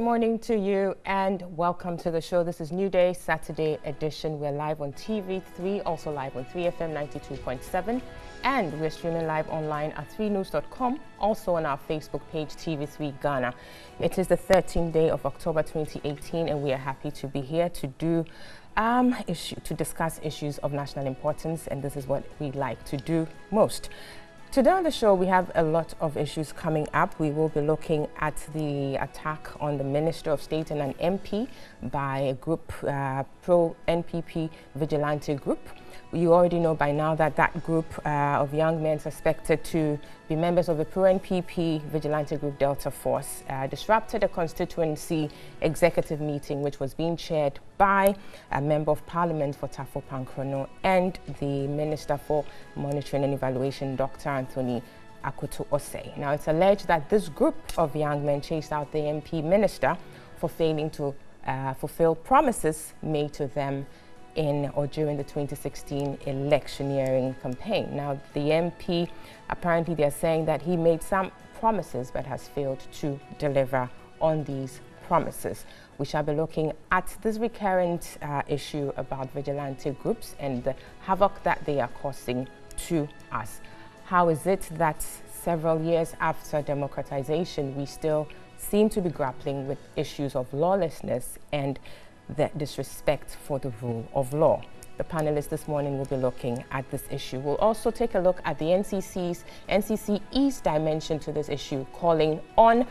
morning to you and welcome to the show. This is Newday, Saturday edition. We're live on TV3, also live on 3FM 92.7, and we're streaming live online at 3news.com, also on our Facebook page, TV3 Ghana. It is the 13th day of October 2018, and we are happy to be here to discuss issues of national importance, and this is what we like to do most. Today on the show, we have a lot of issues coming up. We will be looking at the attack on the Minister of State and an MP by a group, pro-NPP vigilante group. You already know by now that that group of young men suspected to be members of the pro-NPP vigilante group Delta Force disrupted a constituency executive meeting which was being chaired by a member of parliament for Tafo Pankrono and the Minister for Monitoring and Evaluation, Dr. Anthony Akutu Osei. Now, it's alleged that this group of young men chased out the MP minister for failing to fulfill promises made to them in or during the 2016 electioneering campaign. Now, the MP, apparently they're saying that he made some promises but has failed to deliver on these promises. We shall be looking at this recurrent issue about vigilante groups and the havoc that they are causing to us. How is it that several years after democratization, we still seem to be grappling with issues of lawlessness and the disrespect for the rule of law? The panelists this morning will be looking at this issue. We'll also take a look at the NCCE's dimension to this issue, calling on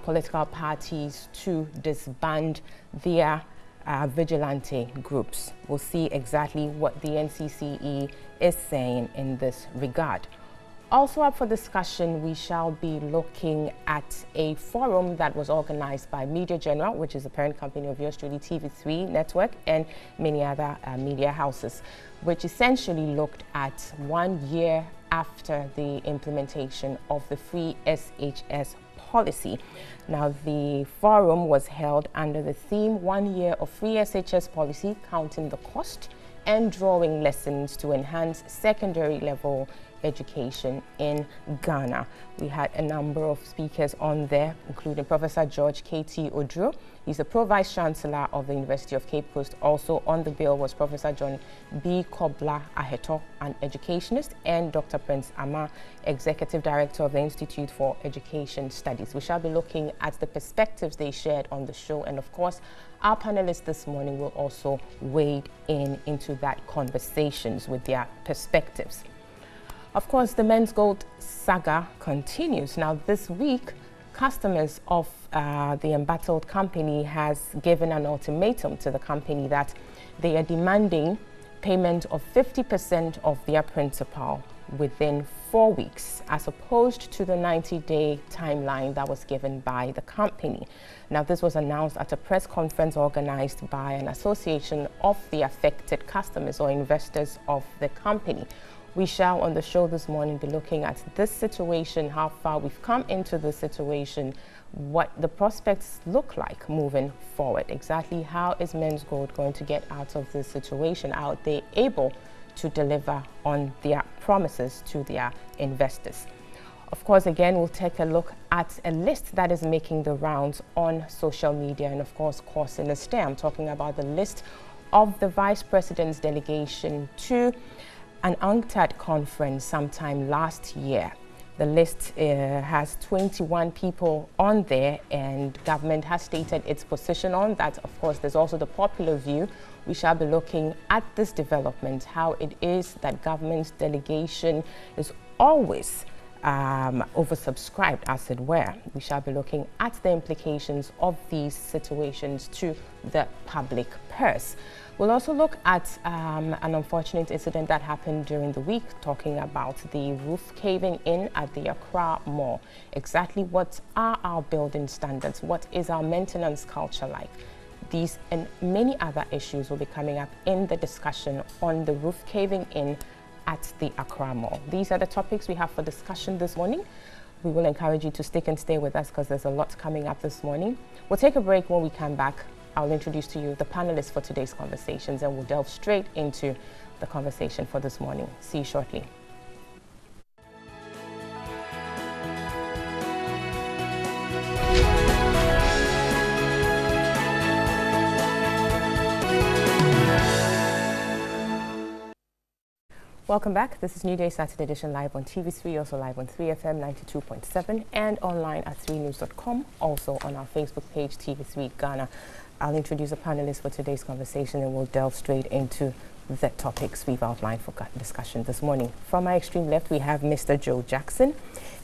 political parties to disband their vigilante groups. We'll see exactly what the NCCE is saying in this regard. Also up for discussion, we shall be looking at a forum that was organized by Media General, which is the parent company of yours truly, TV3 Network, and many other media houses, which essentially looked at 1 year after the implementation of the free SHS policy. Now, the forum was held under the theme 1 year of free SHS policy, counting the cost and drawing lessons to enhance secondary level education in Ghana. We had a number of speakers on there, including Professor George K.T. Odro. He's the Pro-Vice Chancellor of the University of Cape Coast. Also on the bill was Professor John B. Kobla Aheto, an educationist, and Dr. Prince Ama, Executive Director of the Institute for Education Studies. We shall be looking at the perspectives they shared on the show, and of course, our panelists this morning will also wade into that conversations with their perspectives. Of course, the Men's Gold saga continues. Now, this week, customers of the embattled company has given an ultimatum to the company that they are demanding payment of 50% of their principal within 4 weeks, as opposed to the 90-day timeline that was given by the company. Now, this was announced at a press conference organized by an association of the affected customers or investors of the company. We shall, on the show this morning, be looking at this situation, how far we've come into this situation, what the prospects look like moving forward. Exactly how is Men's Gold going to get out of this situation? Are they able to deliver on their promises to their investors? Of course, again, we'll take a look at a list that is making the rounds on social media and, of course, causing a stir. I'm talking about the list of the Vice President's delegation to an UNCTAD conference sometime last year. The list has 21 people on there, and government has stated its position on that. Of course, there's also the popular view. We shall be looking at this development, how it is that government's delegation is always oversubscribed, as it were. We shall be looking at the implications of these situations to the public purse. We'll also look at an unfortunate incident that happened during the week, talking about the roof caving in at the Accra Mall. Exactly what are our building standards? What is our maintenance culture like? These and many other issues will be coming up in the discussion on the roof caving in at the Accra Mall. These are the topics we have for discussion this morning. We will encourage you to stick and stay with us because there's a lot coming up this morning. We'll take a break. When we come back, I'll introduce to you the panelists for today's conversations, and we'll delve straight into the conversation for this morning. See you shortly. Welcome back. This is Newday Saturday edition live on TV3, also live on 3FM 92.7 and online at 3news.com, also on our Facebook page, TV3 Ghana. I'll introduce a panelist for today's conversation and we'll delve straight into the topics we've outlined for discussion this morning. From my extreme left, we have Mr. Joe Jackson.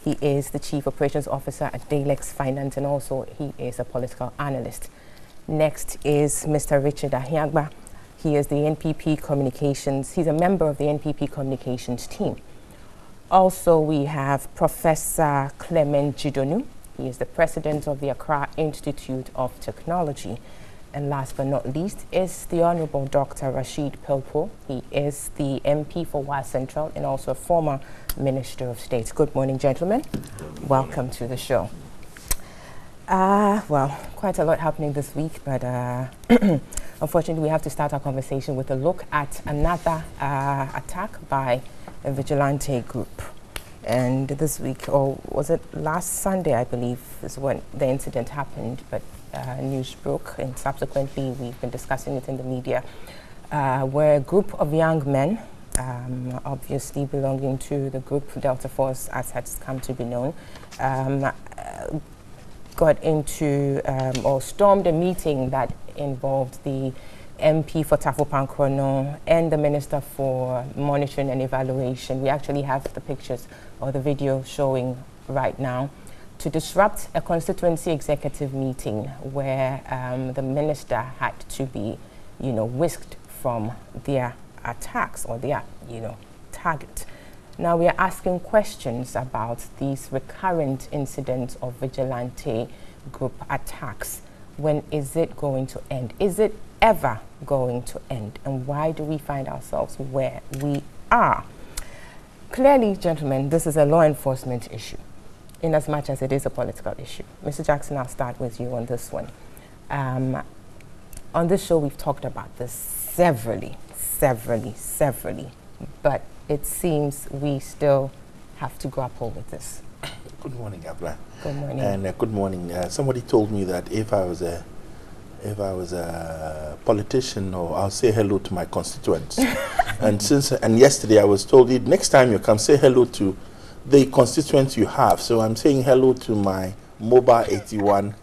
He is the Chief Operations Officer at Dalex Finance and also he is a political analyst. Next is Mr. Richard Ahiagba. He is the NPP Communications. He's a member of the NPP Communications team. Also, we have Professor Clement Jidonu. He is the president of the Accra Institute of Technology. And last but not least is the Honorable Dr. Rashid Pelpo. He is the MP for Wa Central and also a former Minister of State. Good morning, gentlemen. Welcome to the show. Well, quite a lot happening this week, but unfortunately we have to start our conversation with a look at another attack by a vigilante group. And this week, or was it last Sunday, I believe, is when the incident happened, but news broke, and subsequently we've been discussing it in the media, where a group of young men, obviously belonging to the group Delta Force, as has come to be known, got into or stormed a meeting that involved the MP for Tafo Pankrono and the Minister for Monitoring and Evaluation. We actually have the pictures or the video showing right now, to disrupt a constituency executive meeting where the minister had to be, whisked from their attacks or their, target. Now we are asking questions about these recurrent incidents of vigilante group attacks. When is it going to end? Is it ever going to end? And why do we find ourselves where we are? Clearly, gentlemen, this is a law enforcement issue, in as much as it is a political issue. Mr. Jackson, I'll start with you on this one. On this show, we've talked about this severally, but it seems we still have to grapple with this. Good morning, Abla. Good morning. And good morning. Somebody told me that if I was a politician, or I'll say hello to my constituents. and yesterday I was told, next time you come, say hello to the constituents you have. So I'm saying hello to my mobile 81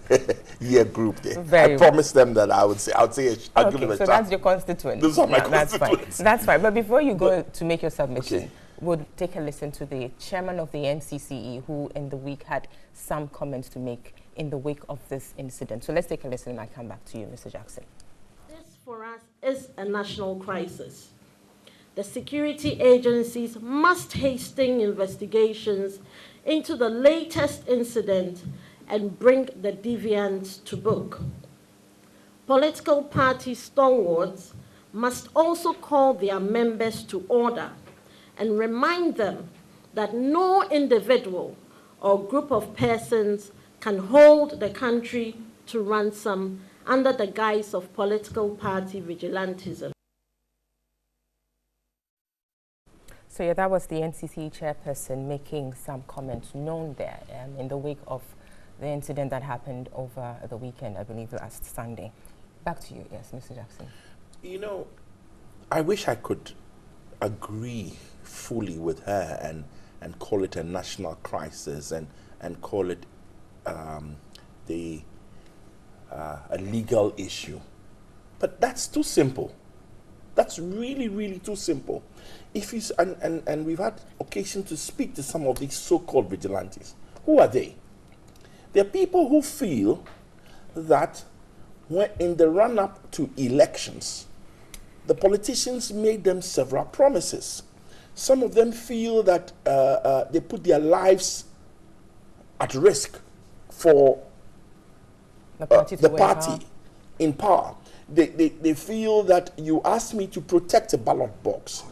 year group there. I promised them that I'll give them a so that's your constituents. Those are my constituents. constituents. That's fine. But before you go to make your submission, we'll take a listen to the chairman of the NCCE, who in the week had some comments to make in the wake of this incident. So let's take a listen and I come back to you, Mr. Jackson. This for us is a national crisis. The security agencies must hasten investigations into the latest incident and bring the deviants to book. Political party stalwarts must also call their members to order and remind them that no individual or group of persons can hold the country to ransom under the guise of political party vigilantism. So yeah, that was the NCC chairperson making some comments known there in the wake of the incident that happened over the weekend, I believe last Sunday. Back to you, yes, Mr. Jackson. I wish I could agree fully with her and call it a national crisis and call it a legal issue. But that's too simple. That's really, really too simple. If you and we've had occasion to speak to some of these so-called vigilantes. Who are they? They're people who feel that when in the run-up to elections, the politicians made them several promises. Some of them feel that they put their lives at risk for the party in power. They feel that you asked me to protect a ballot box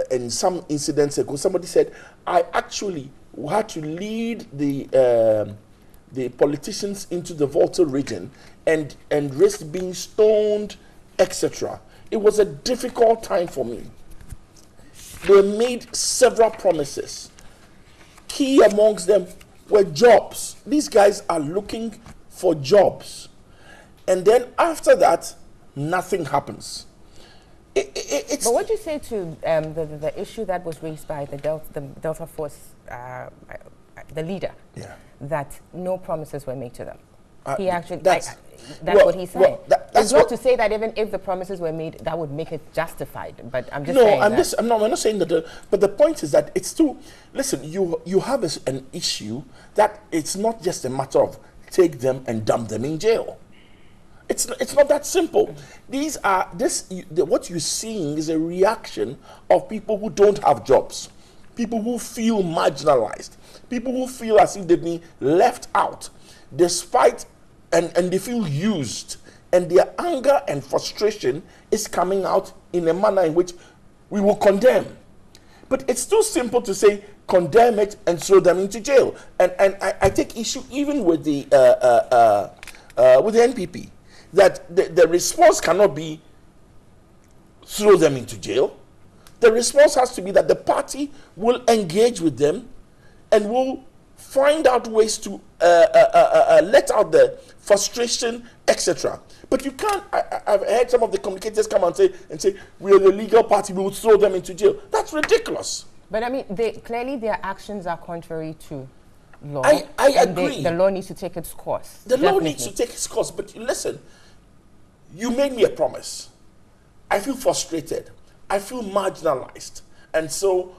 in some incidents ago. Somebody said, I actually had to lead the politicians into the Volta region and risk being stoned, etc. It was a difficult time for me. They made several promises. Key amongst them were jobs. These guys are looking for jobs. And then after that, nothing happens. It's But what do you say to the issue that was raised by the Delta Force, the leader, that no promises were made to them? He actually, that's what he said. Well, that's not to say that even if the promises were made, that would make it justified. But I'm just saying we're not saying that. But the point is that it's too. Listen, you have an issue that it's not just a matter of take them and dump them in jail. It's not that simple. What you're seeing is a reaction of people who don't have jobs, people who feel marginalized, people who feel as if they've been left out, despite and they feel used, and their anger and frustration is coming out in a manner in which we will condemn. But it's too simple to say condemn it and throw them into jail. And I take issue even with the NPP. That the response cannot be throw them into jail. The response has to be that the party will engage with them and will find out ways to let out the frustration, etc. But you can't. I've heard some of the communicators come and say we are the legal party, we will throw them into jail. That's ridiculous. But I mean, clearly their actions are contrary to law. I agree. The law needs to take its course. The law needs to take its course. But listen, you made me a promise. I feel frustrated. I feel marginalized. And so,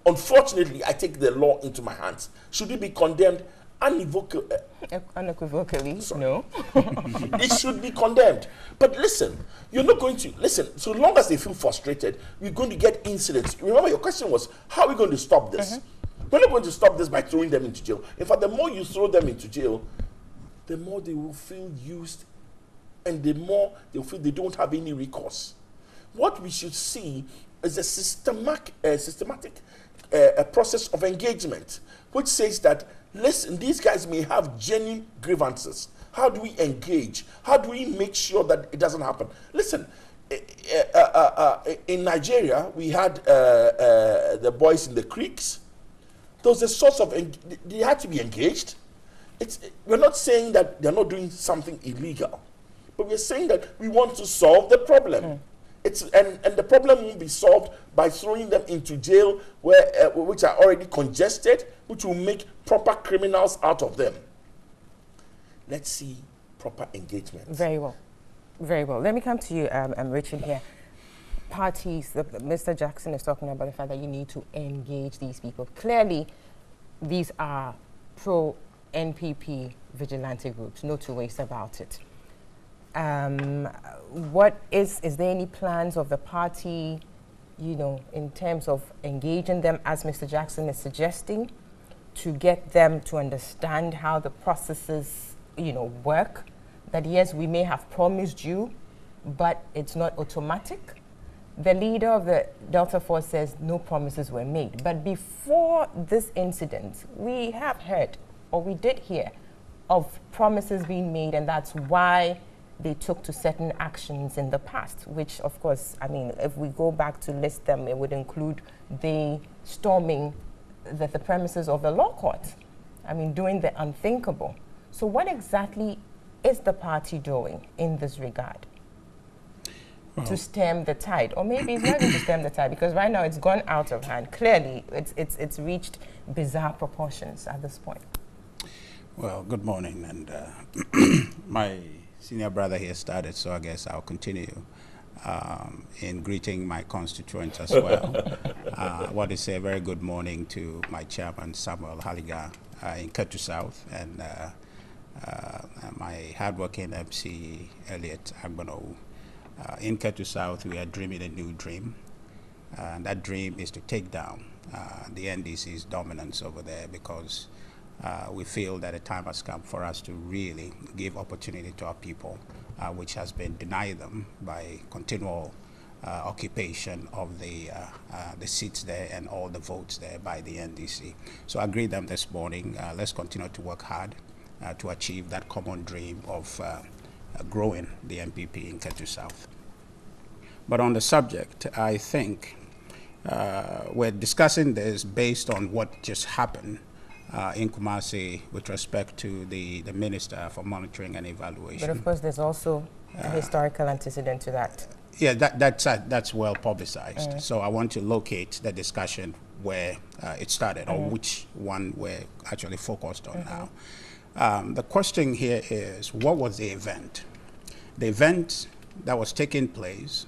unfortunately, I take the law into my hands. Should it be condemned unequivocally? Sorry. No. It should be condemned. But listen, you're not going to, listen, so long as they feel frustrated, we're going to get incidents. Remember, your question was, how are we going to stop this? We're not going to stop this by throwing them into jail. In fact, the more you throw them into jail, the more they will feel used and the more they'll feel they don't have any recourse. What we should see is a systematic process of engagement, which says that, listen, these guys may have genuine grievances. How do we engage? How do we make sure that it doesn't happen? Listen, in Nigeria, we had the boys in the creeks. There was a source of, they had to be engaged. We're not saying that they're not doing something illegal, but we're saying that we want to solve the problem. And the problem won't be solved by throwing them into jail, which are already congested, which will make proper criminals out of them. Let's see proper engagement. Very well. Very well. Let me come to you, Richard, here. Parties, Mr. Jackson is talking about the fact that you need to engage these people. Clearly, these are pro-NPP vigilante groups, no two ways about it. Is there any plans of the party, in terms of engaging them, as Mr. Jackson is suggesting, to get them to understand how the processes, work? That yes, we may have promised you, but it's not automatic. The leader of the Delta Force says no promises were made. But before this incident, we have heard, or we did hear, of promises being made, and that's why they took to certain actions in the past, which, of course, I mean, if we go back to list them, it would include the storming the premises of the law court. I mean, doing the unthinkable. So what exactly is the party doing in this regard to stem the tide? Or maybe it's not going to stem the tide, because right now it's gone out of hand. Clearly, it's reached bizarre proportions at this point. Well, good morning, and my senior brother here started, so I guess I'll continue in greeting my constituents as well. I want to say a very good morning to my chairman, Samuel Halligan, in Ketu South, and my hardworking MC, Elliot Agbono. In Ketu South, we are dreaming a new dream, and that dream is to take down the NDC's dominance over there, because we feel that a time has come for us to really give opportunity to our people, which has been denied them by continual occupation of the seats there and all the votes there by the NDC. So I agree with them this morning. Let's continue to work hard to achieve that common dream of growing the MPP in Ketu South. But on the subject, I think we're discussing this based on what just happened in Kumasi with respect to the Minister for Monitoring and Evaluation. But of course, there's also a historical antecedent to that. Yeah, that's well publicized. So I want to locate the discussion where it started, or which one we're actually focused on now. The question here is, what was the event? The event that was taking place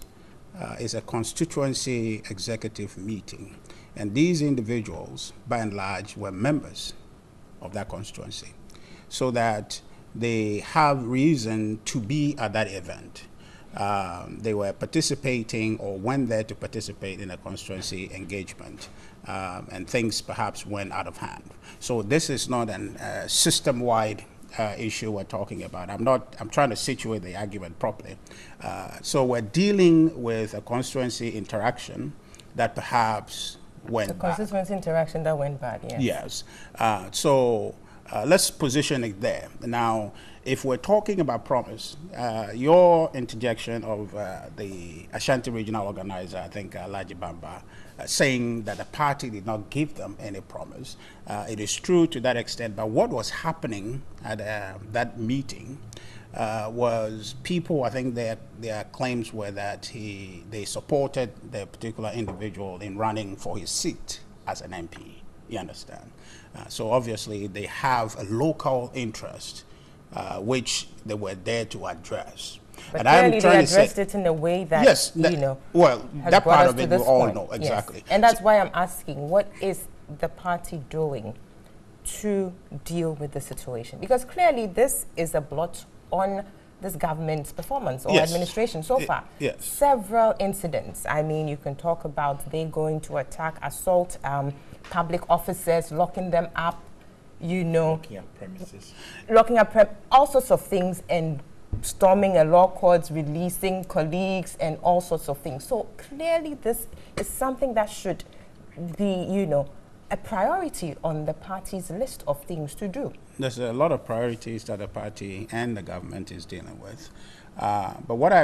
is a constituency executive meeting. And these individuals, by and large, were members of that constituency, so that they have reason to be at that event. They were participating or went there to participate in a constituency engagement, and things perhaps went out of hand. So this is not a system-wide issue we're talking about. I'm trying to situate the argument properly. So we're dealing with a constituency interaction that perhaps went bad. The constituency interaction that went bad, yes. Yes. So let's position it there. Now, if we're talking about promise, your interjection of the Ashanti regional organizer, I think Laji Bamba, saying that the party did not give them any promise, it is true to that extent, but what was happening at that meeting was people, I think their claims were that they supported the particular individual in running for his seat as an MP, you understand? So obviously they have a local interest which they were there to address. But clearly they addressed it in a way that, yes, well, that part of it we all know, exactly. Yes. And that's why I'm asking, what is the party doing to deal with the situation? Because clearly this is a blot on this government's performance or administration so far. Yes. Several incidents. I mean, you can talk about they going to attack, assault public officers, locking them up, Locking up premises. Locking up all sorts of things, and storming a law courts, releasing colleagues, and all sorts of things. So clearly this is something that should be, a priority on the party's list of things to do. There's a lot of priorities that the party and the government is dealing with. But what I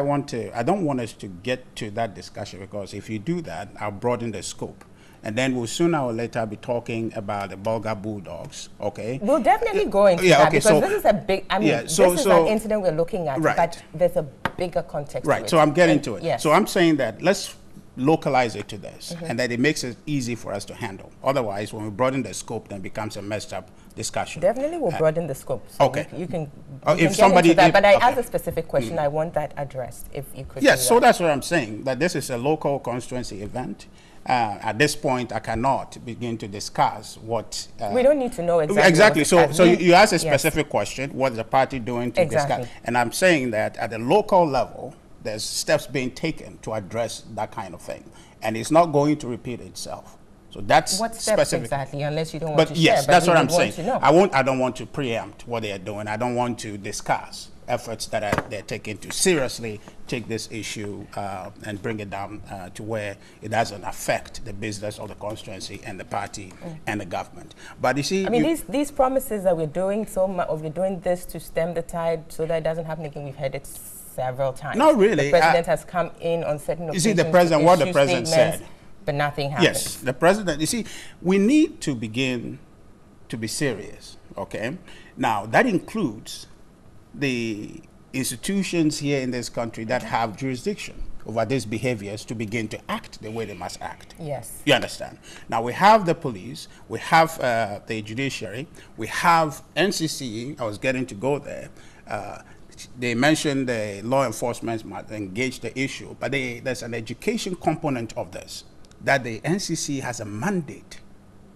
don't want us to get to that discussion, because if you do that, I'll broaden the scope. And then we'll sooner or later be talking about the Bulgar Bulldogs, okay? We'll definitely go into that, because this is a big, this is an incident we're looking at, but there's a bigger context to it. So I'm getting to it. Yes. So I'm saying that let's localize it to this, and that it makes it easy for us to handle. Otherwise, when we broaden the scope, then it becomes a messed up discussion. Definitely we'll broaden the scope. So okay. You can if somebody get into that, but I asked a specific question. I want that addressed, if you could. Yes, so that's what I'm saying, that this is a local constituency event. At this point, I cannot begin to discuss what... we don't need to know exactly. Exactly. So you asked a specific question, what is the party doing to discuss? And I'm saying that at the local level, there's steps being taken to address that kind of thing. And it's not going to repeat itself. So that's what steps specific. Exactly, unless you don't want to share. Yes, that's what I'm saying. I don't want to preempt what they're doing. I don't want to discuss efforts that they're taking to seriously take this issue and bring it down to where it doesn't affect the business of the constituency and the party and the government. But you see, I mean, these promises that we're doing we're doing this to stem the tide so that it doesn't happen again. We've heard it several times. Not really. The president has come in on certain occasions. You see, the president, what the president said. But nothing happened. Yes, the president, you see, we need to begin to be serious, okay? Now, that includes the institutions here in this country that have jurisdiction over these behaviors to begin to act the way they must act. Yes. You understand? Now, we have the police, we have the judiciary, we have NCC. I was getting to go there. They mentioned the law enforcement must engage the issue, but there's an education component of this that the NCC has a mandate,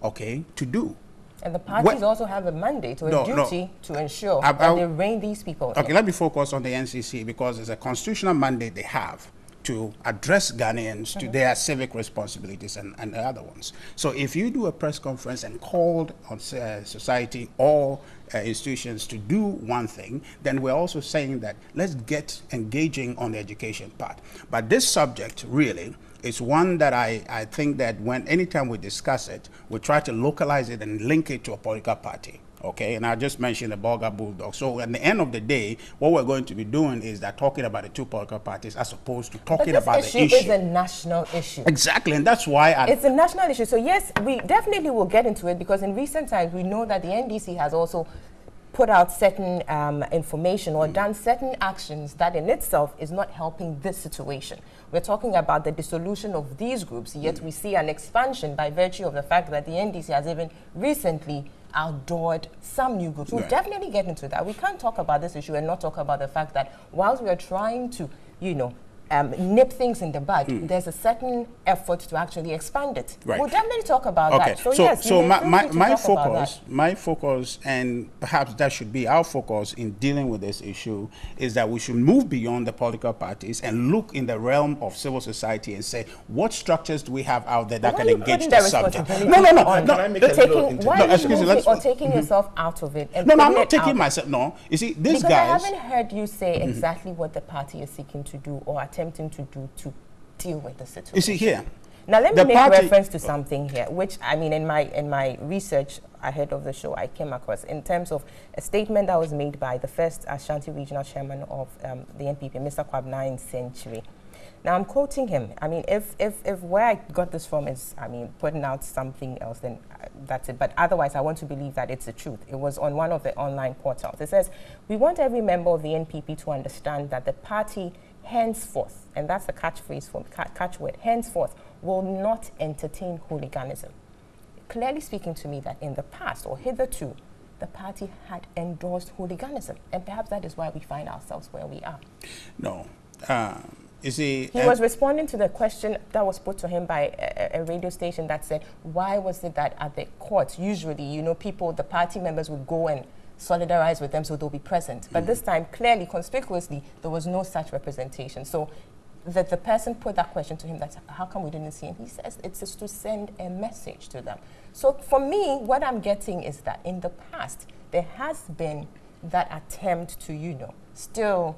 okay, to do. And the parties also have a mandate or a duty to ensure that they rein these people in. Okay, let me focus on the NCC, because it's a constitutional mandate they have to address Ghanaians to their civic responsibilities and the other ones. So if you do a press conference and called on society or institutions to do one thing, then we're also saying that let's get engaging on the education part. But this subject really is one that I think that anytime we discuss it, we try to localize it and link it to a political party. Okay, and I just mentioned the Bulgar Bulldogs. So at the end of the day, what we're going to be doing is that talking about the two political parties as opposed to talking about the issue. This issue is a national issue. Exactly, and that's why it's a national issue. So yes, we definitely will get into it, because in recent times we know that the NDC has also put out certain information or done certain actions that in itself is not helping this situation. We're talking about the dissolution of these groups, yet we see an expansion by virtue of the fact that the NDC has even recently outdoored some new groups. We'll definitely get into that. We can't talk about this issue and not talk about the fact that whilst we are trying to, nip things in the bud, there's a certain effort to actually expand it. Right. We'll definitely talk about that. So yes, my focus, and perhaps that should be our focus in dealing with this issue, is that we should move beyond the political parties and look in the realm of civil society and say, what structures do we have out there that can engage the subject? No. Can I make a little or taking yourself out of it? And no, I'm not taking myself. No, you see, these guys. I haven't heard you say exactly what the party is seeking to do or attempting to do to deal with the situation. You see here. Now let me make reference to something here, which I mean in my research ahead of the show I came across in terms of a statement that was made by the first Ashanti Regional Chairman of the NPP, Mr. Kwabena Century. Now I'm quoting him. I mean, if where I got this from is, I mean, putting out something else, then that's it. But otherwise, I want to believe that it's the truth. It was on one of the online portals. It says, "We want every member of the NPP to understand that the party henceforth," and that's the catchphrase for catchword, henceforth, will not entertain hooliganism. Clearly speaking to me that in the past or hitherto, the party had endorsed hooliganism, and perhaps that is why we find ourselves where we are. No. You see, he was responding to the question that was put to him by a radio station that said, why was it that at the courts, usually, people, the party members would go and solidarize with them so they'll be present. But this time, clearly, conspicuously, there was no such representation. So the person put that question to him, that how come we didn't see him? He says it's just to send a message to them. So for me, what I'm getting is that in the past, there has been that attempt to, still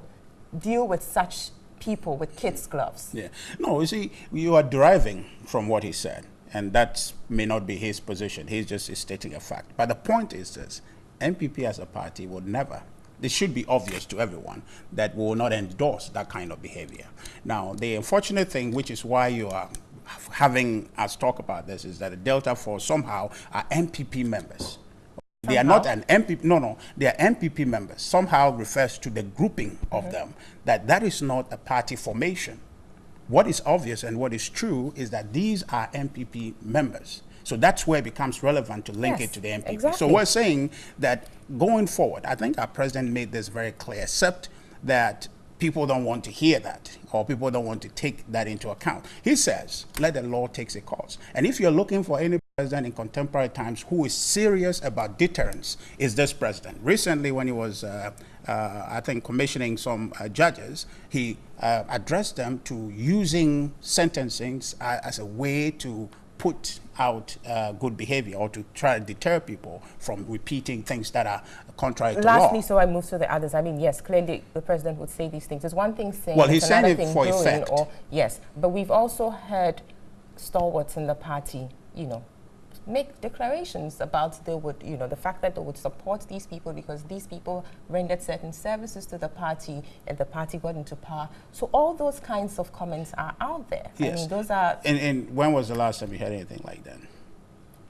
deal with such people with kids' gloves. Yeah. No, you see, you are deriving from what he said, and that may not be his position. He's just stating a fact. But the point is this, NPP as a party would never, this should be obvious to everyone, that we will not endorse that kind of behavior. Now, the unfortunate thing, which is why you are having us talk about this, is that the Delta Force somehow are NPP members. They are not an MPP, no, they are MPP members. Somehow refers to the grouping of them, that is not a party formation. What is obvious and what is true is that these are MPP members. So that's where it becomes relevant to link it to the MPP. Exactly. So we're saying that going forward, I think our president made this very clear, except that people don't want to hear that, or people don't want to take that into account. He says, let the law take its course. And if you're looking for any president in contemporary times who is serious about deterrence, is this president. Recently, when he was, I think, commissioning some judges, he addressed them to using sentencing as a way to put out good behavior, or to try to deter people from repeating things that are contrary to law. Lastly, so I move to the others. I mean, yes, clearly the president would say these things. It's one thing saying, well, he's saying it for effect. Yes, but we've also heard stalwarts in the party, make declarations about the fact that they would support these people because these people rendered certain services to the party and the party got into power. So all those kinds of comments are out there. Yes. I mean, those are... And when was the last time you heard anything like that?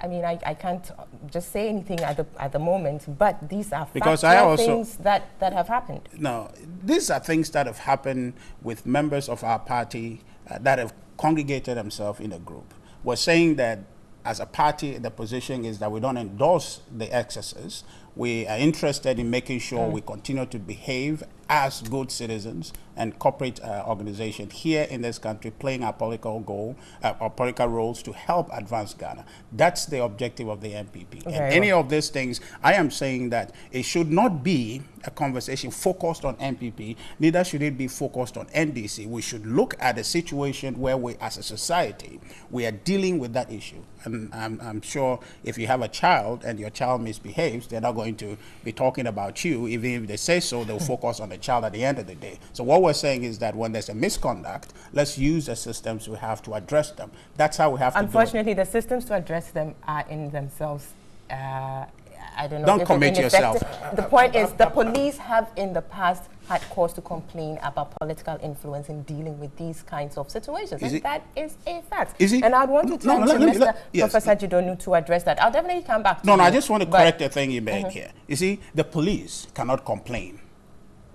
I mean, I can't just say anything at the moment, but these are things that have happened. No, these are things that have happened with members of our party that have congregated themselves in a group. We're saying that as a party, the position is that we don't endorse the excesses. We are interested in making sure we continue to behave as good citizens and corporate organizations here in this country, playing our political goal, our political roles to help advance Ghana. That's the objective of the NPP. And any of these things, I am saying that it should not be a conversation focused on NPP, neither should it be focused on NDC. We should look at a situation where we, as a society, we are dealing with that issue. And I'm sure if you have a child and your child misbehaves, they're not going to be talking about you. Even if they say so, they'll focus on the child at the end of the day. So what we're saying is that when there's a misconduct, let's use the systems we have to address them. That's how we have to do it. Unfortunately, the systems to address them are in themselves I don't know. Don't if commit it's yourself. ineffective. The point is, the police have in the past had cause to complain about political influence in dealing with these kinds of situations. And that is a fact. And I'd want to turn to Mr. Professor Jidonu to address that. I'll definitely come back to you. No, I just want to correct a thing you made here. You see, the police cannot complain.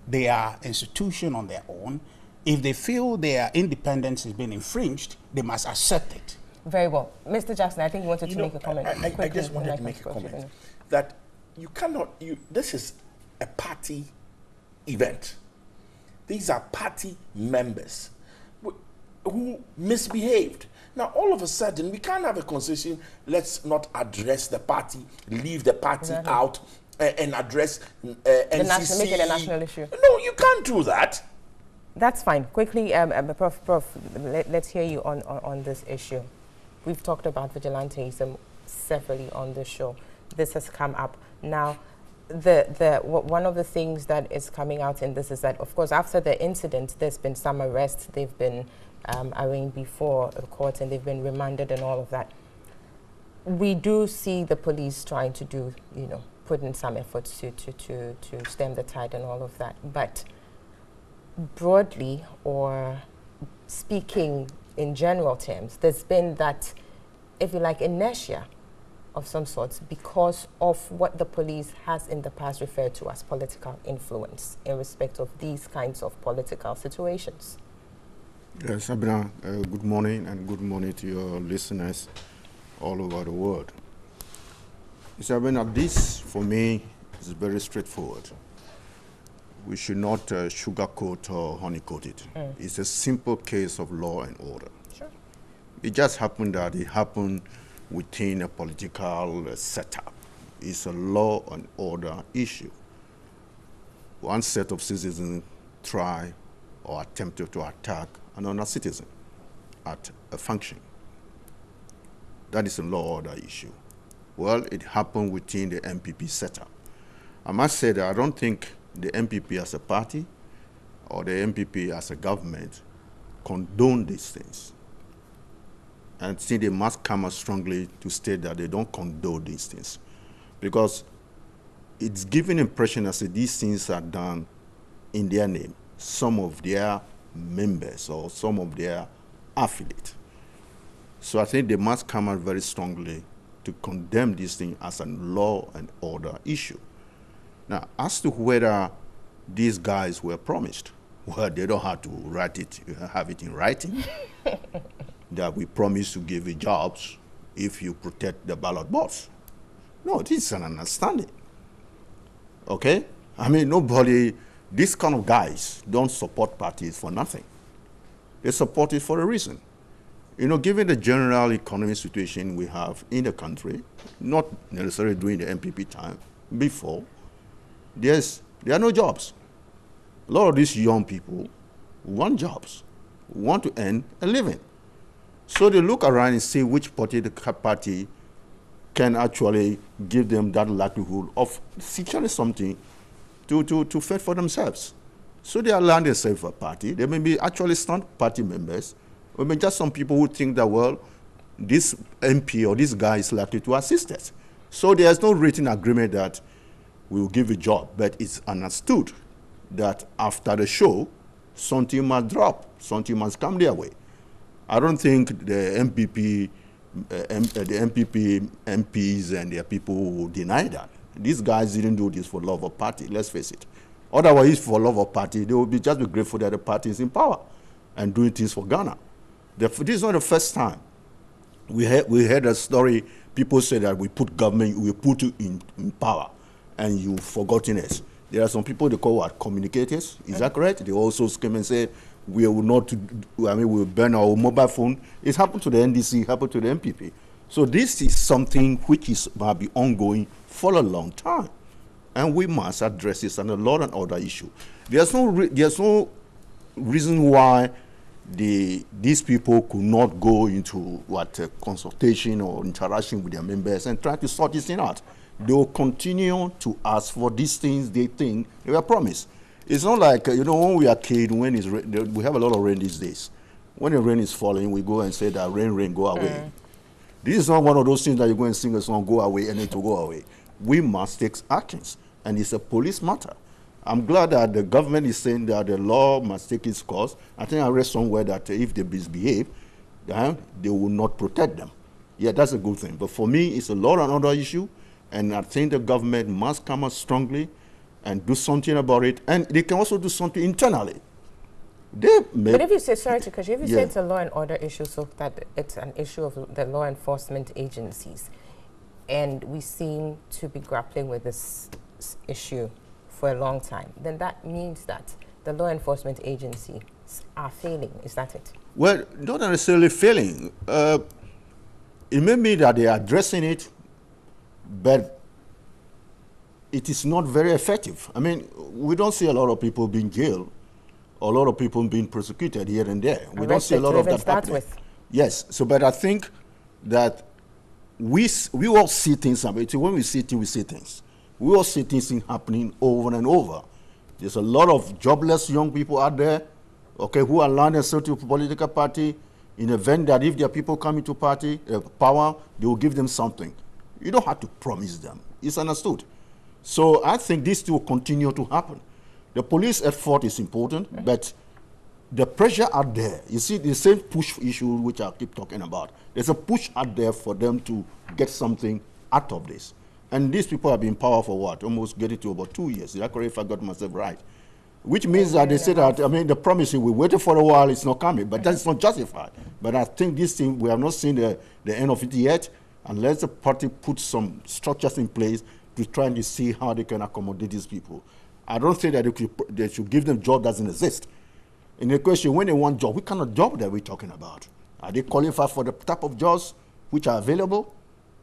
They are an institution on their own. If they feel their independence is being infringed, they must accept it. Very well. Mr. Jackson, I think you wanted to make a comment. I just wanted to make a comment that you cannot, this is a party event. These are party members who misbehaved. Now, all of a sudden, we can't have a conversation, let's not address the party, leave the party out, and address NCC. Make it a national issue. No, you can't do that. That's fine. Quickly, Prof, let's hear you on this issue. We've talked about vigilantism severally on the show. This has come up. Now, one of the things that is coming out in this is that, of course, after the incident, there's been some arrests. They've been arraigned before a court and they've been remanded and all of that. We do see the police trying to do, put in some efforts to stem the tide and all of that. But broadly, or speaking in general terms, there's been that, if you like, inertia of some sorts because of what the police has in the past referred to as political influence in respect of these kinds of political situations. Yes, Sabina, good morning, and good morning to your listeners all over the world. Sabina, this, for me, is very straightforward. We should not sugarcoat or honeycoat it. It's a simple case of law and order. Sure. It just happened that it happened within a political setup. It's a law and order issue. One set of citizens try or attempted to attack another citizen at a function. That is a law order issue. Well, it happened within the MPP setup. I must say that I don't think the MPP as a party or the MPP as a government condone these things. And see, they must come out strongly to state that they don't condone these things. Because it's giving impression as if these things are done in their name, some of their members or some of their affiliates. So I think they must come out very strongly to condemn this thing as a law and order issue. Now, as to whether these guys were promised, well, they don't have to write it, have it in writing, that we promise to give you jobs if you protect the ballot box. No, this is an understanding. Okay? I mean, nobody, these kind of guys don't support parties for nothing. They support it for a reason. Given the general economic situation we have in the country, not necessarily during the MPP time, before, there are no jobs. A lot of these young people want jobs, want to earn a living. So they look around and see which political party can actually give them that likelihood of securing something to fend for themselves. So they align themselves for a party. They may be actually not party members, or maybe just some people who think that, well, this MP or this guy is likely to assist us. So there's no written agreement that we will give a job, but it's understood that after the show, something must drop, something must come their way. I don't think the MPP MPs and their people will deny that. These guys didn't do this for love of party, let's face it. Otherwise, for love of party, they would be just be grateful that the party is in power and doing things for Ghana. This is not the first time. We heard a story, people say that we put you in power and you've forgotten us. There are some people they call communicators, is that correct? They also came and say, we will burn our mobile phone. It happened to the NDC, it happened to the MPP. So this is something which might be ongoing for a long time. And we must address this as a law and order issue. There's no reason why these people could not go into consultation or interaction with their members and try to sort this thing out. They will continue to ask for these things they think they were promised. It's not like, when we are kids, we have a lot of rain these days. When the rain is falling, we go and say that rain, go away. This is not one of those things that you go and sing a song, go away, and it will go away. we must take actions. And it's a police matter. I'm glad that the government is saying that the law must take its course. I think I read somewhere that if they misbehave, they will not protect them. Yeah, that's a good thing. But for me, it's a law and order issue, and I think the government must come out strongly and do something about it. And they can also do something internally. But if you say, sorry to cut you, if you say it's a law and order issue, so that it's an issue of the law enforcement agencies, and we seem to be grappling with this issue for a long time, then that means that the law enforcement agencies are failing. Is that it? Well, not necessarily failing. It may mean that they are addressing it, but it is not very effective. I mean, we don't see a lot of people being jailed, a lot of people being prosecuted here and there. We don't see a lot of that happening. Yes, so but I think that we all see things. When we see things, we see things. We all see things happening over and over. There's a lot of jobless young people out there, okay, who are learning to political party in the event that if their people come into power, they will give them something. You don't have to promise them. It's understood. So I think this will continue to happen. The police effort is important, but the pressure out there, you see the same push issue which I keep talking about. There's a push out there for them to get something out of this. And these people have been in power for what? Almost getting to about 2 years. Is that correct if I got myself right? Which means that they say that, I mean, the promise, we waited for a while, it's not coming, but that's not justified. But I think this thing, we have not seen the end of it yet, unless the party puts some structures in place to try to see how they can accommodate these people. I don't think that they should give them job that doesn't exist. In the question, when they want job, what kind of job that we're talking about? Are they qualified for the type of jobs which are available?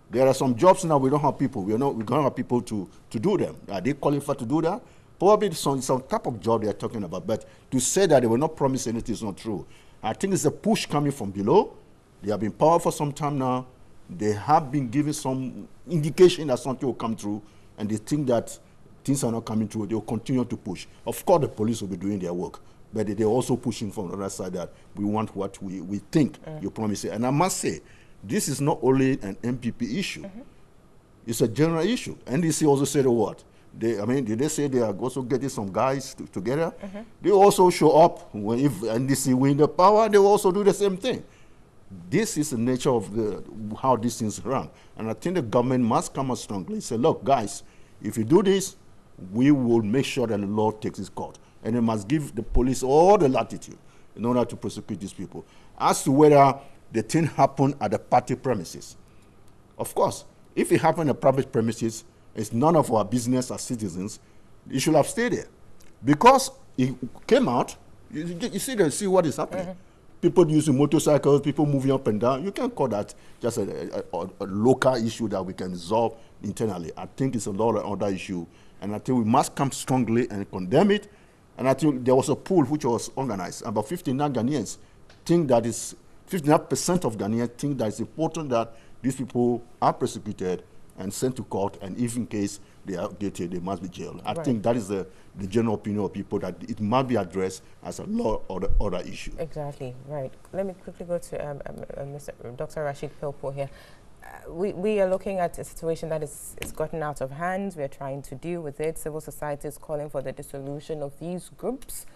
There are some jobs now we don't have people. We don't have people to do them. Are they qualified to do that? Probably some type of job they are talking about. But to say that they will not promise anything is not true. I think it's a push coming from below. They have been in power for some time now. They have been given some indication that something will come through, and they think that things are not coming through. They will continue to push. Of course, the police will be doing their work, but they're also pushing from the other side that we want what we think you promise. And I must say, this is not only an MPP issue. It's a general issue. NDC also said what? Did they say they are also getting some guys together? They also show up if NDC win the power, they will also do the same thing. This is the nature of how these things run. And I think the government must come out strongly. Say, look, guys, if you do this, we will make sure that the law takes its course. And they must give the police all the latitude in order to prosecute these people. As to whether the thing happened at the party premises, of course, if it happened at private premises, it's none of our business as citizens. It should have stayed there. Because it came out, you see what is happening. People using motorcycles, people moving up and down. You can't call that just a local issue that we can resolve internally. I think it's a lot of other issue. And I think we must come strongly and condemn it. And I think there was a poll which was organized. About 59 Ghanaians think that 59% of Ghanaians think that it's important that these people are prosecuted and sent to court, and if in case they are guilty, they must be jailed. I think that is the general opinion of people, that it must be addressed as a law or other issue. Exactly, right. Let me quickly go to Dr. Rashid Pilpo here. We are looking at a situation that is gotten out of hand. We are trying to deal with it. Civil society is calling for the dissolution of these groups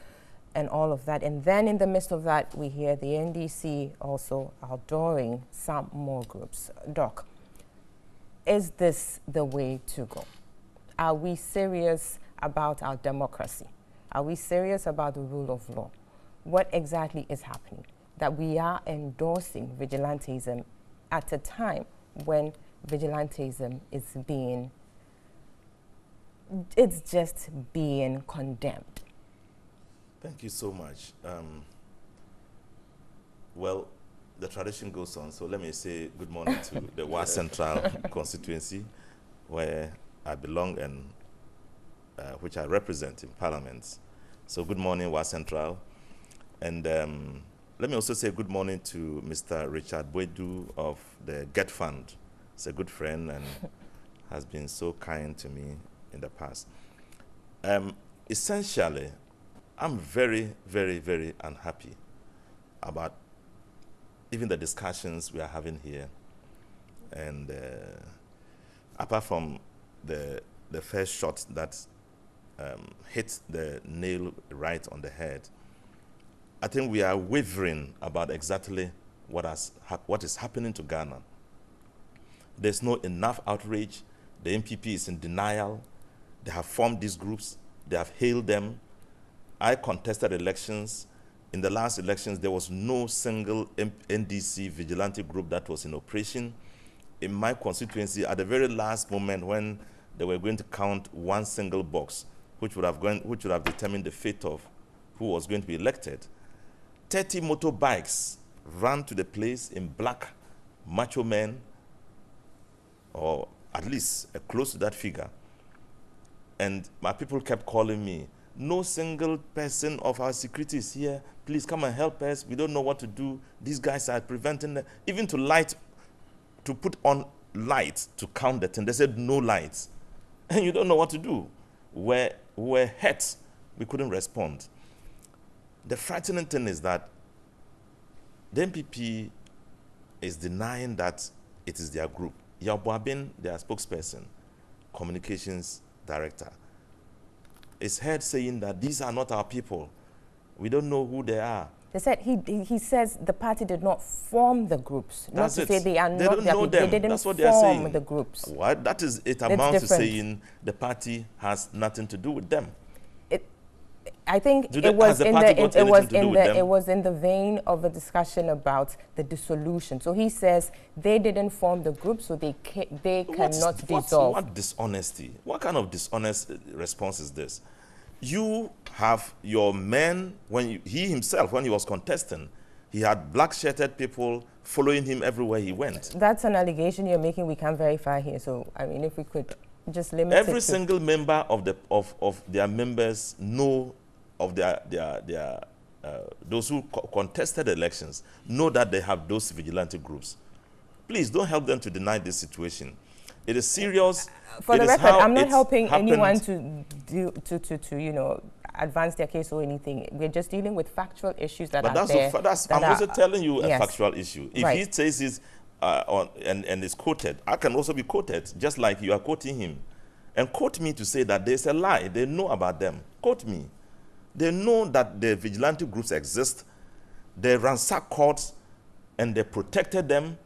and all of that. And then in the midst of that, we hear the NDC also outdooring some more groups. Doc, is this the way to go? Are we serious about our democracy? Are we serious about the rule of law? What exactly is happening that we are endorsing vigilantism at a time when vigilantism is just being condemned? Thank you so much. Well, the tradition goes on, so let me say good morning to the West Central constituency, where I belong and which I represent in Parliament. So good morning, West Central. And let me also say good morning to Mr. Richard Boedu of the Get Fund. He's a good friend and has been so kind to me in the past. Essentially, I'm very, very, very unhappy about even the discussions we are having here. And apart from the first shot that hit the nail right on the head, I think we are wavering about exactly what is happening to Ghana. There's no enough outrage. The NPP is in denial. They have formed these groups. They have hailed them. I contested elections. In the last elections, there was no single NDC vigilante group that was in operation. In my constituency, at the very last moment when they were going to count one single box, which would have determined the fate of who was going to be elected, 30 motorbikes ran to the place in black macho men, or at least close to that figure. And my people kept calling me, no single person of our security is here. Please come and help us. We don't know what to do. These guys are preventing them. Even to put on lights to count the thing. They said no lights. And you don't know what to do. We're hurt. We couldn't respond. The frightening thing is that the NPP is denying that it is their group. Yabuabin, their spokesperson, communications director, is heard saying that these are not our people. We don't know who they are. They said he says the party did not form the groups. That's not to it. say they are They not don't their know people. them. They didn't That's what they are form saying. the groups. What? That is, it That's amounts to different. saying the party has nothing to do with them. I think It was in the vein of a discussion about the dissolution. So he says they didn't form the group, so they cannot dissolve. What dishonesty? What kind of dishonest response is this? You have your men, he himself, when he was contesting, he had black-shirted people following him everywhere he went. That's an allegation you're making. We can't verify here. So, I mean, if we could just limit it to... Every single member of their members know of those who contested elections, know that they have those vigilante groups. Please don't help them to deny this situation. It is serious. For the record, I'm not helping anyone to advance their case or anything. We're just dealing with factual issues that are there. I'm also telling you a yes. factual issue. If he says it's and is quoted, I can also be quoted, just like you are quoting him. And quote me to say that there's a lie. They know about them. Quote me. They know that the vigilante groups exist. They ransack courts and they protected them.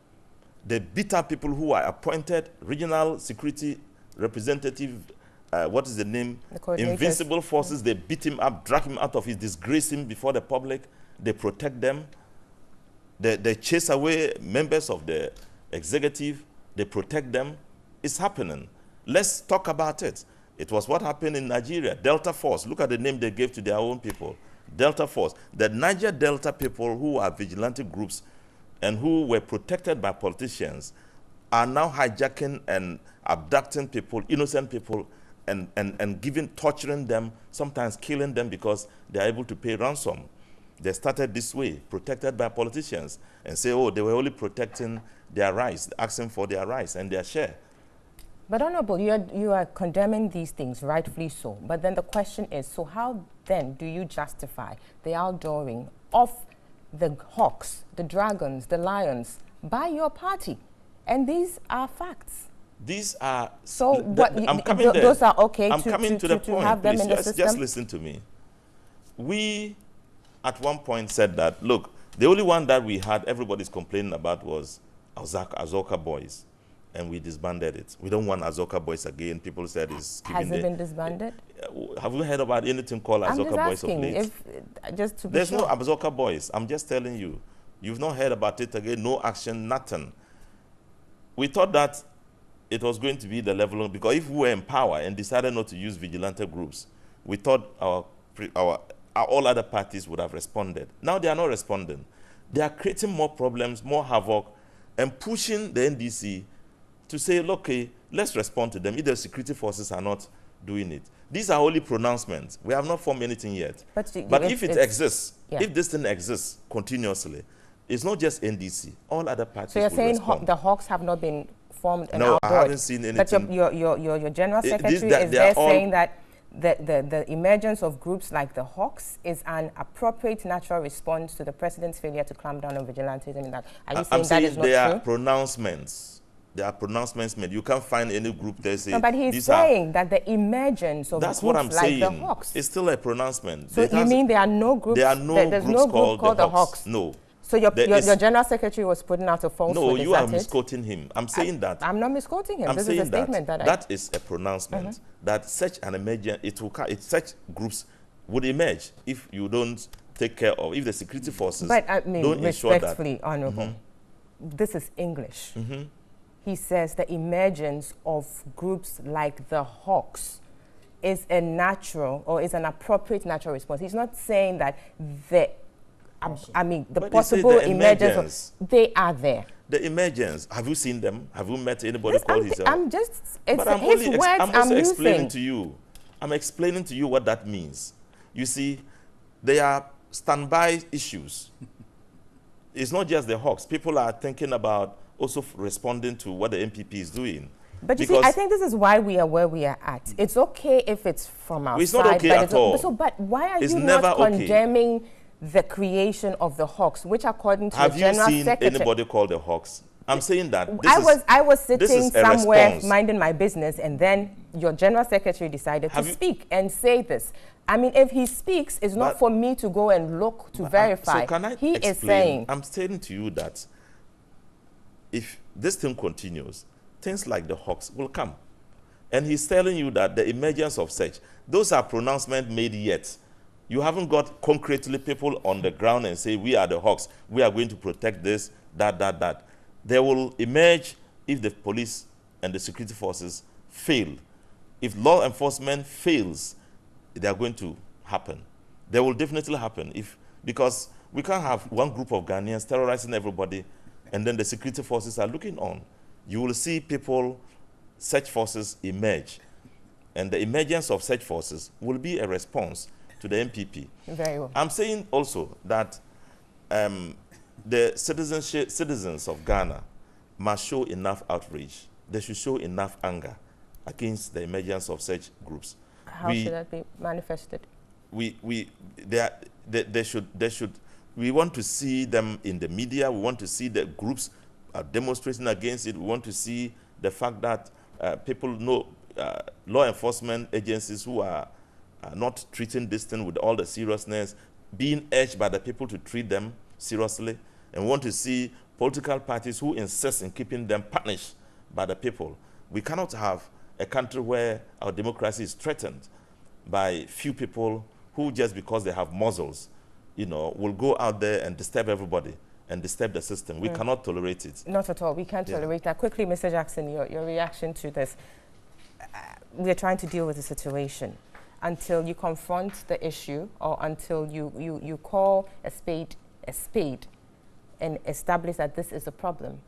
They beat up people who are appointed, regional security representative, what is the name? Invincible forces. They beat him up, drag him out of his, disgrace him before the public. They protect them. They chase away members of the executive. They protect them. It's happening. Let's talk about it. It was what happened in Nigeria. Delta Force. Look at the name they gave to their own people. Delta Force. The Niger Delta people who are vigilante groups and who were protected by politicians are now hijacking and abducting people, innocent people, and torturing them, sometimes killing them because they are able to pay ransom. They started this way, protected by politicians, and say, oh, they were only protecting their rights, asking for their rights and their share. But Honorable, you are condemning these things, rightfully so. But then the question is, so how then do you justify the outdooring of the hawks, the dragons, the lions by your party? And these are facts. These are... So I'm coming there. Those are okay I'm coming to the point. Have them Please, in the system? just listen to me. We, at one point, said that, look, the only one that we had everybody's complaining about was Azoka Boys. And we disbanded it. We don't want Azoka Boys again. People said it's... Has it been disbanded? Have you heard about anything called Azoka Boys of late? There's no Azoka Boys. I'm just telling you. You've not heard about it again. No action, nothing. We thought that it was going to be the level, because if we were in power and decided not to use vigilante groups, we thought all other parties would have responded. Now they are not responding. They are creating more problems, more havoc, and pushing the NDC to say, look, okay, let's respond to them if the security forces are not doing it. These are only pronouncements. We have not formed anything yet. But if it exists, if this thing exists continuously, it's not just NDC. All other parties. So you're saying the hawks have not been formed and outdoored? No, I haven't seen anything. But your general secretary is there saying that the emergence of groups like the hawks is an appropriate natural response to the president's failure to clamp down on vigilantes. I mean, are you saying that is not true? They are pronouncements. there are pronouncements made. You can't find any group there saying. No, but he's saying that the emergence of that's groups what I'm like saying. the Hawks. It's still a pronouncement. So you mean there are no groups? There are no there's groups no group called the Hawks. No. So your general secretary was putting out a falsehood. No, you are it? misquoting him. I'm saying that. I'm not misquoting him. I'm this saying is a statement that that is a pronouncement that such an emergent, such groups would emerge if you don't take care of, if the security forces but I mean, don't ensure that. Respectfully, Honorable, this is English. He says the emergence of groups like the Hawks is a natural or is an appropriate natural response. He's not saying that the But possible emergence, they are there. The emergence, have you seen them? Have you met anybody called himself? I'm just, it's but I'm his words I'm also explaining using. to you. I'm explaining to you what that means. You see, they are standby issues. It's not just the Hawks. People are thinking about also responding to what the MPP is doing. But you see, I think this is why we are where we are at. It's okay if it's from outside. It's not okay at all. So, but why are it's you not condemning the creation of the Hawks, which according to the general secretary... Have you seen anybody called the Hawks? I'm saying that I was sitting somewhere minding my business, and then your general secretary decided to speak and say this. I mean, if he speaks, it's not for me to go and look to verify. So can I he explain? Is saying... I'm saying to you that if this thing continues, things like the Hawks will come. And he's telling you that the emergence of such, those are pronouncements made yet. You haven't got concretely people on the ground and say, we are the Hawks, we are going to protect this, that. They will emerge if the police and the security forces fail. If law enforcement fails, they are going to happen. They will definitely happen because we can't have one group of Ghanaians terrorizing everybody and then the security forces are looking on. You will see people, such forces emerge. And the emergence of such forces will be a response to the MPP. Very well. I'm saying also that the citizens of Ghana must show enough outrage. They should show enough anger against the emergence of such groups. How should that be manifested? We want to see them in the media. We want to see the groups demonstrating against it. We want to see the fact that people know law enforcement agencies who are not treating this thing with all the seriousness, being urged by the people to treat them seriously, and we want to see political parties who insist in keeping them punished by the people. We cannot have a country where our democracy is threatened by few people who, just because they have muzzles, will go out there and disturb everybody and disturb the system. We cannot tolerate it. Not at all. We can't tolerate that. Quickly, Mr. Jackson, your reaction to this. We're trying to deal with the situation. Until you confront the issue or until you call a spade and establish that this is a problem,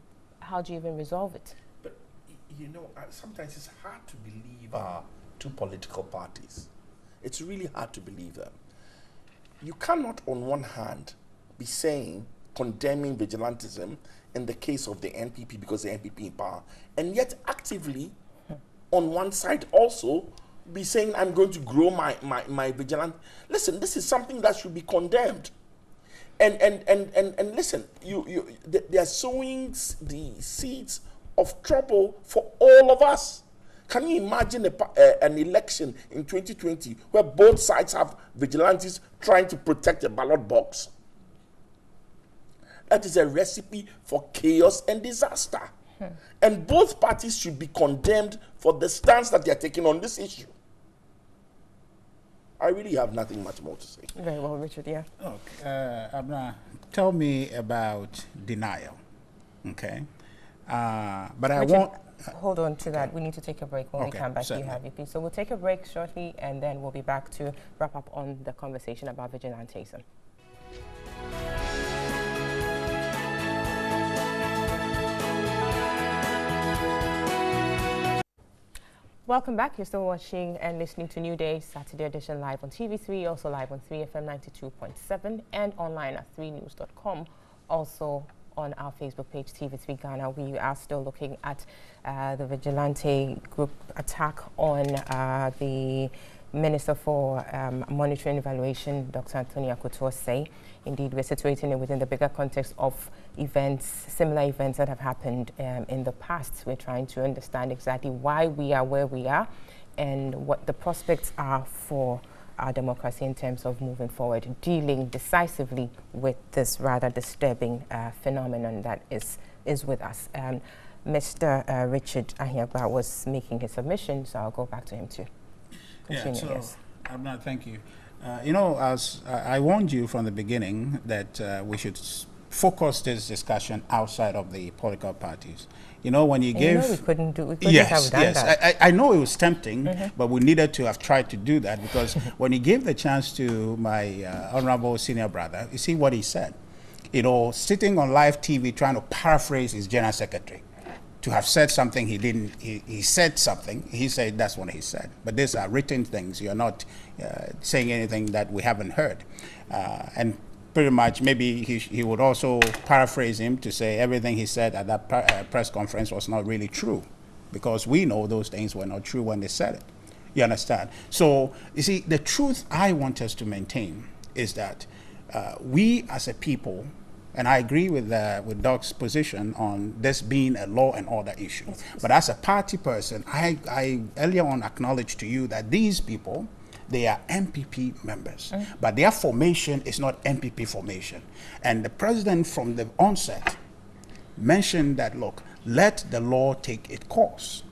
how do you even resolve it? But, sometimes it's hard to believe two political parties. It's really hard to believe them. You cannot, on one hand, be condemning vigilantism in the case of the NPP because the NPP in power, and yet actively, on one side also, be saying, I'm going to grow my vigilance. Listen, this is something that should be condemned. And listen, they are sowing the seeds of trouble for all of us. Can you imagine an election in 2020 where both sides have vigilantes trying to protect a ballot box? That is a recipe for chaos and disaster. And both parties should be condemned for the stance that they are taking on this issue. I really have nothing much more to say. Very well, Richard, yeah. Okay, Abna, tell me about denial, okay? But Richard, I won't... hold on to that. We need to take a break. When we come back, certainly. you have VP. So we'll take a break shortly, and then we'll be back to wrap up on the conversation about vigilantism. Welcome back. You're still watching and listening to Newday Saturday edition live on TV3, also live on 3FM 92.7 and online at 3news.com. Also on our Facebook page, TV3 Ghana. We are still looking at the vigilante group attack on the Minister for Monitoring and Evaluation, Dr. Anthony Akoto, say. Indeed, we're situating it within the bigger context of events, similar events that have happened in the past. We're trying to understand exactly why we are where we are and what the prospects are for our democracy in terms of moving forward, dealing decisively with this rather disturbing phenomenon that is with us. Mr. Richard Ahiagba was making his submission, so I'll go back to him too. Yeah, so, Abna, thank you. You know, as I warned you from the beginning that we should focus this discussion outside of the political parties. You know, when you gave... we couldn't have done that. I know it was tempting, but we needed to have tried to do that because when he gave the chance to my honorable senior brother, you see what he said. You know, sitting on live TV trying to paraphrase his general secretary. To have said something he didn't, he said something, he said that's what he said. But these are written things, you're not saying anything that we haven't heard. And pretty much maybe he would also paraphrase him to say everything he said at that press conference was not really true, because we know those things were not true when they said it. You understand? So, you see, the truth I want us to maintain is that we as a people, and I agree with Doc's position on this being a law and order issue. But as a party person, I earlier on acknowledged to you that these people, they are MPP members, but their formation is not MPP formation. And the president from the onset mentioned that, look, let the law take its course.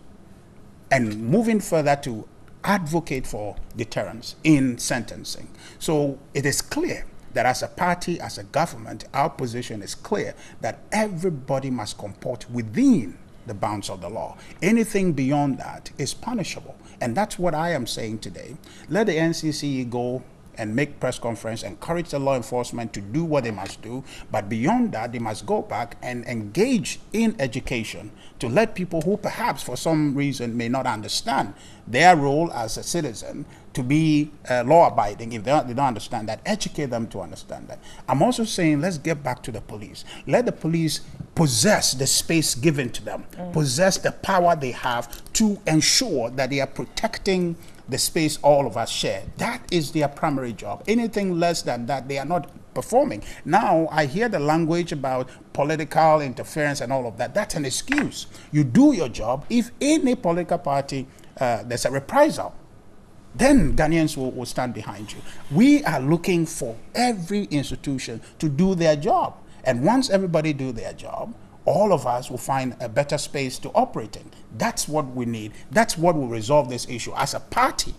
And moving further to advocate for deterrence in sentencing. So it is clear that as a party, as a government, our position is clear that everybody must comport within the bounds of the law. Anything beyond that is punishable. And that's what I am saying today. Let the NCCE go and make press conference, encourage the law enforcement to do what they must do, but beyond that, they must go back and engage in education to let people who perhaps for some reason may not understand their role as a citizen to be law-abiding. If they don't understand that, educate them to understand that. I'm also saying let's get back to the police. Let the police possess the space given to them, possess the power they have to ensure that they are protecting the space all of us share. That is their primary job. Anything less than that, they are not performing. Now, I hear the language about political interference and all of that. That's an excuse. You do your job. If any political party, there's a reprisal, then Ghanaians will stand behind you. We are looking for every institution to do their job. And once everybody do their job, all of us will find a better space to operate in. That's what we need. That's what will resolve this issue. As a party,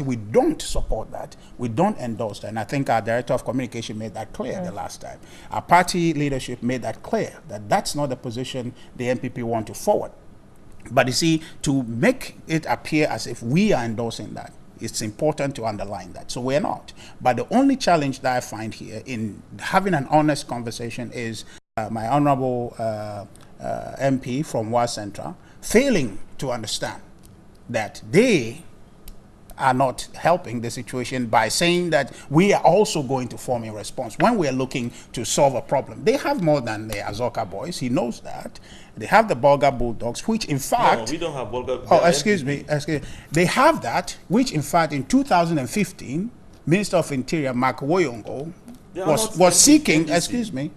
we don't support that. We don't endorse that. And I think our Director of Communication made that clear the last time. Our party leadership made that clear, that that's not the position the NPP want to forward. But you see, to make it appear as if we are endorsing that, it's important to underline that. So we're not. But the only challenge that I find here in having an honest conversation is my honorable MP from Wa Central failing to understand that they are not helping the situation by saying that we are also going to form a response when we are looking to solve a problem. They have more than the Azoka boys. He knows that. They have the Bulgar Bulldogs, which in fact... No, we don't have Bulgar... Oh, excuse me. They have that, which in fact in 2015, Minister of Interior Mark Woyongo was seeking, excuse me,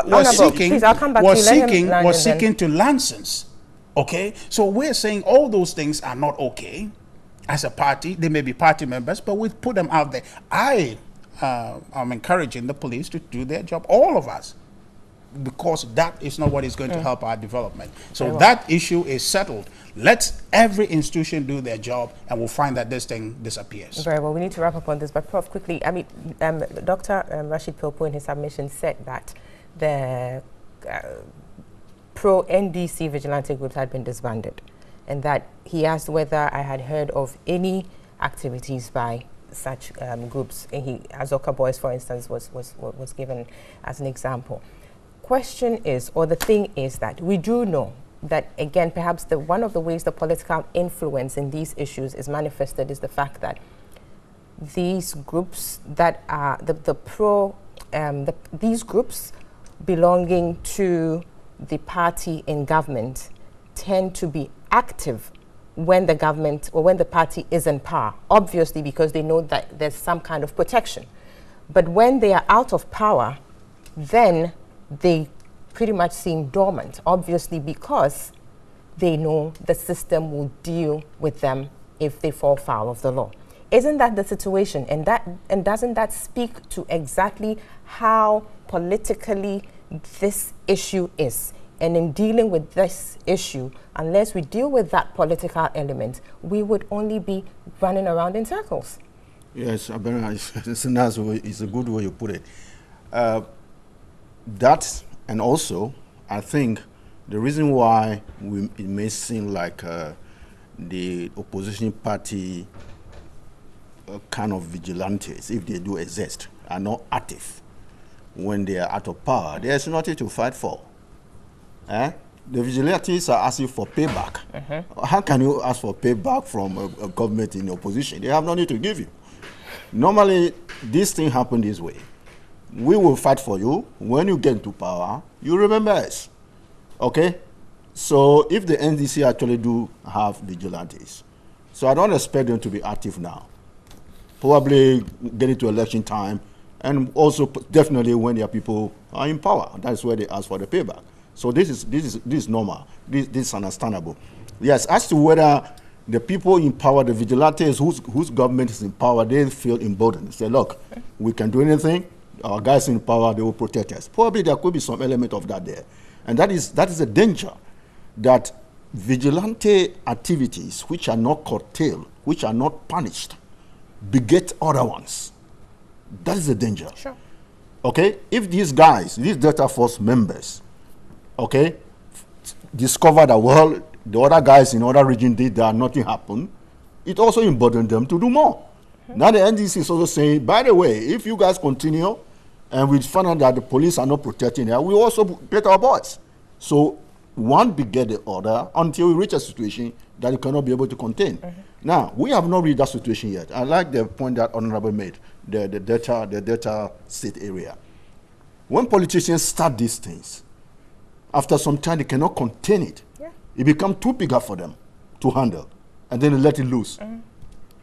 was seeking to license. Okay, so we're saying all those things are not okay. As a party, they may be party members, but we put them out there. I'm encouraging the police to do their job, all of us, because that is not what is going to help our development. So that issue is settled. Let every institution do their job, and we'll find that this thing disappears. Very well. We need to wrap up on this, but Prof, quickly, I mean, Dr. Rashid Pilpo in his submission said that the pro-NDC vigilante groups had been disbanded, and that he asked whether I had heard of any activities by such groups. And Azoka Boys, for instance, was given as an example. Question is, or the thing is, that we do know that, again, perhaps one of the ways the political influence in these issues is manifested is the fact that these groups that are these groups belonging to the party in government tend to be active when the government or when the party is in power, obviously because they know that there's some kind of protection. But when they are out of power, then they pretty much seem dormant, obviously because they know the system will deal with them if they fall foul of the law. Isn't that the situation? And doesn't that speak to exactly how politically this issue is? And in dealing with this issue, unless we deal with that political element, we would only be running around in circles. Yes, it's a nice way, it's a good way you put it. That, and also, I think the reason why it may seem like the opposition party kind of vigilantes, if they do exist, are not active when they are out of power. There's nothing to fight for. The vigilantes are asking for payback. How can you ask for payback from a government in opposition? They have nothing to give you. Normally, this thing happens this way. We will fight for you. When you get into power, you remember us. Okay? So if the NDC actually do have vigilantes, so I don't expect them to be active now. Probably get into election time, and also definitely when their people are in power. That's where they ask for the payback. So this is normal. This is understandable. Yes, as to whether the people in power, the vigilantes whose government is in power, they feel emboldened. They say, look, we can do anything. Our guys in power, they will protect us. Probably there could be some element of that there. And that is a danger, that vigilante activities which are not curtailed, which are not punished, beget other ones. That is a danger. Sure. Okay? If these guys, these Delta Force members, okay, discover that, well, the other guys in other regions did that, nothing happened, it also emboldened them to do more. Now the NDC is also saying, by the way, if you guys continue and we find out that the police are not protecting them, we also get our boys. So one beget the other until we reach a situation that you cannot be able to contain. Now, we have not reached that situation yet. I like the point that Honorable made, the Delta State area. When politicians start these things, after some time they cannot contain it. Yeah. It becomes too big for them to handle, and then they let it loose.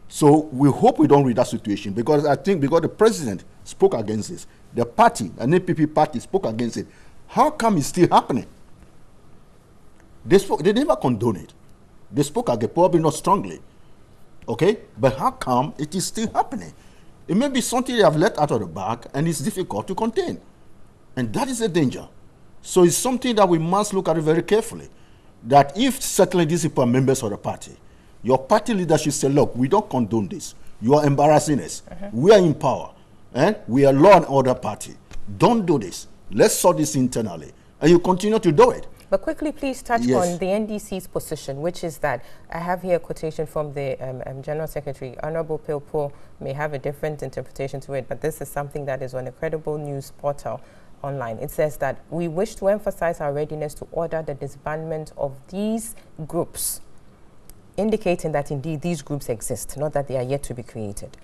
So we hope we don't reach that situation, because I think because the president spoke against this, the party, an APP party, spoke against it. How come it's still happening? They never condone it. They spoke against, probably not strongly. Okay? But how come it is still happening? It may be something they have let out of the bag and it's difficult to contain. And that is a danger. So it's something that we must look at it very carefully. That if certainly these people are members of the party, your party leadership say, look, we don't condone this. You are embarrassing us. We are in power. We are law and order party. Don't do this. Let's sort this internally. And you continue to do it. But quickly, please touch Yes. on the NDC's position, which is that I have here a quotation from the General Secretary. Honorable Pilpo may have a different interpretation to it, but this is something that is on a credible news portal online. It says that we wish to emphasize our readiness to order the disbandment of these groups, indicating that indeed these groups exist, not that they are yet to be created,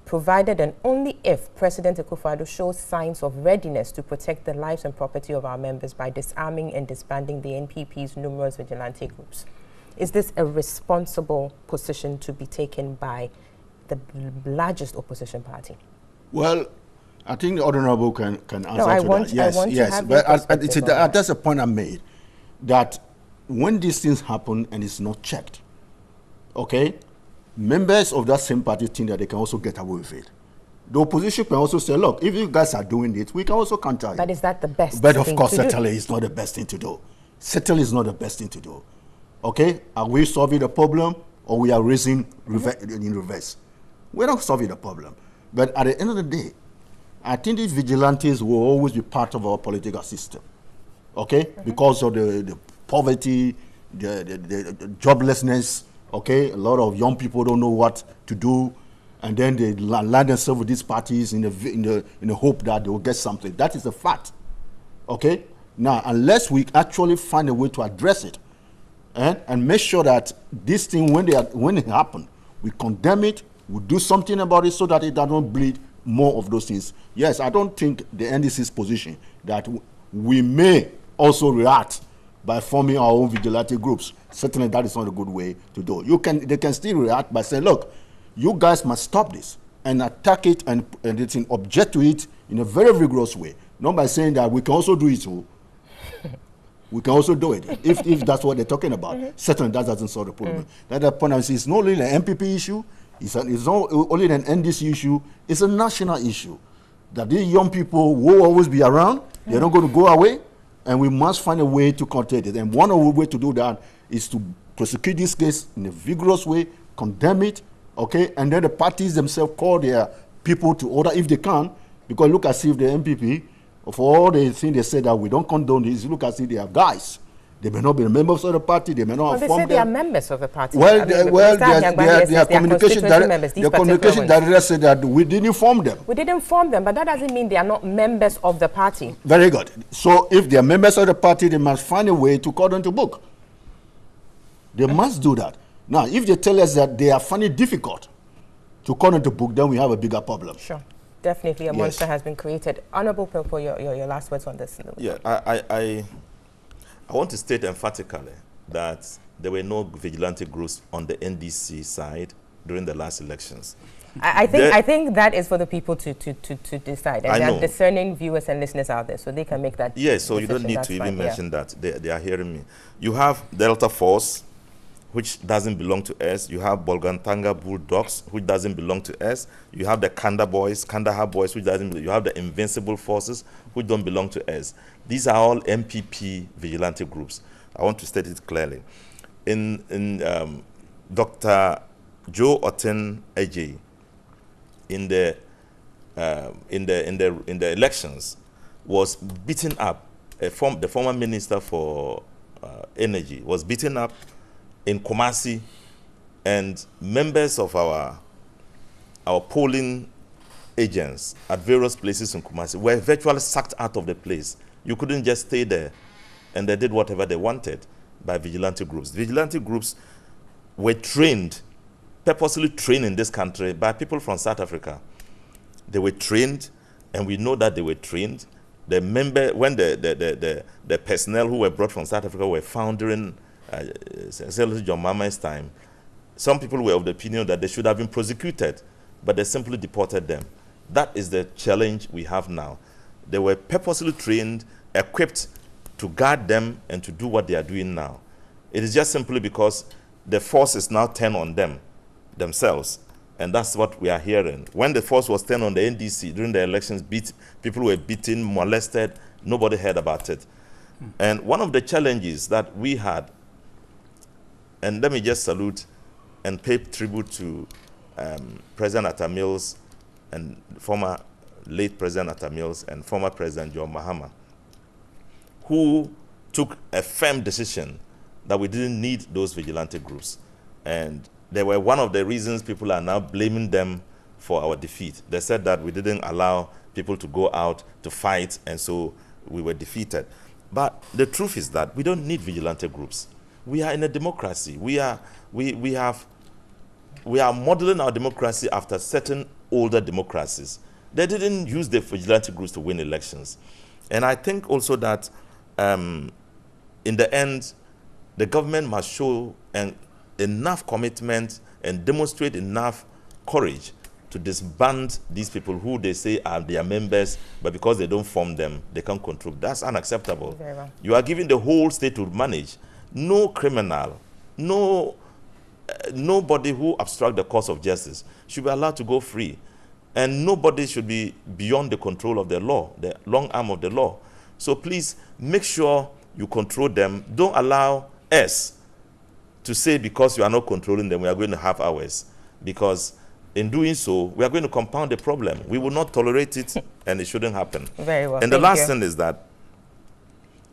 provided and only if President Akufo-Addo shows signs of readiness to protect the lives and property of our members by disarming and disbanding the NPP's numerous vigilante groups. Is this a responsible position to be taken by the largest opposition party? Well, I think the Honorable can answer No, to that. Yes, I want to yes. have your But perspective on that. that's the point I made, that when these things happen and it's not checked, okay, members of that same party think that they can also get away with it. The opposition can also say, look, if you guys are doing it, we can also counter it. But is that the best But of thing course, to do? certainly it's not the best thing to do. Certainly it's not the best thing to do. Okay? Are we solving the problem, or we are raising in reverse? We're not solving the problem. But at the end of the day, I think these vigilantes will always be part of our political system. Okay? Because of the poverty, the joblessness. Okay? A lot of young people don't know what to do, and then they land themselves with these parties in the hope that they will get something. That is a fact. Okay? Now, unless we actually find a way to address it, and make sure that this thing, when it happens, we condemn it, we do something about it so that it doesn't bleed more of those things. Yes, I don't think the NDC's position that we may also react by forming our own vigilante groups. Certainly that is not a good way to do it. They can still react by saying, look, you guys must stop this and attack it and object to it in a very vigorous way. Not by saying that we can also do it too. We can also do it if that's what they're talking about. Certainly that doesn't solve the problem. That point is not only an MPP issue, it's not only an NDC issue, it's a national issue. That these young people will always be around, they're not going to go away, and we must find a way to contain it. And one of the ways to do that is to prosecute this case in a vigorous way, condemn it, okay, and then the parties themselves call their people to order if they can, because look as if the MPP, for all the things they say that we don't condone this, look as if they are guys. They may not be members of the party, they may not have formed they say they are members of the party. Well, their communication director said that we didn't form them. We didn't form them, but that doesn't mean they are not members of the party. Very good. So if they are members of the party, they must find a way to call them to book. They must do that. Now, if they tell us that they are finding it difficult to call them to book, then we have a bigger problem. Sure. Definitely a monster has been created. Honorable Popo, your last words on this. Yeah, I want to state emphatically that there were no vigilante groups on the NDC side during the last elections. I think that is for the people to decide. And there are discerning viewers and listeners out there, so they can make that Yes, so you don't need to even mention that. They are hearing me. You have Delta Force, which doesn't belong to us. You have Bolgantanga Bulldogs, which doesn't belong to us. You have the Kandahar Boys, which doesn't belong. You have the Invincible Forces, which don't belong to us. These are all MPP vigilante groups. I want to state it clearly. In Dr. Joe Otten Ejay, in the elections, was beaten up. The former minister for energy was beaten up in Kumasi, and members of our polling agents at various places in Kumasi were virtually sacked out of the place. You couldn't just stay there, and they did whatever they wanted by vigilante groups. Vigilante groups were trained, purposely trained in this country by people from South Africa. They were trained, and we know that they were trained. The personnel who were brought from South Africa were found during John Mama's time, some people were of the opinion that they should have been prosecuted, but they simply deported them. That is the challenge we have now. They were purposely trained, equipped to guard them and to do what they are doing now. It is just simply because the force is now turned on them, themselves, and that's what we are hearing. When the force was turned on the NDC during the elections, people were beaten, molested, nobody heard about it. And one of the challenges that we had, and let me just salute and pay tribute to President Atta Mills and former late President Atta Mills and former President John Mahama, who took a firm decision that we didn't need those vigilante groups. And they were one of the reasons people are now blaming them for our defeat. They said that we didn't allow people to go out to fight, and so we were defeated. But the truth is that we don't need vigilante groups. We are in a democracy. We are modeling our democracy after certain older democracies. They didn't use the vigilante groups to win elections. And I think also that in the end, the government must show enough commitment and demonstrate enough courage to disband these people who they say are their members, but because they don't form them, they can't control. That's unacceptable. Very well. You are giving the whole state to manage. No criminal, nobody who obstructs the course of justice should be allowed to go free. And nobody should be beyond the control of the law, the long arm of the law. So please make sure you control them. Don't allow us to say because you are not controlling them, we are going to have ours. Because in doing so, we are going to compound the problem. We will not tolerate it, and it shouldn't happen. Very well. And the last thing is that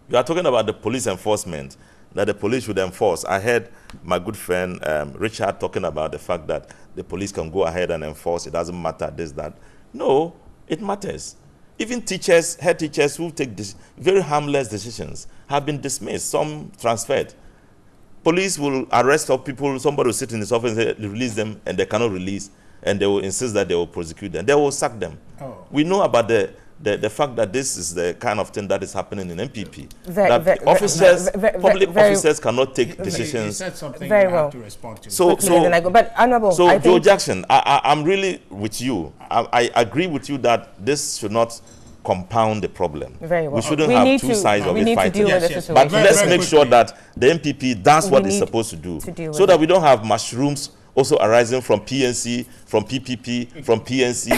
you are talking about the police enforcement, that the police should enforce. I heard my good friend Richard talking about the fact that the police can go ahead and enforce. It doesn't matter this, that. No, it matters. Even teachers, head teachers who take very harmless decisions have been dismissed, some transferred. Police will arrest people, somebody will sit in his office and say, release them, and they cannot release, and they will insist that they will prosecute them. They will sack them. Oh. We know about the the fact that this is the kind of thing that is happening in MPP. Public officers cannot take decisions. He said something very you well have to respond to. But Honorable, so Joe Jackson, I'm really with you. I agree with you that this should not compound the problem. Very well. We shouldn't have two sides of it fighting. But But let's make sure that the MPP does what it's supposed to do, so that we don't have mushrooms also arising from PNC, from PPP, from PNC,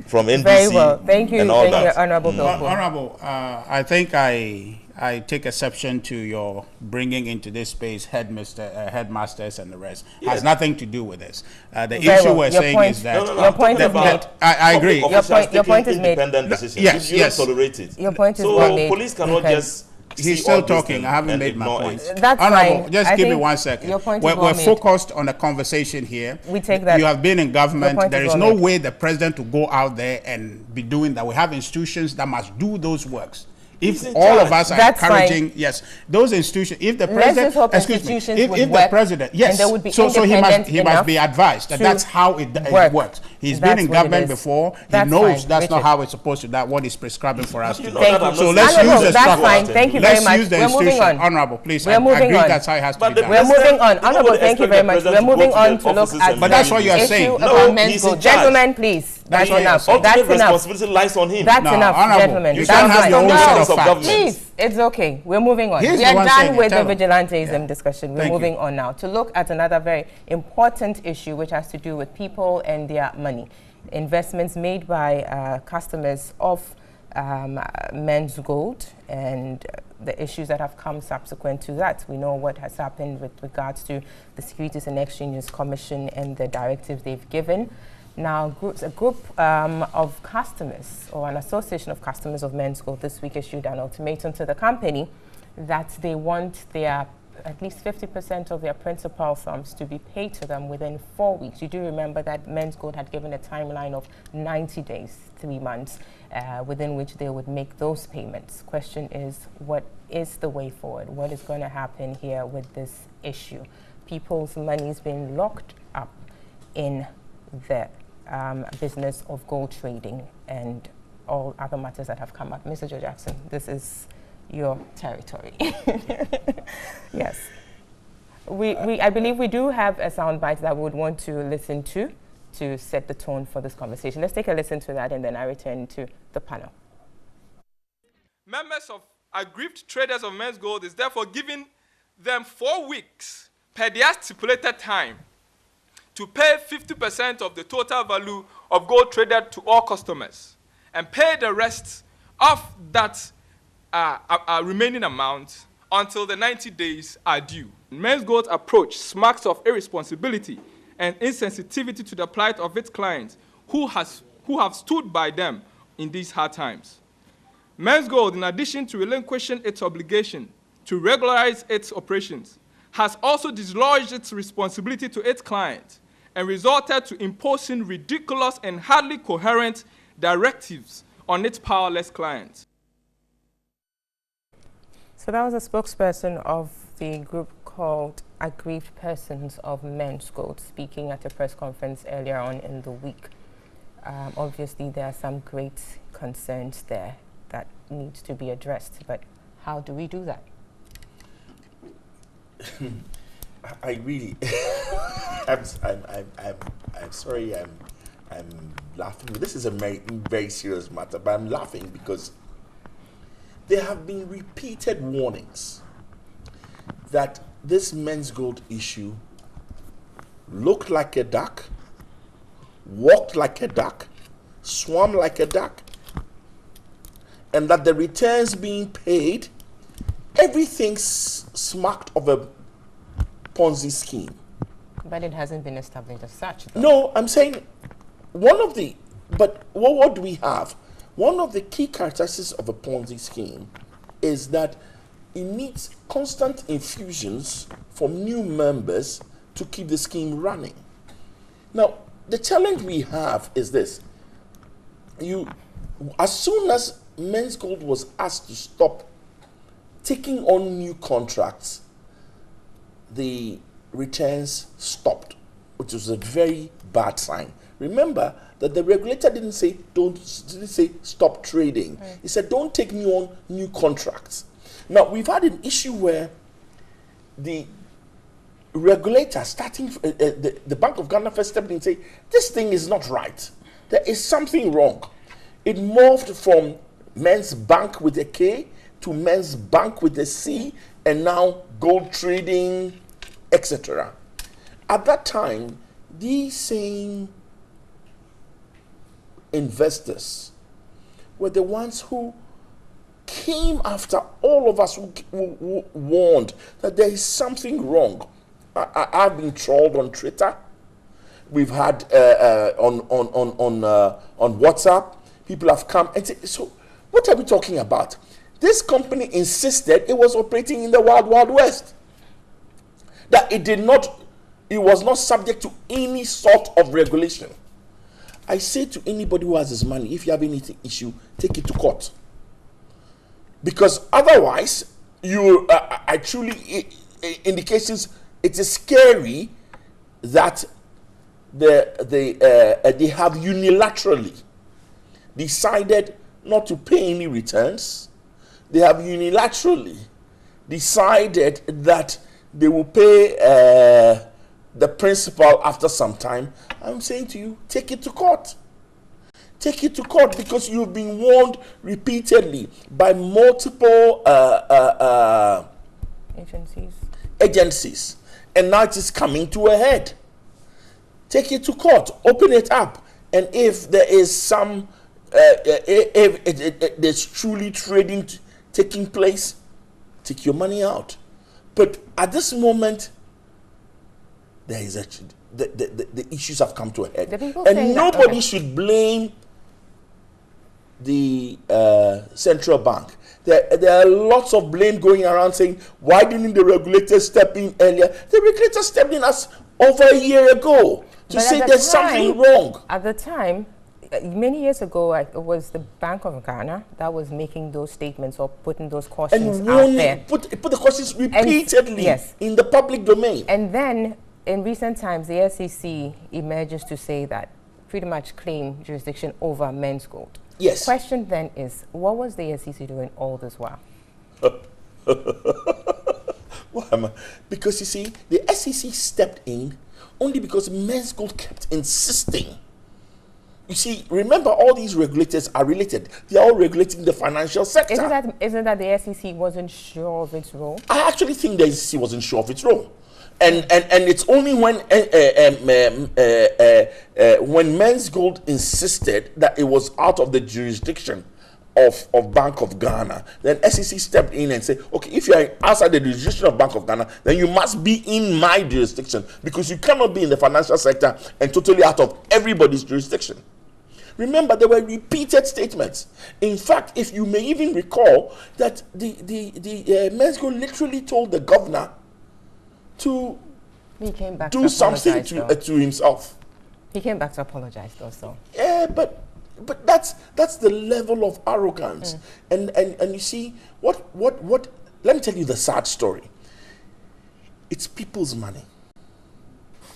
from NDC. Very well. Thank you. And all Thank that. you, Honorable Bill. Honorable, I think I take exception to your bringing into this space headmasters and the rest. Yes. Has nothing to do with this. The Very issue well. we're Your saying point- is that your point is made. I agree. Public officers your point taking is made. independent decisions. Yes, you yes. don't tolerate it. Your point is so well made. police cannot Okay. just. He's see still all these talking. things I haven't and made my ignore point. it. That's Honorable, fine. just I give me think 1 second. your point is we're well made. focused on a conversation here. We take that. You have been in Your government. point There is is well no made. way the president to go out there and be doing that. We have institutions that must do those works. If He's in all of charge. us are That's encouraging, yes, those institutions. If the Let's president, just hope excuse me, institutions would if the work president, and yes, they would be so he independent must enough be advised that to that's how it work. works. He's That's been in what it government is. before. That's he knows fine, that's not Richard. how it's supposed to. That what he's prescribing for us to do. Thank you. So let's Honorable, use the that's structure. fine. Thank you very Let's much. use the We're moving institution. on. Honorable, please. We're I moving agree on. that's how it has to But be the done. We're moving on. Honorable, Nobody thank you expect very the much. president We're to go moving to on the to look offices at and But that's what you're issue saying. about No, men's he's gold. in charge. Gentlemen, please. That's what you're enough. saying. That's Ultimate enough. responsibility lies on him. That's No, enough, Honorable, gentlemen. you That's can't have fine. your own No, set of facts. government. Please, it's okay. We're moving on. He's We the are one done saying it. with the Tell him. vigilantism discussion. We're Thank moving you. on now to look at another very important issue which has to do with people and their money. Investments made by customers of men's gold and the issues that have come subsequent to that. We know what has happened with regards to the Securities and Exchanges Commission and the directives they've given. Now, a group of customers or an association of customers of men's gold this week issued an ultimatum to the company that they want their at least 50% of their principal sums to be paid to them within 4 weeks. You do remember that Men's Gold had given a timeline of 90 days, 3 months, within which they would make those payments. Question is, what is the way forward? What is going to happen here with this issue? People's money is being locked up in the business of gold trading and all other matters that have come up. Mr. Joe Jackson, this is your territory. Yes. I believe we do have a soundbite that we would want to listen to set the tone for this conversation. Let's take a listen to that and then I return to the panel. Members of aggrieved traders of men's gold is therefore giving them 4 weeks per their stipulated time to pay 50% of the total value of gold traded to all customers and pay the rest of that remaining amount until the 90 days are due. Men's Gold's approach smacks of irresponsibility and insensitivity to the plight of its clients who have stood by them in these hard times. Men's Gold, in addition to relinquishing its obligation to regularize its operations, has also dislodged its responsibility to its clients and resorted to imposing ridiculous and hardly coherent directives on its powerless clients. So that was a spokesperson of the group called Aggrieved Persons of Men's Gold speaking at a press conference earlier on in the week. Obviously, there are some great concerns there that need to be addressed, but how do we do that? I really, I'm sorry, I'm laughing. This is a very serious matter, but I'm laughing because there have been repeated warnings that this men's gold issue looked like a duck, walked like a duck, swam like a duck, and that the returns being paid, everything smacked of a Ponzi scheme. But it hasn't been established as such, though. No, I'm saying but what do we have? One of the key characteristics of a Ponzi scheme is that it needs constant infusions from new members to keep the scheme running. Now, the challenge we have is this. As soon as Men's Gold was asked to stop taking on new contracts, the returns stopped, which was a very bad sign. remember that the regulator didn't say stop trading. He said don't take on new contracts. Now we've had an issue where the regulator the Bank of Ghana first stepped in and said this thing is not right. There is something wrong. It morphed from Men's Bank with a K to Men's Bank with a C, and now gold trading, etc. At that time, these same investors were the ones who came after all of us who warned that there is something wrong. I've been trolled on Twitter. We've had on WhatsApp. People have come and said, so what are we talking about? This company insisted it was operating in the wild, wild west. That it was not subject to any sort of regulation. I say to anybody who has his money, if you have any issue, take it to court. Because otherwise, indications, it is scary that they have unilaterally decided not to pay any returns. They have unilaterally decided that they will pay the principal after some time. I'm saying to you, take it to court. Take it to court, because you've been warned repeatedly by multiple agencies, and now it is coming to a head. Take it to court, open it up, and if there is some, if there's truly trading taking place, take your money out. But at this moment, there is the issues have come to a head, and nobody should blame the central bank. There are lots of blame going around saying, why didn't the regulator step in earlier? The regulator stepped in us over a year ago to say there's something wrong. At the time, many years ago, it was the Bank of Ghana that was making those statements or putting those cautions out there. Put the cautions repeatedly in the public domain. And then, in recent times, the SEC emerges to say that pretty much claim jurisdiction over Men's Gold. Yes. Question then is, what was the SEC doing all this while? Because you see, the SEC stepped in only because Men's Gold kept insisting. You see, remember, all these regulators are related. They are all regulating the financial sector. Isn't that the SEC wasn't sure of its role? I actually think the SEC wasn't sure of its role. And it's only when Men's Gold insisted that it was out of the jurisdiction of Bank of Ghana, then SEC stepped in and said, okay, if you are outside the jurisdiction of Bank of Ghana, then you must be in my jurisdiction, because you cannot be in the financial sector and totally out of everybody's jurisdiction. Remember, there were repeated statements. In fact, if you may even recall that the Men's Gold literally told the governor to do something to himself. He came back to apologize, though. So yeah, but that's the level of arrogance. And you see what? Let me tell you the sad story. It's people's money,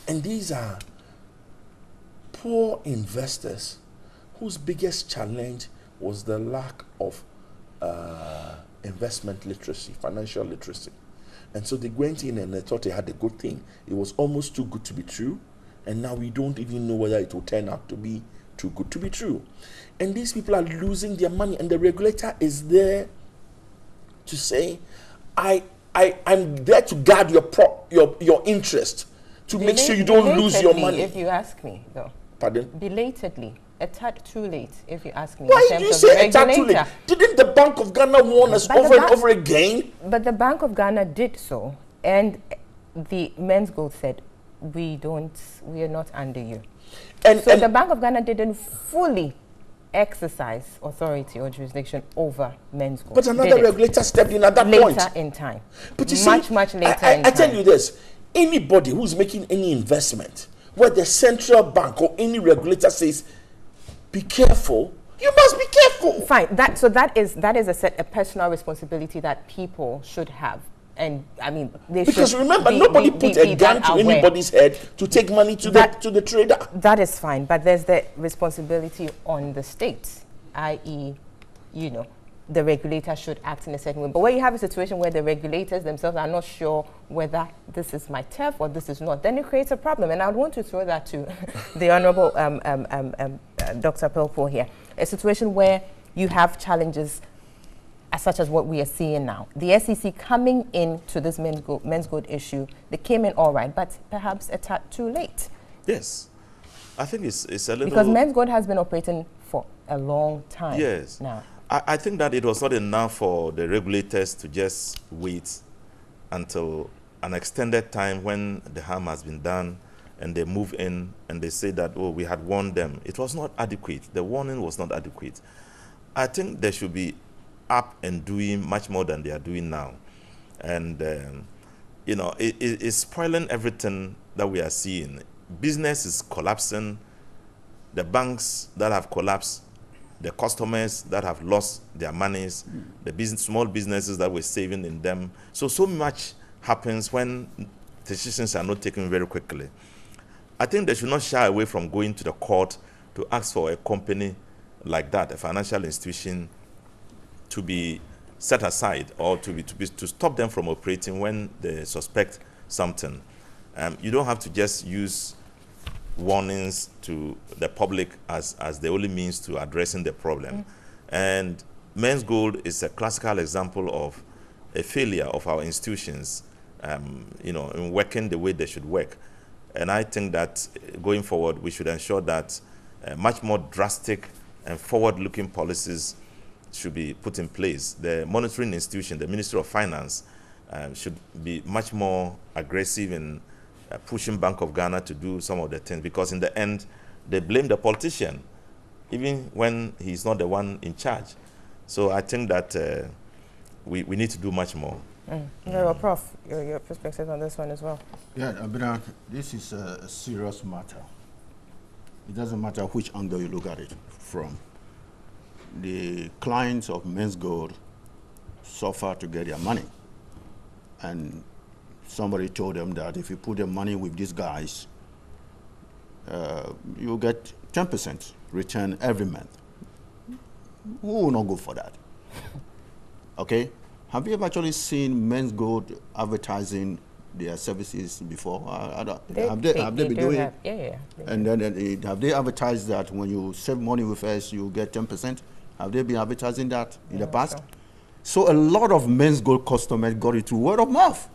and these are poor investors whose biggest challenge was the lack of investment literacy, financial literacy. And so they went in and they thought they had a good thing. It was almost too good to be true. And now we don't even know whether it will turn out to be too good to be true. And these people are losing their money. And the regulator is there to say, I'm there to guard your interest, to make sure you don't lose your money. If you ask me, though. Pardon? Belatedly. A tad too late, if you ask me. Why do you say a tad too late? Didn't the Bank of Ghana warn us over and over again? But the Bank of Ghana did so, and the Men's Gold said, we are not under you. And the Bank of Ghana didn't fully exercise authority or jurisdiction over Men's Gold. But another regulator stepped in at that point. Later in time. But you much see, later in time. I tell you this, anybody who's making any investment where the central bank or any regulator says, be careful, you must be careful. Fine. That is a personal responsibility that people should have. And I mean, they because should remember, be, nobody be, put be, a be gun that to aware. anybody's head to take money to the trader. That is fine, but there's the responsibility on the state, i.e., you know, the regulator should act in a certain way. But when you have a situation where the regulators themselves are not sure whether this is my turf or this is not, then it creates a problem. And I would want to throw that to the Honorable Dr. Pelpo here. A situation where you have challenges such as what we are seeing now. The SEC coming into this men's gold issue, they came in all right, but perhaps a tad too late. Yes. I think it's a little... Because men's gold has been operating for a long time now. I think that it was not enough for the regulators to just wait until an extended time when the harm has been done and they move in and they say that, oh, we had warned them. It was not adequate. The warning was not adequate. I think they should be up and doing much more than they are doing now. And, you know, it's spoiling everything that we are seeing. Business is collapsing. The banks that have collapsed, the customers that have lost their monies, the small businesses that were saving in them. So much happens when decisions are not taken very quickly. I think they should not shy away from going to the court to ask for a company like that, a financial institution, to be set aside or to stop them from operating when they suspect something. You don't have to just use warnings to the public as the only means to addressing the problem. And men's gold is a classical example of a failure of our institutions, you know, in working the way they should work. And I think that going forward, we should ensure that much more drastic and forward-looking policies should be put in place. The monitoring institution, the Ministry of Finance, should be much more aggressive in pushing Bank of Ghana to do some of the things, because in the end, they blame the politician, even when he's not the one in charge. So I think that we need to do much more. Well, Prof, your perspective on this one as well. Yeah, but this is a serious matter. It doesn't matter which angle you look at it from. The clients of men's gold suffer to get their money. And somebody told them that if you put the money with these guys, you get 10% return every month. Who will not go for that? Okay? Have you ever actually seen men's gold advertising their services before? Have they been doing it? Yeah. And then have they advertised that when you save money with us, you get 10%? Have they been advertising that in the past? So a lot of men's gold customers got it through word of mouth.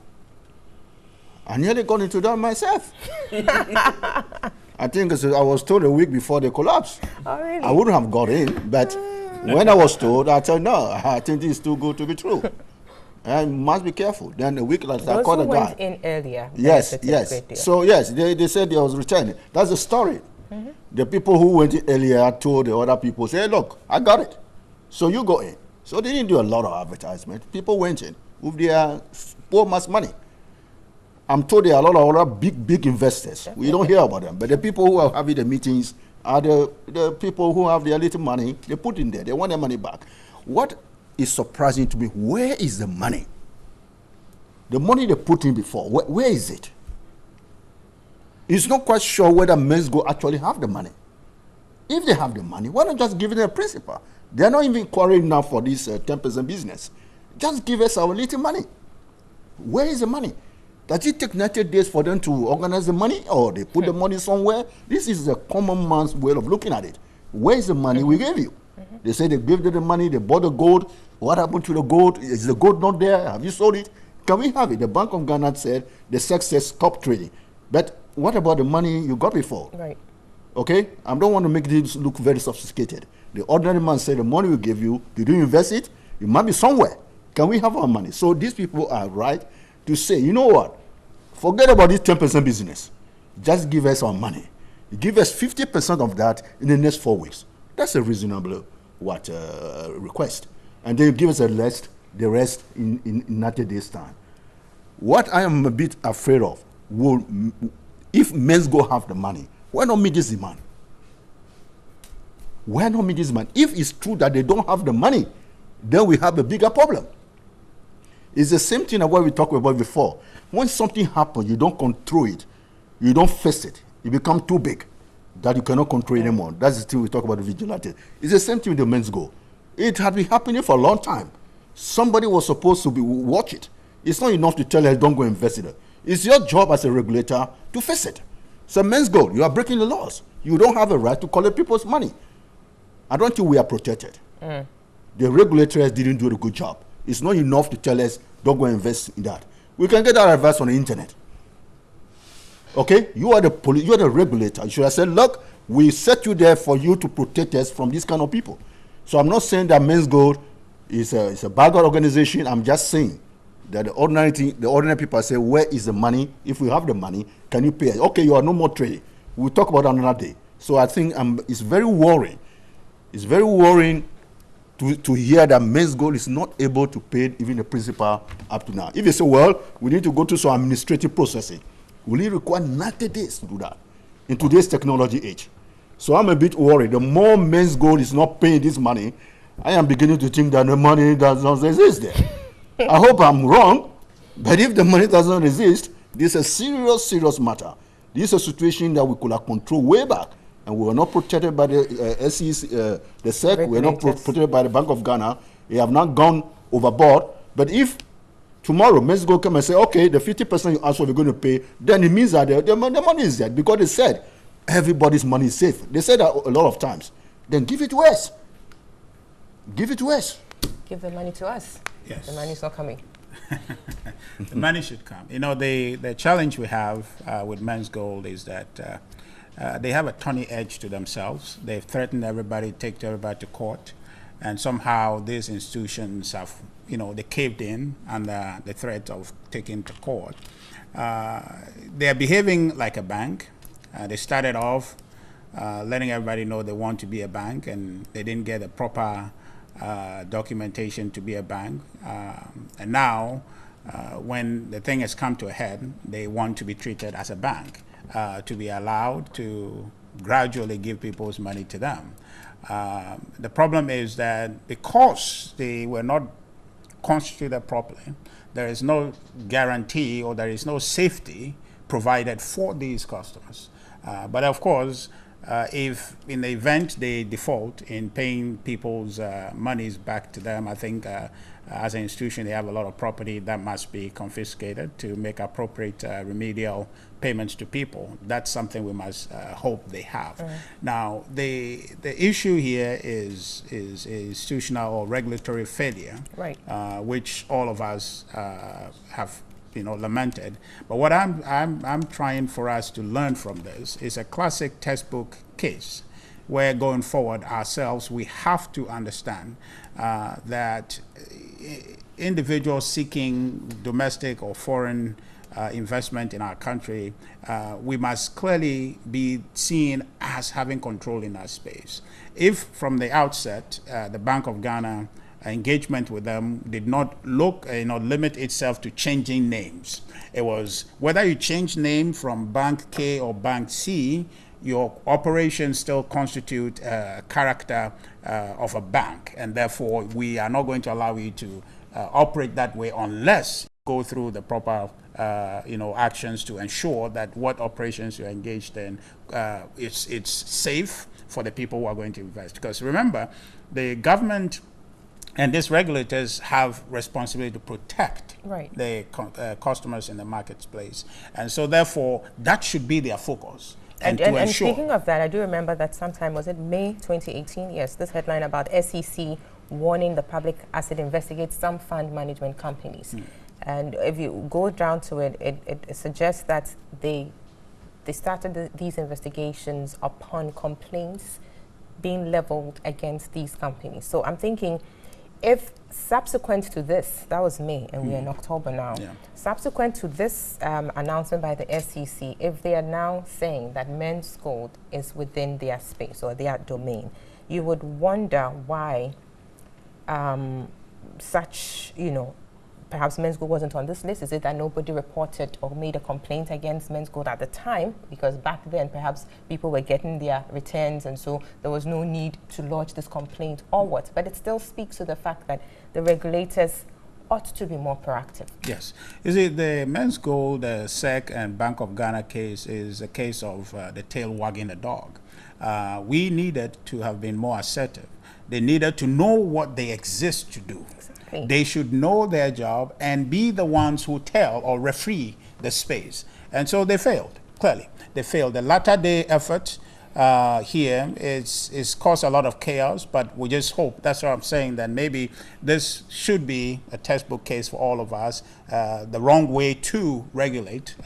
I nearly got into that myself. I think I was told a week before the collapse. Oh, really? I wouldn't have got in, but when I was told, I said, no, I think this is too good to be true. And must be careful. Then a week later, I called a guy. Went in earlier. Yes. So yes, they said there was returning. That's the story. The people who went in earlier told the other people, say, look, I got it. So you go in. So they didn't do a lot of advertisement. People went in with their poor man's money. I'm told there are a lot of other big investors. Definitely. We don't hear about them. But the people who are having the meetings are the people who have their little money. They put in there. They want their money back. What is surprising to me, where is the money? The money they put in before, where is it? It's not quite sure whether men's gold actually have the money. If they have the money, why not just give it a principal? They're not even quarreling now for this 10% business. Just give us our little money. Where is the money? Does it take 90 days for them to organize the money, or they put the money somewhere? This is a common man's way of looking at it. Where is the money we gave you? They say they gave them the money, they bought the gold. What happened to the gold? Is the gold not there? Have you sold it? Can we have it? The Bank of Ghana said the SEC says stop trading. But what about the money you got before? Right. Okay? I don't want to make this look very sophisticated. The ordinary man said the money we gave you, did you invest it? It might be somewhere. Can we have our money? So these people are right to say, you know what? Forget about this 10% business. Just give us our money. Give us 50% of that in the next 4 weeks. That's a reasonable request. And then give us the rest in 90 days' time. What I am a bit afraid of, if men's go have the money, why not meet this demand? Why not meet this demand? If it's true that they don't have the money, then we have a bigger problem. It's the same thing as what we talked about before. When something happens, you don't control it. You don't face it. It becomes too big that you cannot control anymore. That's the thing we talk about the vigilante. It's the same thing with the men's goal. It had been happening for a long time. Somebody was supposed to watch it. It's not enough to tell us don't go invest in it. It's your job as a regulator to face it. So men's goal, you are breaking the laws. You don't have a right to collect people's money. I don't think we are protected. The regulators didn't do a good job. It's not enough to tell us don't go invest in that. We can get that advice on the internet. Okay, you are the regulator. You should have said, look, we set you there for you to protect us from these kind of people. So I'm not saying that Men's Gold is a bad organization. I'm just saying that the ordinary people say, where is the money? If we have the money, can you pay us? Okay, you are no more trading. We'll talk about that another day. So I think it's very worrying. It's very worrying to hear that Men's Gold is not able to pay even the principal up to now. If you say, well, we need to go through some administrative processing, will it require 90 days to do that in today's technology age? So I'm a bit worried. The more Men's Gold is not paying this money, I am beginning to think that the money does not exist there. I hope I'm wrong, but if the money does not exist, this is a serious, serious matter. This is a situation that we could have controlled way back, and we were not protected by the SEC, the SEC, we were not protected by the Bank of Ghana. They have not gone overboard. But if tomorrow Men's Gold come and say, okay, the 50% you asked for, we're going to pay, then it means that the money is there, because they said everybody's money is safe. They said that a lot of times. Then give it to us. Give it to us. Give the money to us. Yes. The money's not coming. The money should come. You know, the challenge we have with Men's Gold is that they have a thorny edge to themselves. They've threatened everybody, take everybody to court, and somehow these institutions have, they caved in under the threat of taking to court. They are behaving like a bank. They started off letting everybody know they want to be a bank, and they didn't get a proper documentation to be a bank. And now, when the thing has come to a head, they want to be treated as a bank, to be allowed to gradually give people's money to them. The problem is that because they were not constituted properly, there is no guarantee or there is no safety provided for these customers. But of course, if in the event they default in paying people's monies back to them, I think as an institution they have a lot of property that must be confiscated to make appropriate remedial payments to people. That's something we must hope they have. Now, the issue here is institutional or regulatory failure, right? Which all of us have lamented. But what I'm trying for us to learn from this is a classic textbook case where going forward ourselves we have to understand that individuals seeking domestic or foreign investment in our country, we must clearly be seen as having control in our space. If from the outset the Bank of Ghana engagement with them did not limit itself to changing names. It was whether you change name from Bank K or Bank C, your operations still constitute a character of a bank, and therefore we are not going to allow you to operate that way unless you go through the proper actions to ensure that what operations you're engaged in, it's safe for the people who are going to invest. Because remember, the government and these regulators have responsibility to protect the customers in the marketplace. And so therefore, that should be their focus. And speaking of that, I do remember that sometime, was it May 2018? Yes, this headline about SEC warning the public as it investigates some fund management companies. And if you go down to it, it suggests that they started these investigations upon complaints being leveled against these companies. So I'm thinking, if subsequent to this, that was May, and we're in October now, subsequent to this announcement by the SEC, if they are now saying that Men's Gold is within their space or their domain, you would wonder why such, perhaps Men's Gold wasn't on this list. Is it that nobody reported or made a complaint against Men's Gold at the time? Because back then, perhaps people were getting their returns, and so there was no need to lodge this complaint, or what? But it still speaks to the fact that the regulators ought to be more proactive. Yes. You see, the Men's Gold, SEC, and Bank of Ghana case is a case of the tail wagging the dog. We needed to have been more assertive. They needed to know what they exist to do. Exactly. They should know their job and be the ones who tell or referee the space. And so they failed, clearly. They failed. The latter day effort here is caused a lot of chaos, but we just hope, that's what I'm saying, that maybe this should be a textbook case for all of us, the wrong way to regulate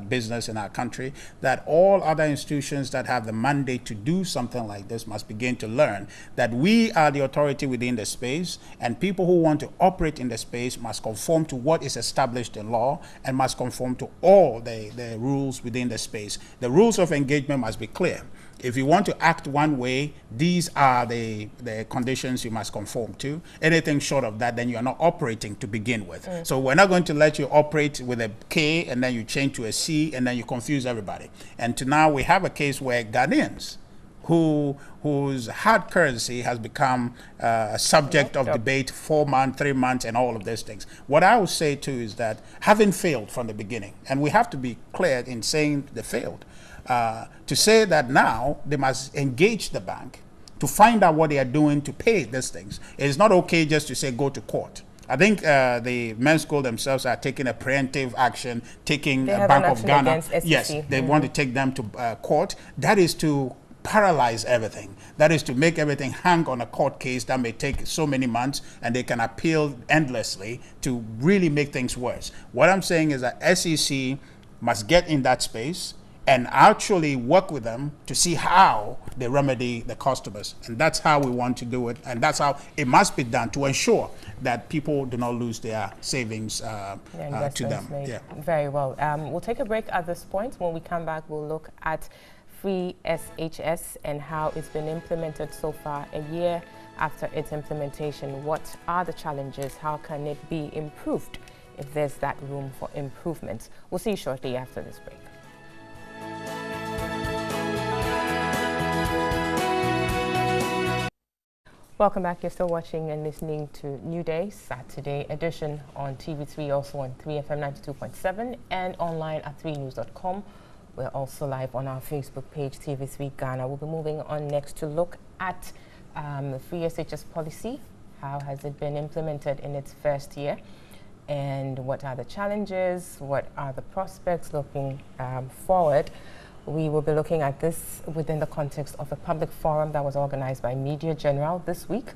business in our country, that all other institutions that have the mandate to do something like this must begin to learn that we are the authority within the space, and people who want to operate in the space must conform to what is established in law and must conform to all the rules within the space. The rules of engagement must be clear. If you want to act one way, these are the conditions you must conform to. Anything short of that, then you're not operating to begin with. So we're not going to let you operate with a K and then you change to a C and then you confuse everybody. And to now we have a case where Ghanaians whose hard currency has become a subject of debate, 4 months, 3 months, and all of these things. What I would say too is that having failed from the beginning, and we have to be clear in saying they failed, to say that now they must engage the bank to find out what they are doing to pay these things. It's not okay just to say go to court. I think the Men's Gold themselves are taking a preemptive action, taking Bank of Ghana. Yes, they want to take them to court. That is to paralyze everything. That is to make everything hang on a court case that may take so many months, and they can appeal endlessly to really make things worse. What I'm saying is that SEC must get in that space and actually work with them to see how they remedy the customers. And that's how we want to do it. And that's how it must be done to ensure that people do not lose their savings to them. Yeah. Very well. We'll take a break at this point. When we come back, we'll look at free SHS and how it's been implemented so far, a year after its implementation. What are the challenges? How can it be improved if there's that room for improvement? We'll see you shortly after this break. Welcome back. You're still watching and listening to New Day, Saturday edition on TV3, also on 3FM 92.7 and online at 3news.com. We're also live on our Facebook page, TV3 Ghana. We'll be moving on next to look at the free SHS policy. How has it been implemented in its first year? And what are the challenges? What are the prospects looking forward? We will be looking at this within the context of a public forum that was organized by Media General this week,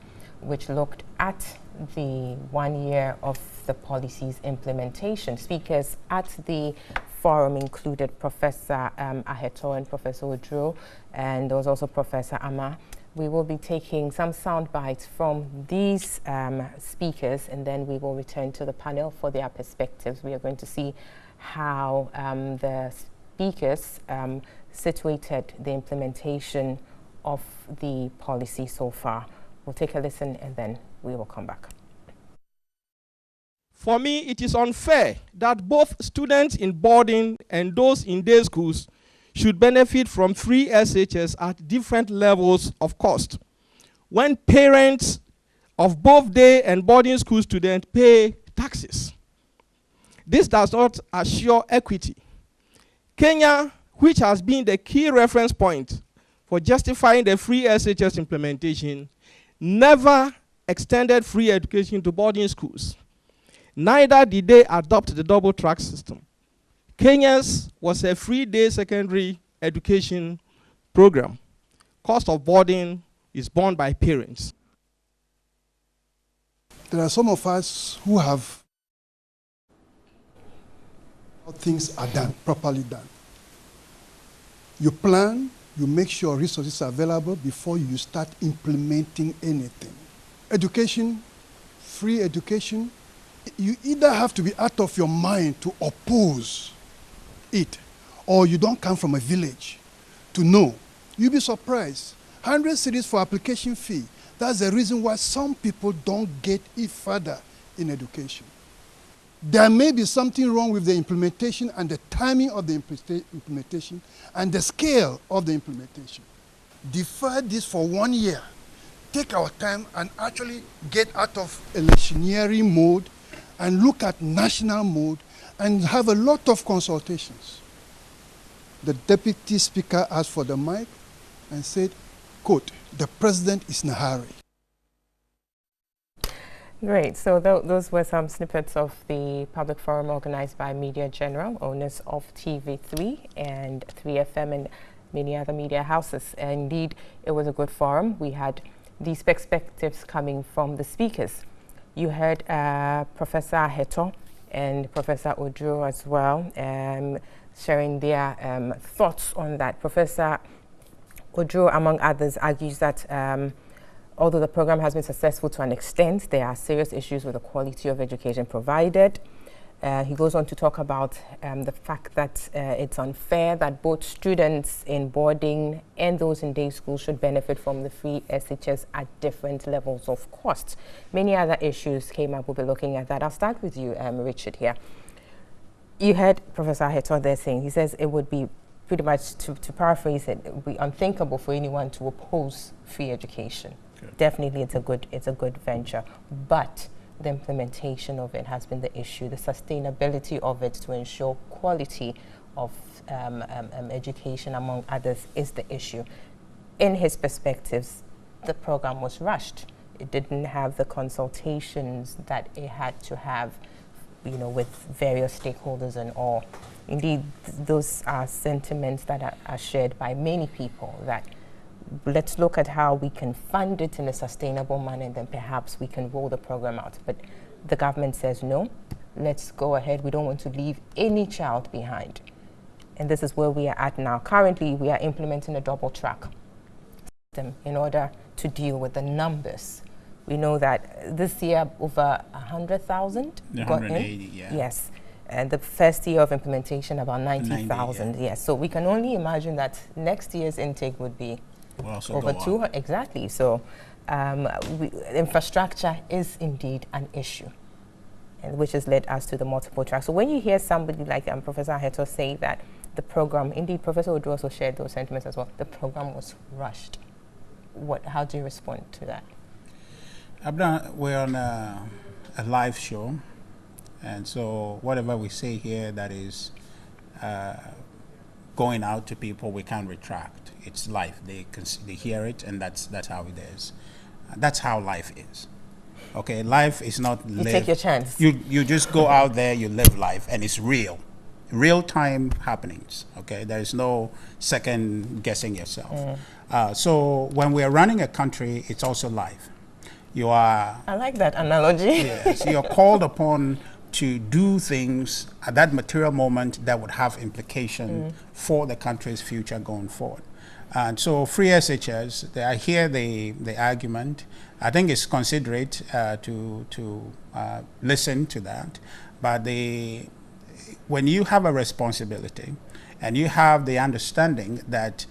which looked at the 1 year of the policy's implementation. Speakers at the forum included Professor Aheto and Professor Odro, and there was also Professor Ama. We will be taking some sound bites from these speakers, and then we will return to the panel for their perspectives. We are going to see how the speakers situated the implementation of the policy so far. We'll take a listen and then we will come back. For me, it is unfair that both students in boarding and those in day schools should benefit from free SHS at different levels of cost, when parents of both day and boarding school students pay taxes. This does not assure equity. Kenya, which has been the key reference point for justifying the free SHS implementation, never extended free education to boarding schools. Neither did they adopt the double track system. Kenya's was a free day secondary education program. Cost of boarding is borne by parents. There are some of us who have how things are done, properly done. You plan, you make sure resources are available before you start implementing anything. Education, free education, you either have to be out of your mind to oppose it, or you don't come from a village to know. You'll be surprised. 100 cedis for application fee. That's the reason why some people don't get it further in education. There may be something wrong with the implementation and the timing of the implementation and the scale of the implementation. Defer this for 1 year. Take our time and actually get out of electioneering mode and look at national mood and have a lot of consultations. The deputy speaker asked for the mic and said, quote, "The president is in a hurry." Great. So those were some snippets of the public forum organized by Media General, owners of TV3 and 3FM and many other media houses. Indeed, it was a good forum. We had these perspectives coming from the speakers. You heard Professor Heto and Professor Oduro as well, sharing their thoughts on that. Professor Oduro, among others, argues that although the program has been successful to an extent, there are serious issues with the quality of education provided. He goes on to talk about the fact that it's unfair that both students in boarding and those in day school should benefit from the free SHS at different levels of cost. Many other issues came up. We'll be looking at that. I'll start with you, Richard, here. You heard Professor Heto there saying, he says it would be pretty much, to paraphrase it, would be unthinkable for anyone to oppose free education. Definitely, it's a good venture, but the implementation of it has been the issue. The sustainability of it to ensure quality of education, among others, is the issue. In his perspectives, the program was rushed. It didn't have the consultations that it had to have, with various stakeholders and all. Indeed, those are sentiments that are shared by many people, that let's look at how we can fund it in a sustainable manner, and then perhaps we can roll the program out. But the government says, no, let's go ahead. We don't want to leave any child behind. And this is where we are at now. Currently, we are implementing a double track system in order to deal with the numbers. We know that this year over 100,000 got in. Yeah. Yes. And the first year of implementation, about 90,000. Yes. So we can only imagine that next year's intake would be over 200. Exactly. So infrastructure is indeed an issue, and which has led us to the multiple tracks. So when you hear somebody like Professor Heto say that the program, indeed, Professor Oduro also shared those sentiments as well, the program was rushed. How do you respond to that? We're on a live show, and so whatever we say here that is going out to people, we can't retract. It's life. They hear it, and that's how it is. That's how life is. Okay, life is not lived. You take your chance. You just go out there, you live life, and it's real-time happenings. Okay, there is no second guessing yourself. So when we are running a country, it's also life. I like that analogy. Yes, you're called upon to do things at that material moment that would have implication for the country's future going forward. And so free SHS, I hear the argument. I think it's considerate to listen to that. But when you have a responsibility and you have the understanding that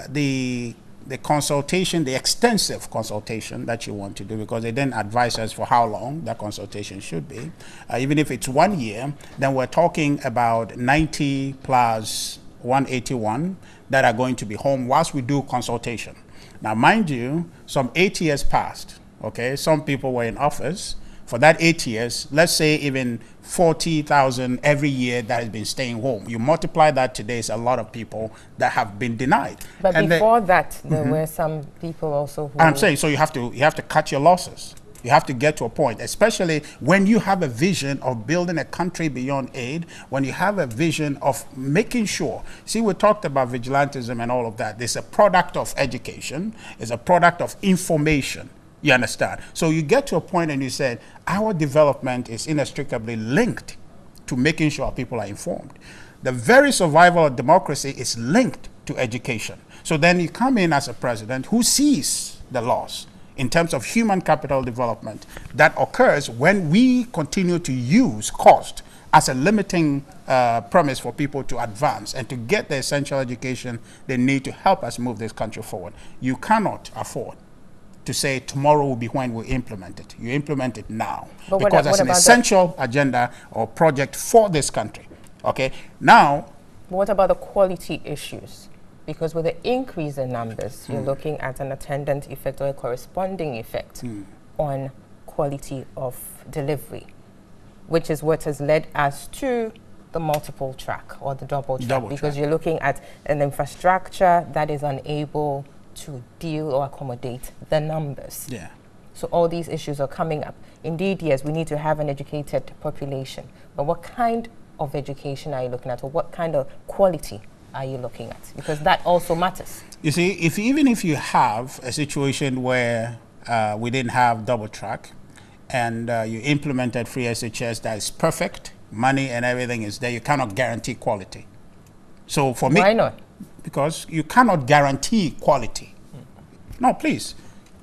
the consultation, the extensive consultation that you want to do, because they didn't advise us for how long that consultation should be. Even if it's 1 year, then we're talking about 90 plus 181 that are going to be home whilst we do consultation. Now, mind you, some 8 years passed, okay? Some people were in office. For that 8 years, let's say even 40,000 every year that has been staying home. You multiply that today, it's a lot of people that have been denied. But and before that, there were some people also who... I'm saying, so you have to cut your losses. You have to get to a point, especially when you have a vision of building a country beyond aid, when you have a vision of making sure. See, we talked about vigilantism and all of that. It's a product of education. It's a product of information. You understand? So you get to a point and you said, our development is inextricably linked to making sure people are informed. The very survival of democracy is linked to education. So then you come in as a president who sees the loss in terms of human capital development that occurs when we continue to use cost as a limiting premise for people to advance and to get the essential education they need to help us move this country forward. You cannot afford to say tomorrow will be when we implement it. You implement it now, because that's an essential agenda or project for this country. Okay, now. But what about the quality issues? Because with the increase in numbers, you're looking at an attendant effect or a corresponding effect on quality of delivery. which is what has led us to the multiple track or the double track, because you're looking at an infrastructure that is unable to deal or accommodate the numbers. Yeah. So all these issues are coming up. Indeed, yes, we need to have an educated population, but what kind of education are you looking at, or what kind of quality are you looking at? Because that also matters. You see, even if you have a situation where we didn't have double track and you implemented free SHS that is perfect, money and everything is there, you cannot guarantee quality. So for me, why not? Because you cannot guarantee quality. No, please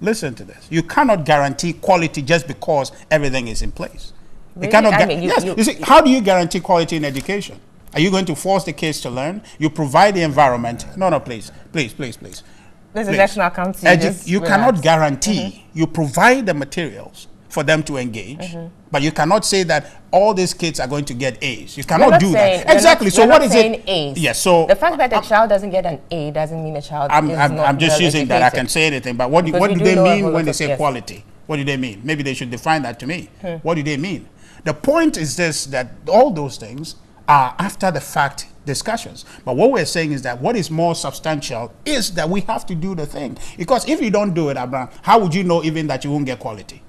listen to this. You cannot guarantee quality just because everything is in place. Really? You cannot. I mean, You see, how do you guarantee quality in education? Are you going to force the kids to learn? You provide the environment. No, please. This is National Council. You cannot guarantee. You provide the materials for them to engage, but you cannot say that all these kids are going to get A's. You cannot do that. Exactly. So what is it? A's. Yes. So the fact that a child doesn't get an A doesn't mean a child is not I'm just using that. I can say anything, but what do they mean when they say quality? What do they mean? Maybe they should define that to me. What do they mean? The point is this, that all those things are after the fact discussions. But what we're saying is that what is more substantial is that we have to do the thing. Because if you don't do it, Abraham, how would you know even that you won't get quality?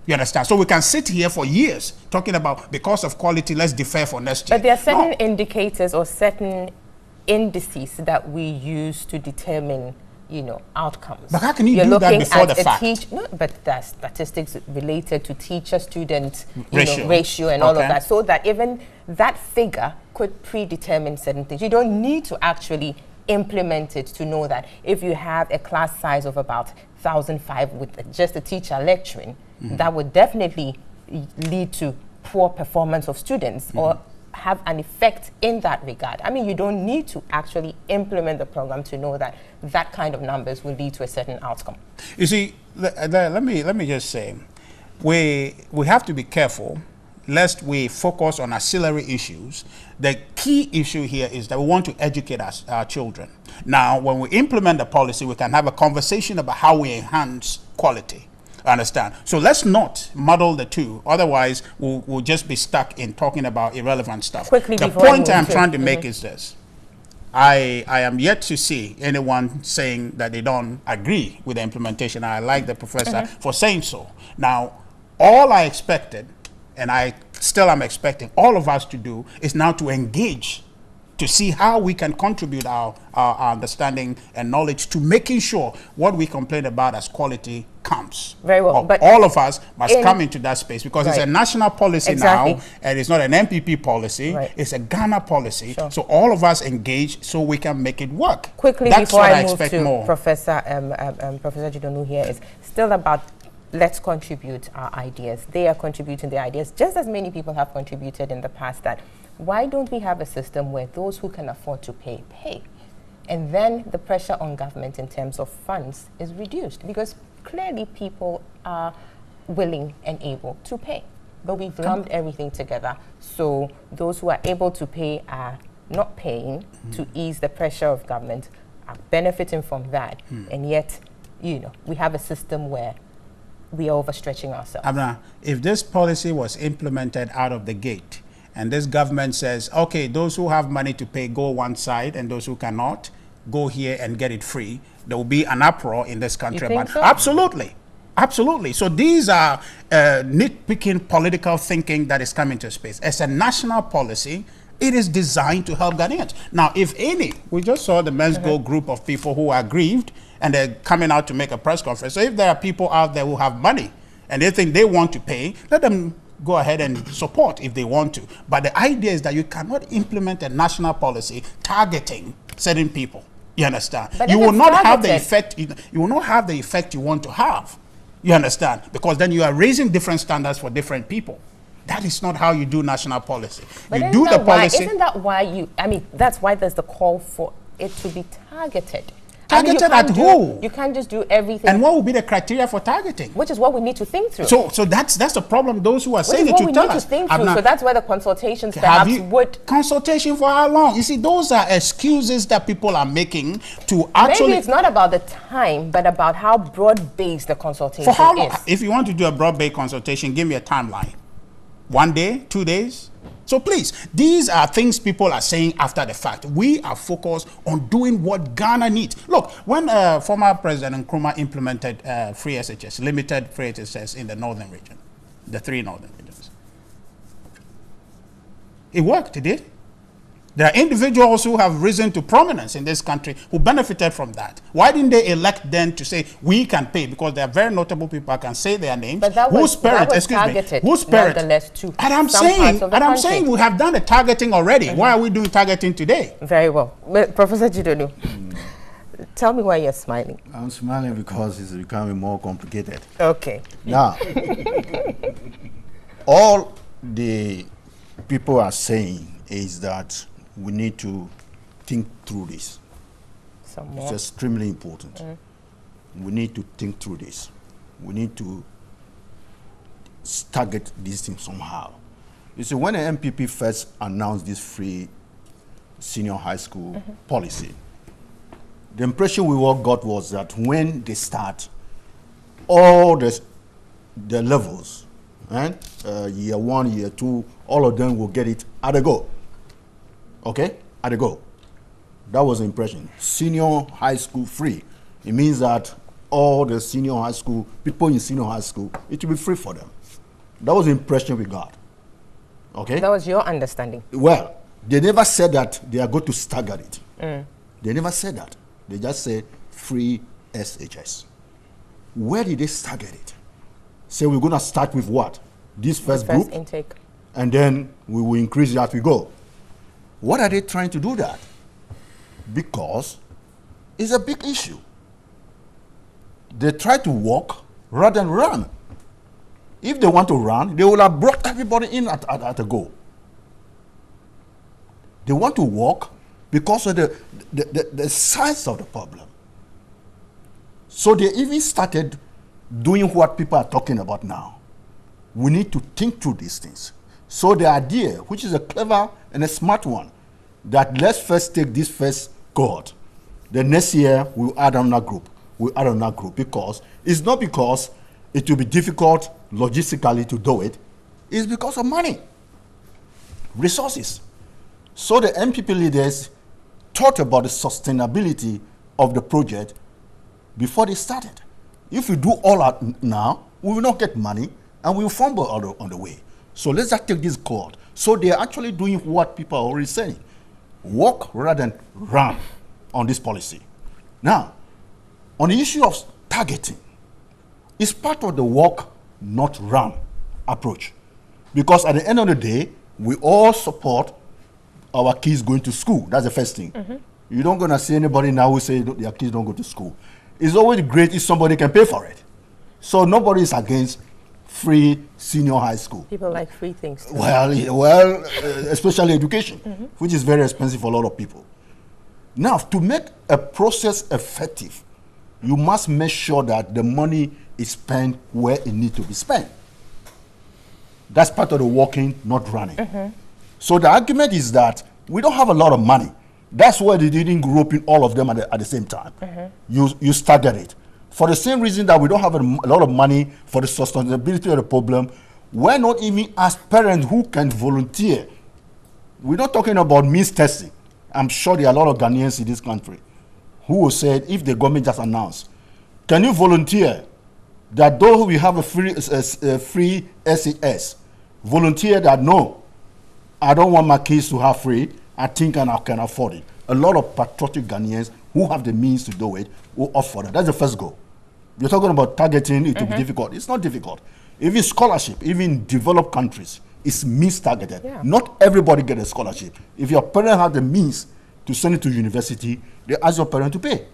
You understand? So we can sit here for years talking about because of quality, let's defer for next year. But there are certain indicators or certain indices that we use to determine, outcomes. But how can you do that before the fact? No, but there's statistics related to teacher-student ratio and all of that, so that even that figure could predetermine certain things. You don't need to actually implement it to know that if you have a class size of about 1,005 with just a teacher lecturing, that would definitely lead to poor performance of students or have an effect in that regard. I mean, you don't need to actually implement the program to know that that kind of numbers will lead to a certain outcome. You see, let me just say, we have to be careful lest we focus on ancillary issues. The key issue here is that we want to educate our children. Now, when we implement the policy, we can have a conversation about how we enhance quality. Understand? So let's not muddle the two. Otherwise, we'll just be stuck in talking about irrelevant stuff. Quickly, the point I'm trying to make is this. I am yet to see anyone saying that they don't agree with the implementation. I like the professor for saying so. Now, all I expected, and I still am expecting all of us to do, is now to engage to see how we can contribute our understanding and knowledge to making sure what we complain about as quality comes. Very well. But all of us must come into that space because it's a national policy now, and it's not an MPP policy. It's a Ghana policy. Sure. So all of us engage so we can make it work. Quickly, that's before what I expect move to more. Professor Jidonu here, is still about let's contribute our ideas. They are contributing their ideas just as many people have contributed in the past. That why don't we have a system where those who can afford to pay, pay? And then the pressure on government in terms of funds is reduced because clearly people are willing and able to pay. But we've lumped everything together. So those who are able to pay are not paying to ease the pressure of government, are benefiting from that. And yet, we have a system where we are overstretching ourselves. Abna, if this policy was implemented out of the gate, and this government says, okay, those who have money to pay go one side, and those who cannot go here and get it free, there will be an uproar in this country. You think so? Absolutely. Absolutely. So these are nitpicking political thinking that is coming to space. As a national policy, it is designed to help Ghanaians. Now, if any, we just saw the Men's Go group of people who are aggrieved, and they're coming out to make a press conference. So if there are people out there who have money, and they think they want to pay, let them go ahead and support if they want to. But the idea is that you cannot implement a national policy targeting certain people. You understand? But you will not have the effect. You will not have the effect you want to have. You understand? Because then you are raising different standards for different people. That is not how you do national policy. But you do the policy. Isn't that why that's why there's the call for it to be targeted. Targeted at who? You can't just do everything. And what will be the criteria for targeting? Which is what we need to think through. So that's the problem. Those who are saying it to tell us. Think through. So that's where the consultations perhaps would. Consultation for how long? You see, those are excuses that people are making to actually. Maybe it's not about the time, but about how broad-based the consultation for how long? is. If you want to do a broad-based consultation, give me a timeline. 1 day, 2 days? So please, these are things people are saying after the fact. We are focused on doing what Ghana needs. Look, when former President Nkrumah implemented free SHS, limited free SHS in the northern region, the 3 northern regions, it worked, it did. There are individuals who have risen to prominence in this country who benefited from that. Why didn't they elect then to say, we can pay? Because there are very notable people, I can say their names. But that was targeted, whose spirit? Nonetheless, too. And I'm saying we have done the targeting already. Why are we doing targeting today? Very well. But Professor Jidodu, tell me why you're smiling. I'm smiling because it's becoming more complicated. Okay. Now, all the people are saying is that we need to think through this. It's extremely important. We need to think through this. We need to target this thing somehow. You see, when the MPP first announced this free senior high school policy, the impression we all got was that when they start, all the levels, year 1, year 2, all of them will get it at a go. Okay? At a go. That was the impression. Senior high school free. It means that all the senior high school, people in senior high school, it will be free for them. That was the impression we got. Okay? That was your understanding. Well, they never said that they are going to stagger it. They never said that. They just said free SHS. Where did they stagger it? Say we're going to start with what? This first group? First intake. And then we will increase it as we go. What are they trying to do that? Because it's a big issue. They try to walk rather than run. If they want to run, they will have brought everybody in at a go. They want to walk because of the size of the problem. So they even started doing what people are talking about now. We need to think through these things. So the idea, which is a clever and a smart one, that let's first take this first cohort. The next year, we'll add on that group. We'll add on that group because it's not because it will be difficult logistically to do it. It's because of money, resources. So the MPP leaders thought about the sustainability of the project before they started. If we do all that now, we will not get money and we will fumble on the way. So let's just take this cohort. So they are actually doing what people are already saying. Walk rather than run on this policy. Now, on the issue of targeting, it's part of the walk, not run approach. Because at the end of the day, we all support our kids going to school. That's the first thing. You don't gonna see anybody now who say their kids don't go to school. It's always great if somebody can pay for it. So nobody is against free senior high school. People like free things too. Well, especially education, which is very expensive for a lot of people. Now, to make a process effective, you must make sure that the money is spent where it needs to be spent. That's part of the walking, not running. So the argument is that we don't have a lot of money. That's why they didn't group in all of them at the same time. You staggered it. For the same reason that we don't have a lot of money for the sustainability of the problem, we're not even as parents who can volunteer. We're not talking about means testing. I'm sure there are a lot of Ghanaians in this country who will say, if the government just announced, can you volunteer that though we have a free SES, volunteer that no, I don't want my kids to have free, I think I can afford it. A lot of patriotic Ghanaians who have the means to do it will offer that. That's the first goal. You're talking about targeting, it will be difficult. It's not difficult. Even scholarship, even in developed countries, is means targeted. Not everybody gets a scholarship. If your parent has the means to send it to university, they ask your parent to pay.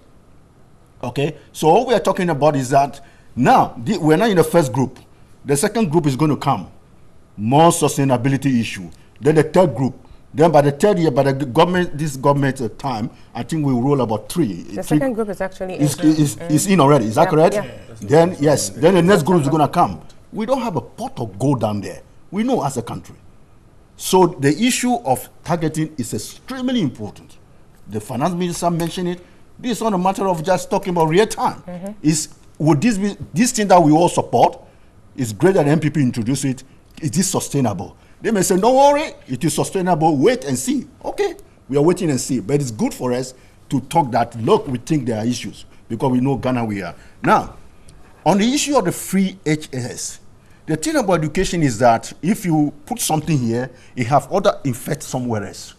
Okay? So what we are talking about is that now, we're not in the first group. The second group is going to come. More sustainability issue. Then the third group. Then by the third year, by the government, this government time, I think we roll about 3. The second group is actually is in already. Is that correct? Yeah. Then yes. Then the next group is going to come. We don't have a pot of gold down there. We know as a country. So the issue of targeting is extremely important. The finance minister mentioned it. This is not a matter of just talking about real time. Would this be this thing that we all support? It's great that MPP introduced it. Is this sustainable? They may say, don't worry, it is sustainable, wait and see. Okay, we are waiting and see. But it's good for us to talk that, look, we think there are issues because we know Ghana we are. Now, on the issue of the free HSS, the thing about education is that if you put something here, it have other effects somewhere else.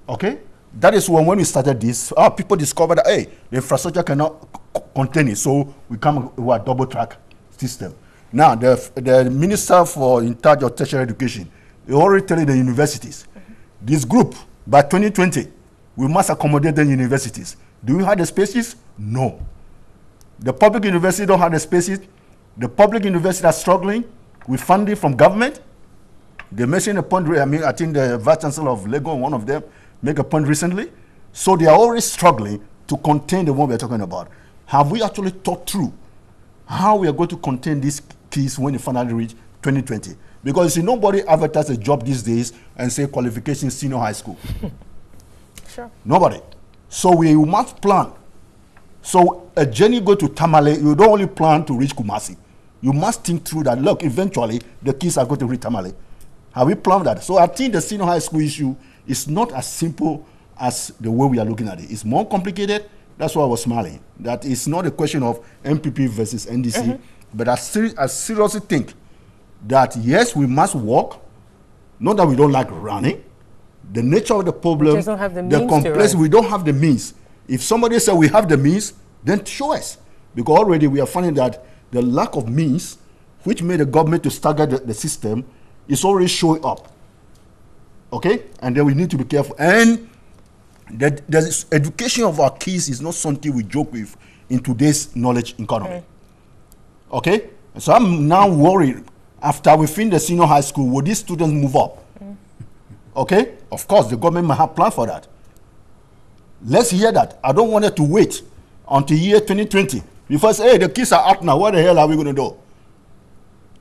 Okay? That is when we started this, people discovered that, hey, the infrastructure cannot contain it, so we come with a double track system. Now, the minister in charge of tertiary education, they already telling the universities, this group, by 2020, we must accommodate the universities. Do we have the spaces? No. The public university don't have the spaces. The public universities are struggling with funding from government. They mentioned a point, I think the Vice Chancellor of Lagos, one of them, make a point recently. So they are already struggling to contain the one we're talking about. Have we actually thought through how we are going to contain these keys when they finally reach 2020? Because you see, nobody advertises a job these days and say qualification senior high school. Sure. Nobody. So we must plan. So a journey go to Tamale, you don't only plan to reach Kumasi. You must think through that, look, eventually the kids are going to reach Tamale. Have we planned that? So I think the senior high school issue is not as simple as the way we are looking at it. It's more complicated. That's why I was smiling. That it's not a question of MPP versus NDC, but I seriously think that, yes, we must work. Not that we don't like running. The nature of the problem, we don't have the means complexity, we don't have the means. If somebody says we have the means, then show us. Because already we are finding that the lack of means, which made the government to stagger the system, is already showing up. Okay? And then we need to be careful. And the education of our kids is not something we joke with in today's knowledge economy. Okay? So I'm now worried, after we finish the senior high school, will these students move up? Okay? Of course, the government might have planned for that. Let's hear that. I don't want it to wait until year 2020. Before say, hey, the kids are out now, what the hell are we going to do?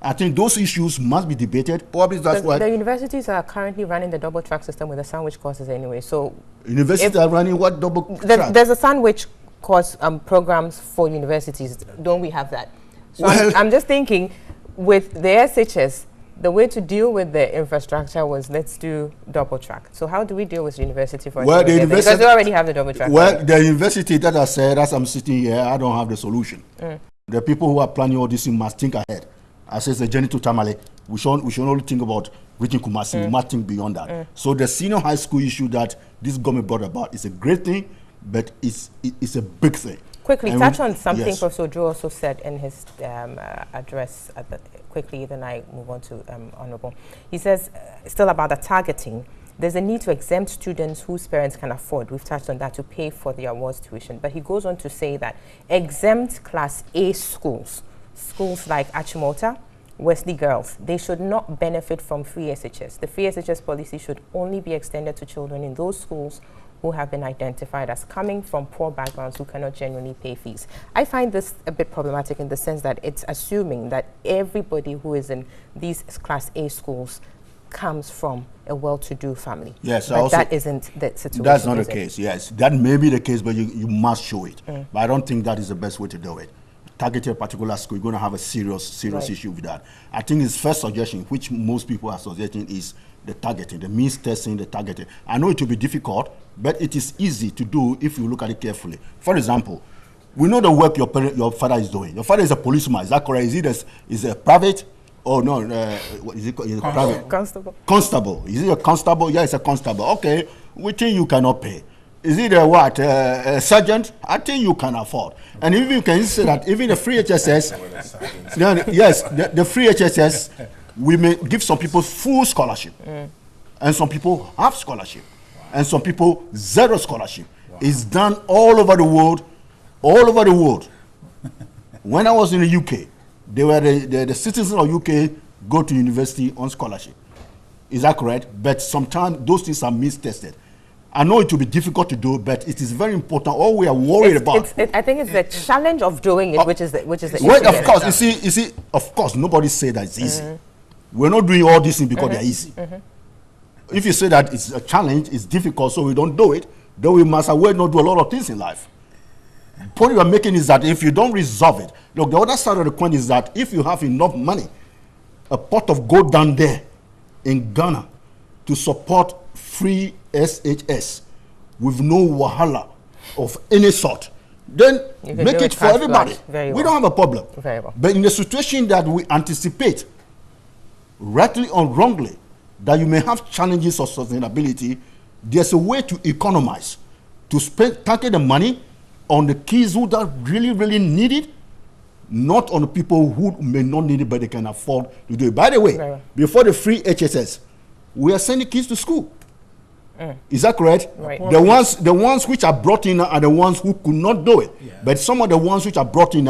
I think those issues must be debated. Probably that's why the universities are currently running the double track system with the sandwich courses anyway. So universities are running what double track? There's a sandwich course programs for universities. Don't we have that? So well, I'm just thinking, with the SHS, the way to deal with the infrastructure was let's do double track. So how do we deal with university for well, the university, because they already have the double track? Well, the university that I said, as I'm sitting here, I don't have the solution. The people who are planning all this must think ahead. I said the journey to Tamale, we should only think about reaching Kumasi. We must think beyond that. So the senior high school issue that this government brought about is a great thing, but it's a big thing. Quickly, and touch on something yes. Professor Joe also said in his address. Quickly, then I move on to Honorable. He says, still about the targeting, there's a need to exempt students whose parents can afford, we've touched on that, to pay for their awards tuition. But he goes on to say that exempt Class A schools like Achimota, Wesley Girls, they should not benefit from free SHS. The free SHS policy should only be extended to children in those schools who have been identified as coming from poor backgrounds who cannot genuinely pay fees. I find this a bit problematic in the sense that it's assuming that everybody who is in these Class A schools comes from a well-to-do family. Yes, but that isn't the situation. That's not the case, yes. That may be the case, but you must show it. But I don't think that is the best way to do it. Targeting a particular school, you're going to have a serious issue with that. I think his first suggestion, which most people are suggesting, is the targeting, the means testing, the targeting. I know it will be difficult, but it is easy to do if you look at it carefully. For example, we know the work your father is doing. Your father is a policeman, is that correct? Is it a private? Oh, no, what is it called? Is it private? Constable. Constable. Is it a constable? Yeah, it's a constable. Okay, we think you cannot pay. Is it a what? A sergeant? I think you can afford. And even you can say that even the free HSS, yes, the free HSS, we may give some people full scholarship, and some people half scholarship, and some people zero scholarship. It's done all over the world, all over the world. When I was in the UK, they were the citizens of UK go to university on scholarship. Is that correct? But sometimes those things are mistested. I know it will be difficult to do, but it is very important. All we are worried about. I think it's the challenge of doing it, which is the well, of course, you see, of course, nobody say that it's easy. We're not doing all these things because they're easy. If you say that it's a challenge, it's difficult, so we don't do it, then we must as well not do a lot of things in life. The point you are making is that if you don't resolve it, look, the other side of the coin is that if you have enough money a pot of gold down there in Ghana to support free SHS with no wahala of any sort, then make it for everybody. We don't have a problem. Very well. But in the situation that we anticipate, rightly or wrongly, that you may have challenges of sustainability, there's a way to economize, to spend, target the money on the kids who that really, really need it, not on the people who may not need it, but they can afford to do it. By the way, before the free HSS, we are sending kids to school. Is that correct? Right. The ones which are brought in are the ones who could not do it. Yeah. But some of the ones which are brought in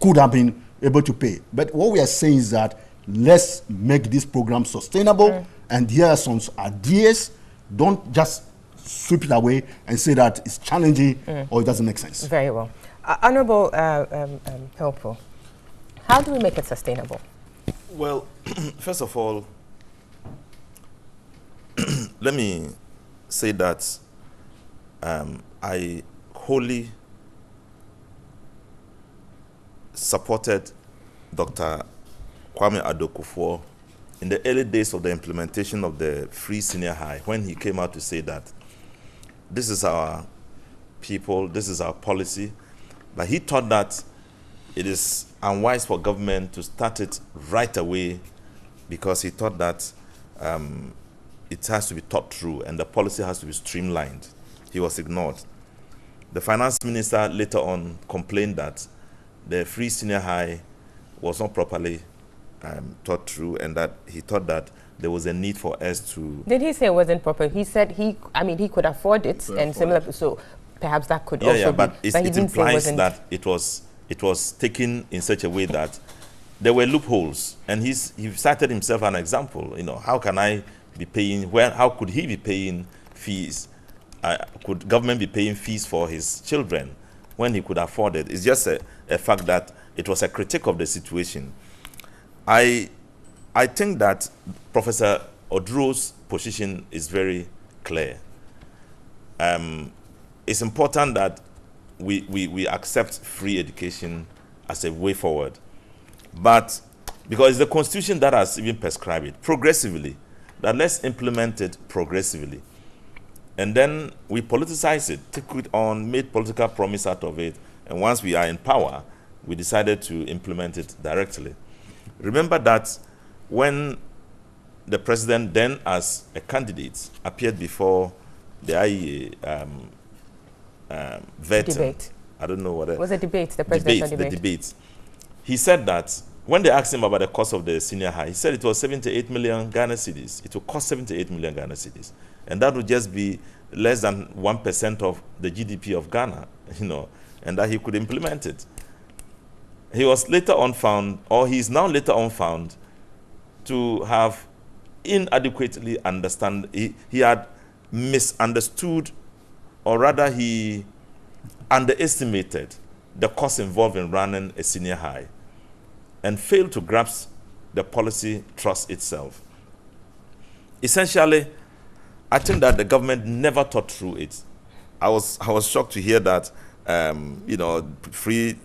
could have been able to pay. But what we are saying is that let's make this program sustainable. And here are some ideas. Don't just sweep it away and say that it's challenging or it doesn't make sense. Very well. Honorable Pelpo, how do we make it sustainable? Well, first of all, let me say that I wholly supported Dr. Kwame Addo-Kufuor in the early days of the implementation of the free senior high, when he came out to say that this is our people, this is our policy, but he thought that it is unwise for government to start it right away because he thought that it has to be thought through and the policy has to be streamlined. He was ignored. The finance minister later on complained that the free senior high was not properly thought through and that he thought that there was a need for us to... Did he say it wasn't proper? He said he could afford it and similar, so perhaps that could also be. But it implies that it was taken in such a way that there were loopholes, and he cited himself an example. You know, how can I be paying? How could he be paying fees? Could government be paying fees for his children when he could afford it? It's just a fact that it was a critique of the situation. I think that Professor Oduro's position is very clear. It's important that we accept free education as a way forward. But because it's the Constitution that has even prescribed it progressively, that let's implement it progressively. And then we politicize it, took it on, made political promise out of it, and once we are in power, we decided to implement it directly. Remember that when the president then as a candidate appeared before the IEA debate. I don't know what it was. A debate, the presidential debate. The debate. He said that when they asked him about the cost of the senior high, he said it was 78 million Ghana cedis. It would cost 78 million Ghana cedis. And that would just be less than 1% of the GDP of Ghana, you know, and that he could implement it. He was later on found, or he is now later on found, to have inadequately understand. He had misunderstood, or rather he underestimated the cost involved in running a senior high and failed to grasp the policy thrust itself. Essentially, I think that the government never thought through it. I was shocked to hear that you know, free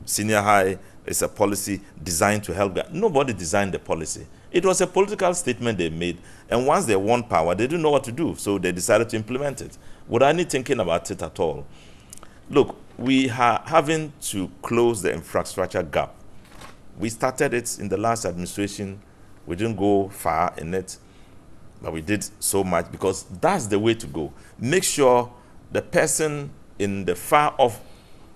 senior high is a policy designed to help. Nobody designed the policy. It was a political statement they made, and once they won power, they didn't know what to do, so they decided to implement it without any thinking about it at all. Look, we are having to close the infrastructure gap. We started it in the last administration. We didn't go far in it, but we did so much because that's the way to go. Make sure the person in the far-off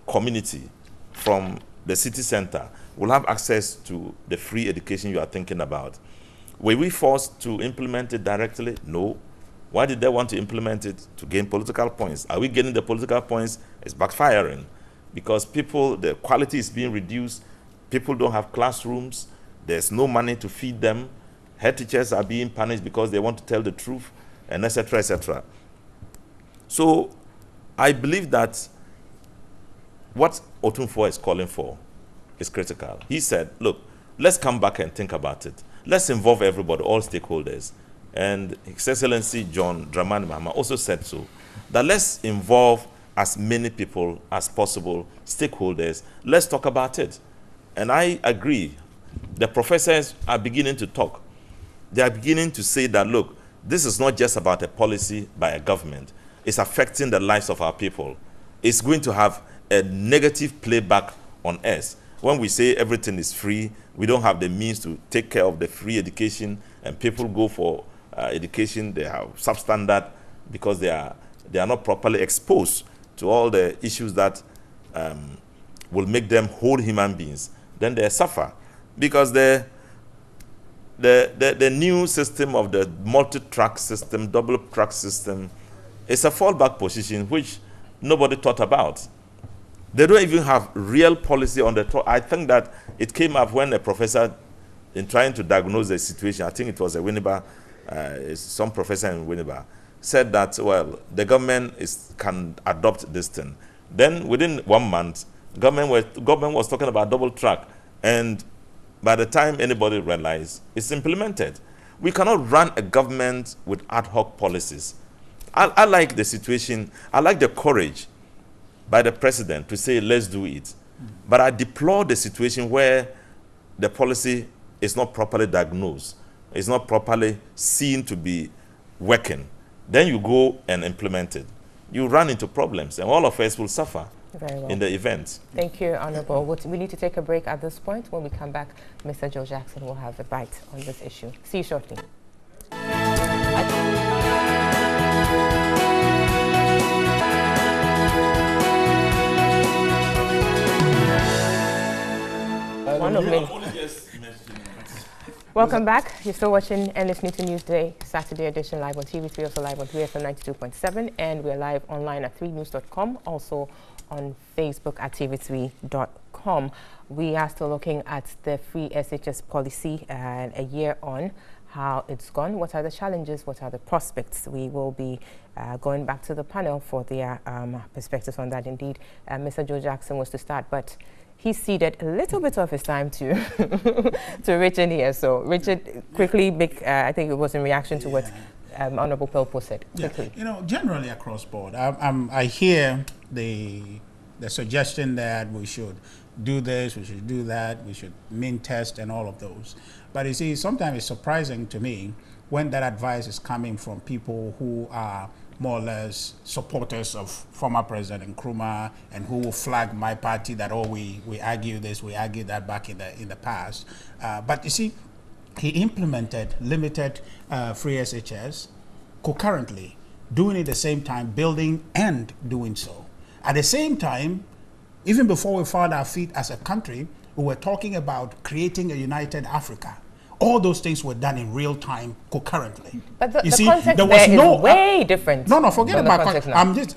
community from the city center will have access to the free education you are thinking about. Were we forced to implement it directly? No. Why did they want to implement it? To gain political points. Are we getting the political points? It's backfiring because the quality is being reduced. People don't have classrooms. There's no money to feed them. Head teachers are being punished because they want to tell the truth, and etc., etc. So I believe that what Otunfuo is calling for is critical. He said, look, let's come back and think about it. Let's involve everybody, all stakeholders. And His Excellency John Dramani Mahama also said so, that let's involve as many people as possible, stakeholders. Let's talk about it. And I agree The professors are beginning to talk. They are beginning to say that, look, this is not just about a policy by a government. It's affecting the lives of our people. It's going to have a negative playback on us. When we say everything is free, we don't have the means to take care of the free education, and people go for education, they have substandard because they are not properly exposed to all the issues that will make them whole human beings. Then they suffer because the new system of the multi-track system, double-track system, is a fallback position which nobody thought about. They don't even have real policy on the top. I think that it came up when a professor, in trying to diagnose the situation, I think it was a Winneba, some professor in Winneba, said that, well, the government can adopt this thing. Then within 1 month, government was talking about double track, and by the time anybody realized, it's implemented. We cannot run a government with ad hoc policies. I like the situation, I like the courage by the president to say, let's do it. But I deplore the situation where the policy is not properly diagnosed, it's not properly seen to be working. Then you go and implement it. You run into problems, and all of us will suffer in the event. Thank you, Honorable. We need to take a break at this point. When we come back, Mr. Joe Jackson will have a bite on this issue. See you shortly. One of many. Welcome back. You're still watching Endless Newday Saturday edition live on TV3, also live on 3FM 92.7, and we're live online at 3news.com, also on Facebook at tv3.com. We are still looking at the free SHS policy and a year on, how it's gone, what are the challenges, what are the prospects. We will be going back to the panel for their perspectives on that. Indeed, Mr. Joe Jackson was to start, but he ceded a little bit of his time to to Richard here. So Richard, quickly, I think it was in reaction to what Honorable Pelpo said. Quickly. You know, generally across board, I hear the suggestion that we should do this, we should do that, we should mean test and all of those. But you see, sometimes it's surprising to me when that advice is coming from people who are more or less supporters of former President Nkrumah, and who will flag my party that, oh, we argue this, we argue that back in the past. But you see, he implemented limited free SHS concurrently, doing it at the same time, building and doing so. At the same time, even before we found our feet as a country, we were talking about creating a united Africa. All those things were done in real time, concurrently. But the context there is way different. No, forget about context.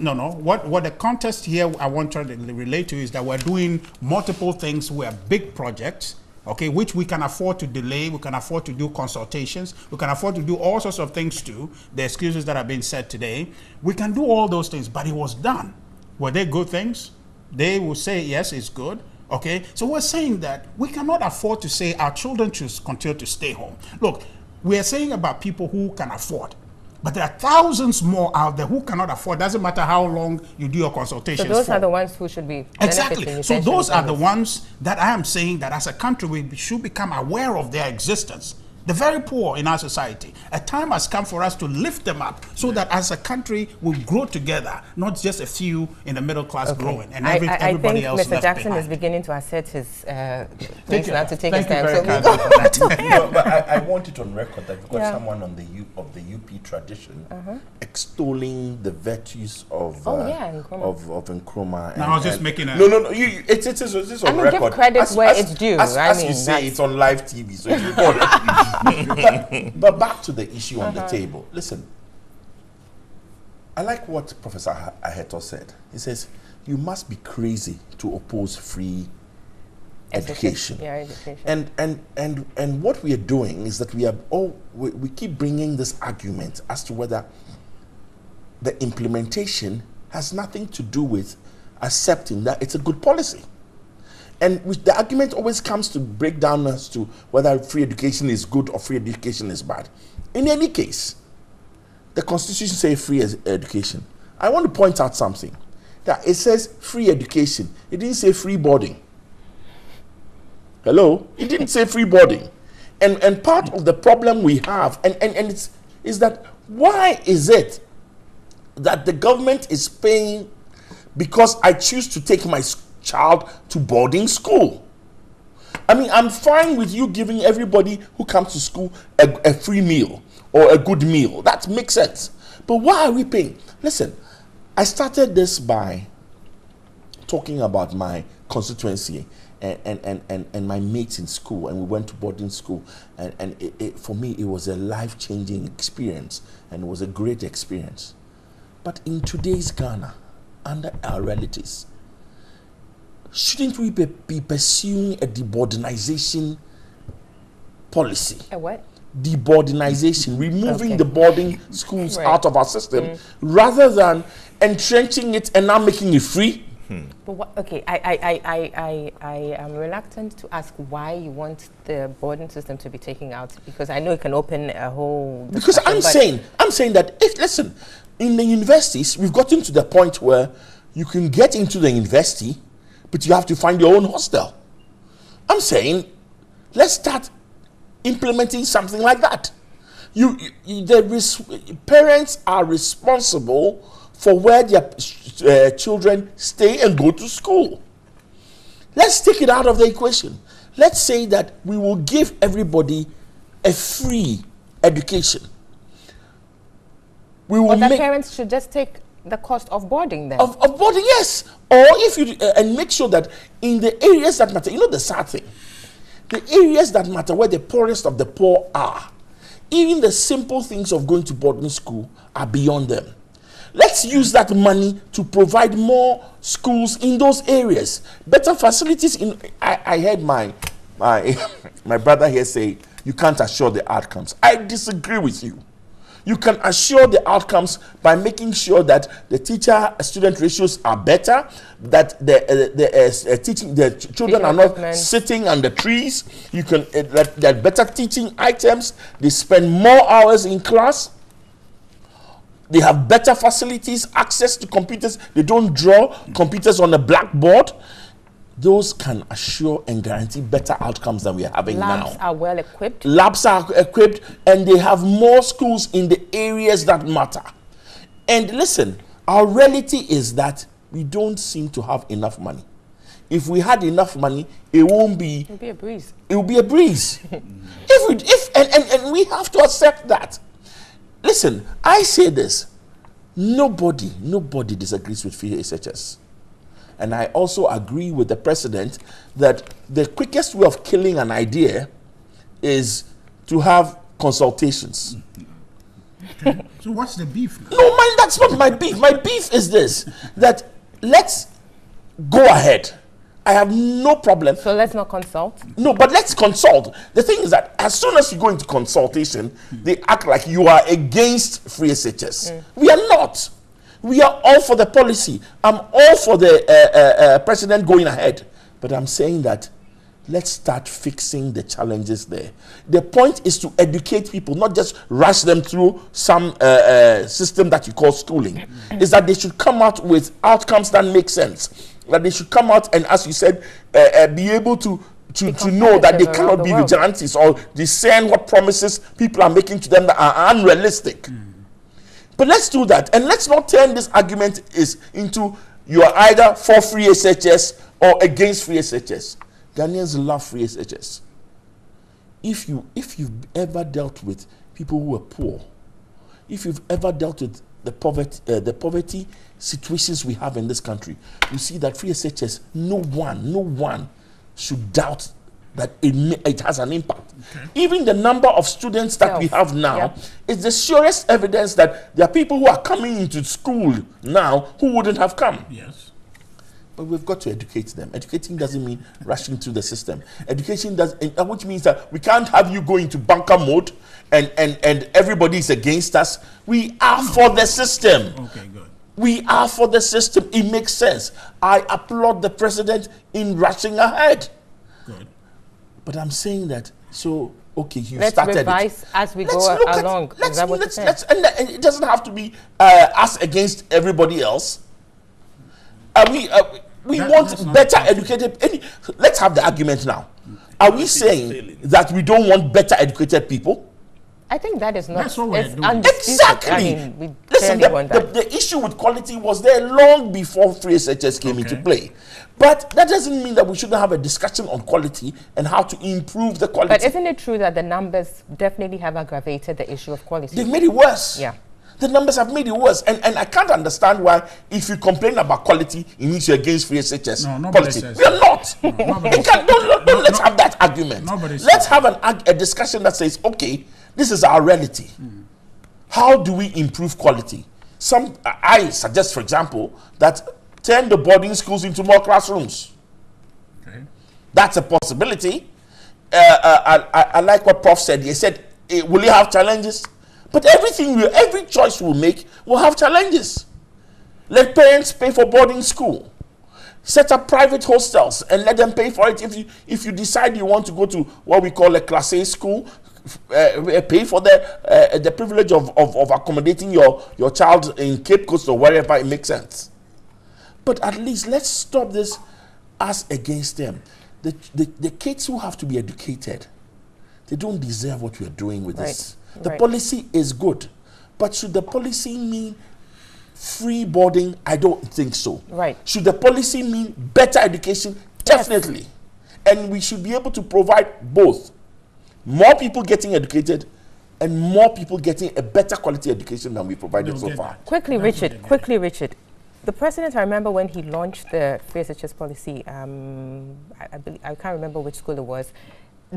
What the context here I want to relate to is that we're doing multiple things. We're big projects, okay, which we can afford to delay. We can afford to do consultations. We can afford to do all sorts of things too. The excuses that have been said today, we can do all those things, but it was done. Were they good things? They will say, yes, it's good. Okay, so we're saying that we cannot afford to say our children should continue to stay home. Look, we're saying about people who can afford, but there are thousands more out there who cannot afford. Doesn't matter how long you do your consultations for. So those are the ones who should be exactly. So those are the ones that I am saying that as a country we should become aware of their existence. The very poor in our society. A time has come for us to lift them up so that as a country we'll grow together, not just a few in the middle class growing and everybody else left behind. I think Mr. Jackson is beginning to assert his place now to take his time. So but I want it on record that we've got someone on the UP tradition extolling the virtues of Nkrumah. No, I was just making a... No, it's on record. Give credit where it's due. As you say, it's on live TV, so it's recorded. but back to the issue on the table. Listen, I like what Professor Aheto said. He says, you must be crazy to oppose free education. Yeah, education. And what we are doing is that we keep bringing this argument as to whether the implementation has nothing to do with accepting that it's a good policy. And the argument always comes to break down as to whether free education is good or free education is bad. In any case, the Constitution says free education. I want to point out something. That it says free education. It didn't say free boarding. Hello? It didn't say free boarding. And part of the problem we have, is that why is it that the government is paying because I choose to take my child to boarding school? I mean, I'm fine with you giving everybody who comes to school a free meal or a good meal. That makes sense. But why are we paying? Listen, I started this by talking about my constituency and my mates in school, and we went to boarding school, and for me it was a life-changing experience, and it was a great experience. But in today's Ghana, under our realities, shouldn't we be pursuing a deboardingization policy? A what? Deboardingization, removing the boarding schools Right. out of our system, rather than entrenching it and now making it free. But what, okay, I am reluctant to ask why you want the boarding system to be taken out, because I know it can open a whole Because discussion, I'm saying that if, listen, in the universities we've gotten to the point where you can get into the university, but you have to find your own hostel. I'm saying let's start implementing something like that. Parents are responsible for where their children stay and go to school. Let's take it out of the equation. Let's say that we will give everybody a free education. We will But the make parents should just take the cost of boarding then. of boarding, yes, or if you and make sure that in the areas that matter, you know, the sad thing, the areas that matter, where the poorest of the poor are, even the simple things of going to boarding school are beyond them. Let's use that money to provide more schools in those areas, better facilities. I heard my brother here say you can't assure the outcomes. I disagree with you. You can assure the outcomes by making sure that the teacher-student ratios are better, that the children are not sitting under trees. You can that better teaching items. They spend more hours in class. They have better facilities, access to computers. They don't draw computers on a blackboard. Those can assure and guarantee better outcomes than we are having now. Labs are well equipped. Labs are equipped, and they have more schools in the areas that matter. And listen, our reality is that we don't seem to have enough money. If we had enough money, it won't be. It'll be a breeze. It will be a breeze. And we have to accept that. Listen, I say this. Nobody disagrees with free SHS. And I also agree with the president that the quickest way of killing an idea is to have consultations. So what's the beef? No, man, that's not my beef. My beef is this, that let's go ahead. I have no problem. So let's not consult? No, but let's consult. The thing is that as soon as you go into consultation, they act like you are against free SHS. We are not. We are all for the policy. I'm all for the president going ahead. But I'm saying that let's start fixing the challenges there. The point is to educate people, not just rush them through some system that you call schooling. Is that they should come out with outcomes that make sense. That they should come out and, as you said, be able to know that they cannot be vigilantes or discern what promises people are making to them that are unrealistic. But let's do that, and let's not turn this argument into you are either for free SHS or against free SHS. Ghanaians love free SHS. If you've ever dealt with people who are poor, if you've ever dealt with the poverty situations we have in this country, you see that free SHS, no one should doubt that it has an impact. Okay. Even the number of students that we have now is the surest evidence that there are people who are coming into school now who wouldn't have come. Yes. But we've got to educate them. Educating doesn't mean rushing through the system. Education does, which means that we can't have you go into bunker mode and everybody is against us. We are for the system. Okay, good. We are for the system. It makes sense. I applaud the president in rushing ahead. Good. But I'm saying that, so, okay, you let's started revise it. as we Let's go look along. At, Is that what you're saying? and it doesn't have to be us against everybody else. We want better educated. Let's have the argument now. Are we saying that we don't want better educated people? I think that is not. That's what we're doing. Undisputed. Exactly. I mean, we Listen, clearly want that. the issue with quality was there long before free SHS came into play. But that doesn't mean that we shouldn't have a discussion on quality and how to improve the quality. But isn't it true that the numbers definitely have aggravated the issue of quality? They've made it worse. Yeah. The numbers have made it worse. And I can't understand why, if you complain about quality, it means you're against free SHS No, nobody policy. says We are not. nobody You can't- don't let's have that argument. Nobody says Let's have a discussion that says, okay, this is our reality. How do we improve quality? I suggest, for example, that turn the boarding schools into more classrooms. Okay. That's a possibility. I like what Prof said. He said, will you have challenges? But every choice we'll make will have challenges. Let parents pay for boarding school. Set up private hostels and let them pay for it. If you decide you want to go to what we call a Class A school, pay for the privilege of accommodating your child in Cape Coast or wherever it makes sense. But at least let's stop this us against them. The kids who have to be educated, they don't deserve what we are doing with this. The policy is good, but should the policy mean free boarding? I don't think so. Right. Should the policy mean better education? Definitely. And we should be able to provide both. More people getting educated and more people getting a better quality education than we provided so far. Quickly, Richard. The president, I remember when he launched the free SHS policy, I can't remember which school it was,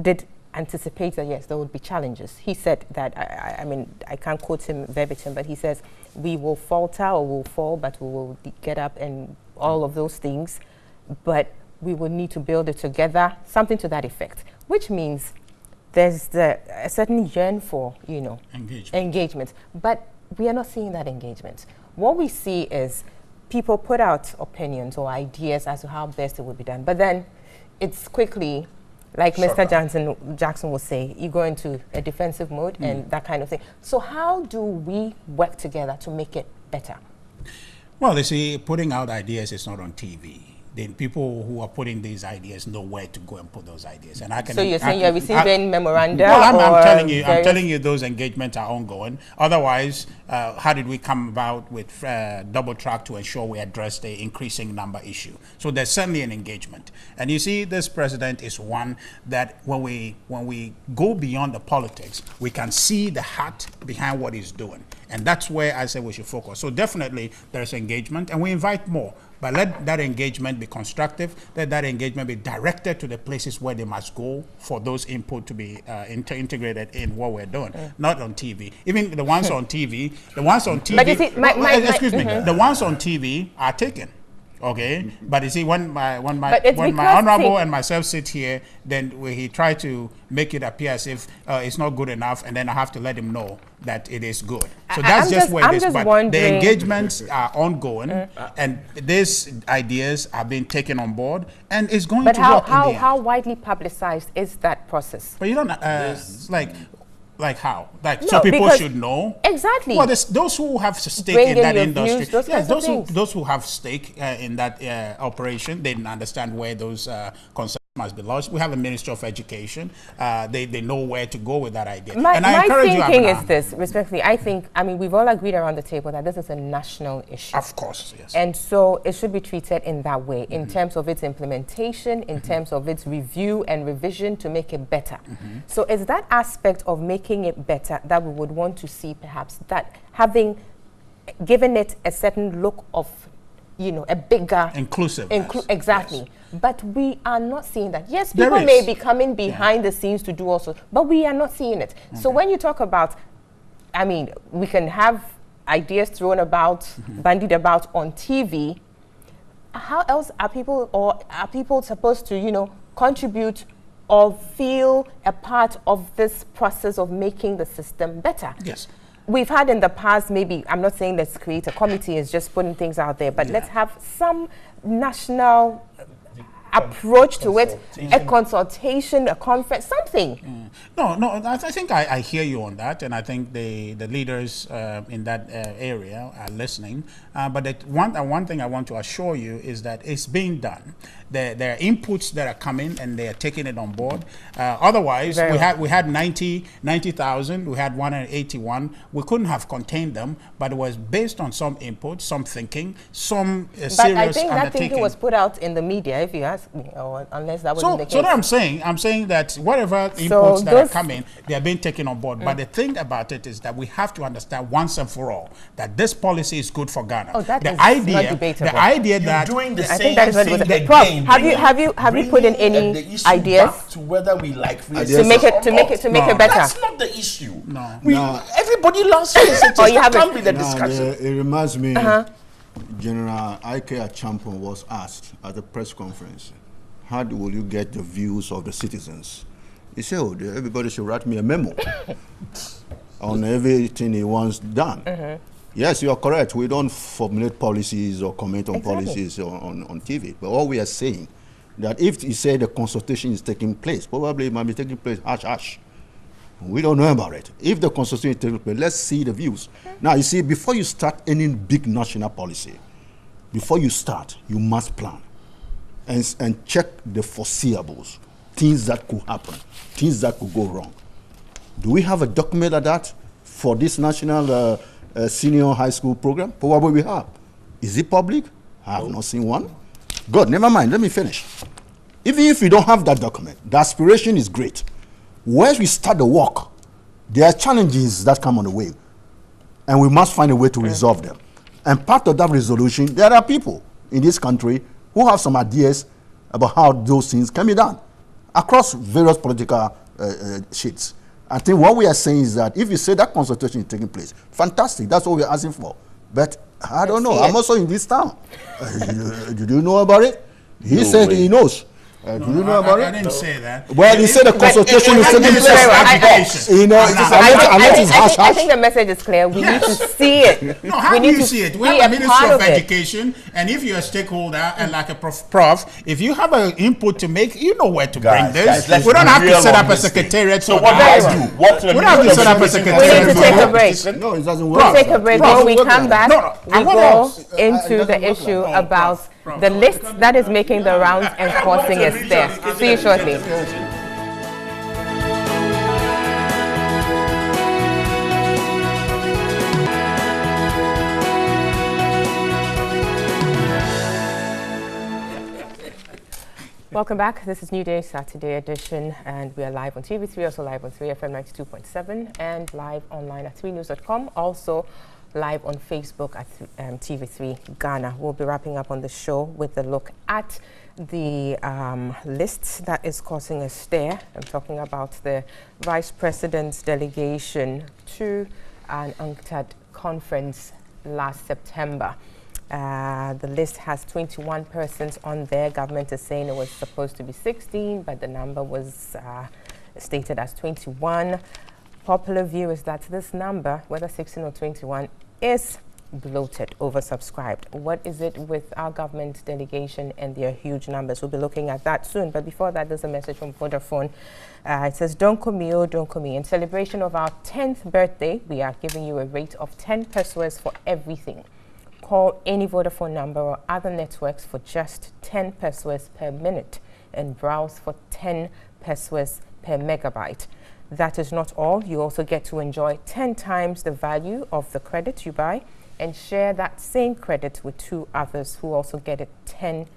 did anticipate that, yes, there would be challenges. He said that, I mean, I can't quote him verbatim, but he says, we will falter or we'll fall, but we will get up and all of those things, but we will need to build it together, something to that effect, which means there's a certain yearn for, engagement. But we are not seeing that engagement. What we see is people put out opinions or ideas as to how best it would be done, but then it's quickly, like Mr. Jackson will say, you go into a defensive mode and that kind of thing. So how do we work together to make it better? Well, you see, putting out ideas is not on TV. Then people who are putting these ideas know where to go and put those ideas. And I can. So you're saying you're receiving memoranda? Well, I'm telling you, those engagements are ongoing. Otherwise, how did we come about with double track to ensure we address the increasing number issue? So there's certainly an engagement. And you see, this president is one that when we go beyond the politics, we can see the heart behind what he's doing. And that's where I say we should focus. So definitely there's engagement, and we invite more. But let that engagement be constructive. Let that engagement be directed to the places where they must go for those input to be integrated in what we're doing, not on TV. Even the ones on TV, but you see, the ones on TV are taken. Okay, but you see, when my honorable and myself sit here, then he try to make it appear as if it's not good enough, and then I have to let him know that it is good. So that's just where it is. But the engagements are ongoing, and these ideas are being taken on board, and it's going to work. But how widely publicized is that process? But you don't like how? So people should know. Exactly. Well, those who have stake in that industry, those who have stake in that operation, they understand where those concerns must be lodged. We have a Ministry of Education. They know where to go with that idea. My thinking is this, respectfully, I mean, we've all agreed around the table that this is a national issue. Of course, yes. And so it should be treated in that way, in terms of its implementation, in terms of its review and revision to make it better. So it's that aspect of making it better that we would want to see, perhaps, that having given it a certain look of, a bigger inclusive. Exactly. Yes. But we are not seeing that. Yes, people There is. may be coming behind the scenes to do also, but we are not seeing it. So when you talk about, I mean, we can have ideas thrown about, bandied about on TV. How else are people supposed to, contribute or feel a part of this process of making the system better? Yes. We've had in the past, maybe, I'm not saying let's create a committee, it's just putting things out there, but let's have some national approach to it, a consultation, a conference, something. No, I think I hear you on that, and I think the leaders in that area are listening. But one thing I want to assure you is that it's being done. There are inputs that are coming, and they are taking it on board. Otherwise, we had 90,000, we had 181. We couldn't have contained them, but it was based on some input, some thinking, some serious But I think that undertaking. thinking was put out in the media, if you ask me, or unless that wasn't the case. So that I'm saying that whatever inputs that are coming, they are being taken on board. But the thing about it is that we have to understand once and for all that this policy is good for Ghana. Oh, that is idea, not debatable. The idea that doing the I same think that is thing what again. Prof, have you put in any the issue ideas back to whether we like free to make it better? That's not the issue. No. Everybody loves research. Oh, you have can't it. be the discussion. It reminds me, General Ike Achampon was asked at the press conference, how will you get the views of the citizens? He said, oh, everybody should write me a memo on everything he wants done. Yes, you are correct. We don't formulate policies or comment on policies on TV. But what we are saying, that if you say the consultation is taking place, probably it might be taking place, hush. We don't know about it. If the consultation is taking place, let's see the views. Now, you see, before you start any big national policy, before you start, you must plan and check the foreseeables, things that could happen, things that could go wrong. Do we have a document like that for this national senior high school program? Probably we have. Is it public? I have not seen one. Good, never mind, let me finish. Even if you don't have that document, the aspiration is great. Once we start the work, there are challenges that come on the way, and we must find a way to resolve them. And part of that resolution, there are people in this country who have some ideas about how those things can be done across various political sheets. I think what we are saying is that if you say that consultation is taking place, fantastic, that's what we're asking for. But I don't know, I'm also in this town. Did you know about it? He said he knows. Do you know about it? I didn't say that. Well, he said the consultation is taking place. You know, I think the message is clear. We need to see it. No, how do you see it? We have a Ministry of Education, and if you're a stakeholder and like a prof, if you have an input to make, you know where to bring this. We don't have to set up a secretariat. So what do I do? We don't have to set up a secretariat. We need to take a break. No, it doesn't work. We'll take a break. When we come back, we go into the issue about the list that is making the rounds and causing a stir. See you shortly. Welcome back. This is Newday Saturday edition, and we are live on TV3, also live on 3FM 92.7, and live online at 3news.com. Also live on Facebook at TV3 Ghana. We'll be wrapping up on the show with a look at the list that is causing a stir. I'm talking about the Vice President's delegation to an UNCTAD conference last September. The list has 21 persons on there. Government is saying it was supposed to be 16, but the number was stated as 21. Popular view is that this number, whether 16 or 21, is bloated, oversubscribed. What is it with our government delegation and their huge numbers? We'll be looking at that soon. But before that, there's a message from Vodafone. It says, don't call me, oh, don't call me. In celebration of our 10th birthday, we are giving you a rate of 10 pesos for everything. Call any Vodafone number or other networks for just 10 pesos per minute and browse for 10 pesos per megabyte. That is not all. You also get to enjoy 10 times the value of the credit you buy and share that same credit with 2 others who also get it 10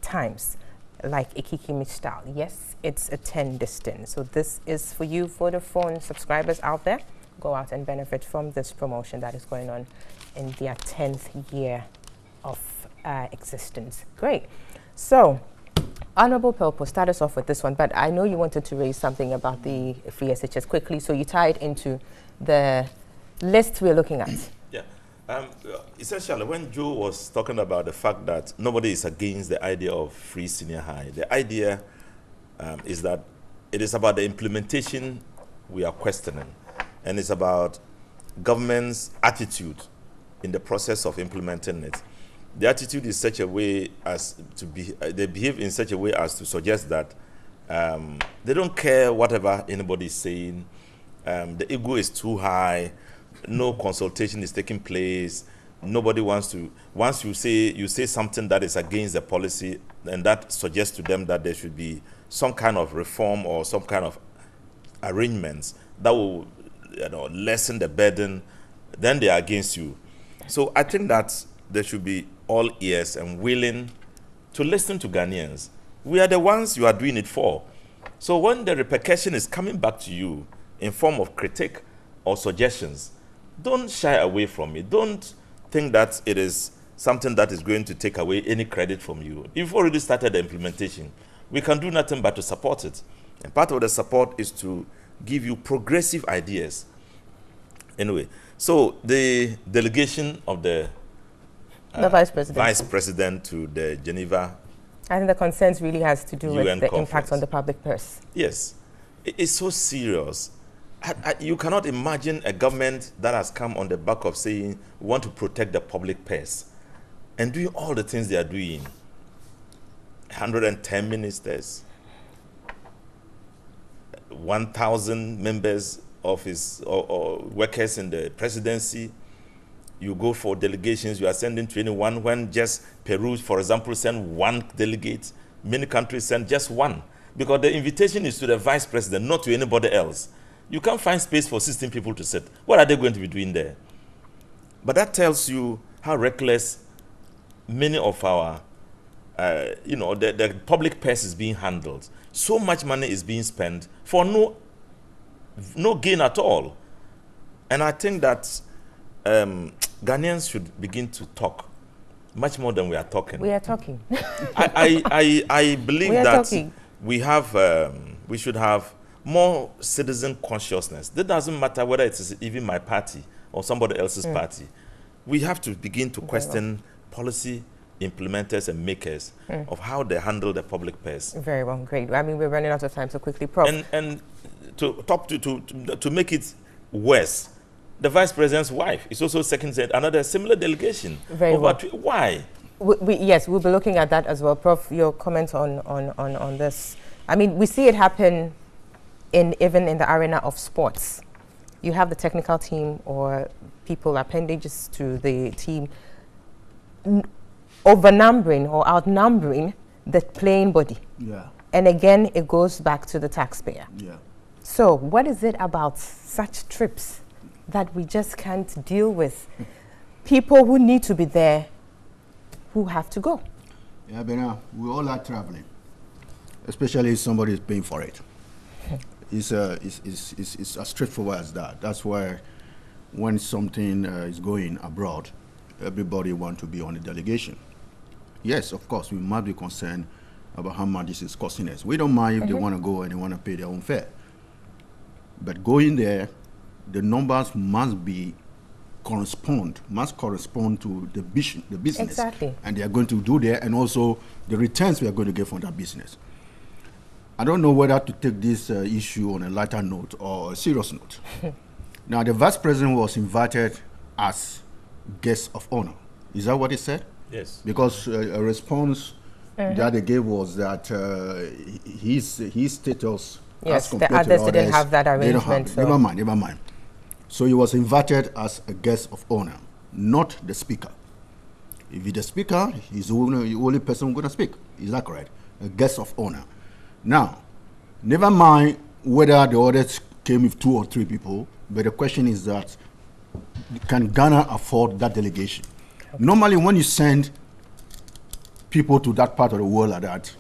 times, like Ikikimi style. Yes, it's a 10 distance. So this is for you Vodafone subscribers out there. Go out and benefit from this promotion that is going on in their 10th year of existence. Great. So, Honorable Pelpo, start us off with this one, but I know you wanted to raise something about the free SHS quickly, so you tie it into the list we're looking at. Yeah. Essentially, when Joe was talking about the fact that nobody is against the idea of free senior high, the idea is that it is about the implementation we are questioning, and it's about government's attitude in the process of implementing it. the attitude is such a way as to be, they behave in such a way as to suggest that they don't care whatever anybody is saying. The ego is too high. No consultation is taking place. Nobody wants to. Once you say something that is against the policy, and that suggests to them that there should be some kind of reform or some kind of arrangements that will, lessen the burden, then they are against you. So I think that there should be all ears and willing to listen to Ghanaians. We are the ones you are doing it for. So when the repercussion is coming back to you in form of critique or suggestions, don't shy away from it. Don't think that it is something that is going to take away any credit from you. You've already started the implementation. We can do nothing but to support it. And part of the support is to give you progressive ideas. Anyway, so the delegation of the vice president to the Geneva, I think the concerns really has to do UN with the conference. impact on the public purse. Yes, it's so serious. You cannot imagine a government that has come on the back of saying we want to protect the public purse and doing all the things they are doing. 110 ministers, 1,000 members of his or workers in the presidency. You go for delegations, you are sending 21. When just Peru, for example, send one delegate, many countries send just one, because the invitation is to the vice president, not to anybody else. You can't find space for 16 people to sit. What are they going to be doing there? But that tells you how reckless many of our, the public purse is being handled. So much money is being spent for no gain at all. And I think that Ghanaians should begin to talk much more than we are talking. We are talking. I believe that talking. We should have more citizen consciousness. That doesn't matter whether it is even my party or somebody else's party. We have to begin to question policy implementers and makers of how they handle the public purse. Very well, great. I mean, we're running out of time, so quickly, Prof. And to make it worse, the vice president's wife is also second-said another similar delegation. Very well. Why? Yes, we'll be looking at that as well. Prof, your comments on this. I mean, we see it happen even in the arena of sports. You have the technical team or people appendages to the team overnumbering or outnumbering the playing body. Yeah. And again, it goes back to the taxpayer. Yeah. So what is it about such trips that we just can't deal with? People who need to be there, who have to go. Yeah, but we all are traveling, especially if somebody is paying for it. It's as straightforward as that. That's why when something is going abroad, everybody wants to be on the delegation. Yes, of course, we must be concerned about how much this is costing us. We don't mind if they want to go and they want to pay their own fare. But going there, the numbers must correspond to the business. Exactly. And they are going to do there, and also the returns we are going to get from that business. I don't know whether to take this issue on a lighter note or a serious note. Now, the vice president was invited as guest of honor. Is that what he said? Yes. Because a response that they gave was that his status Yes, as compared the others to didn't have that they don't arrangement. have it. So. Never mind. So he was invited as a guest of honor, not the speaker. If he's the speaker, he's the only person who's going to speak. Is that correct? A guest of honor. Now, never mind whether the others came with 2 or 3 people, but the question is that can Ghana afford that delegation? Okay. Normally, when you send people to that part of the world like that,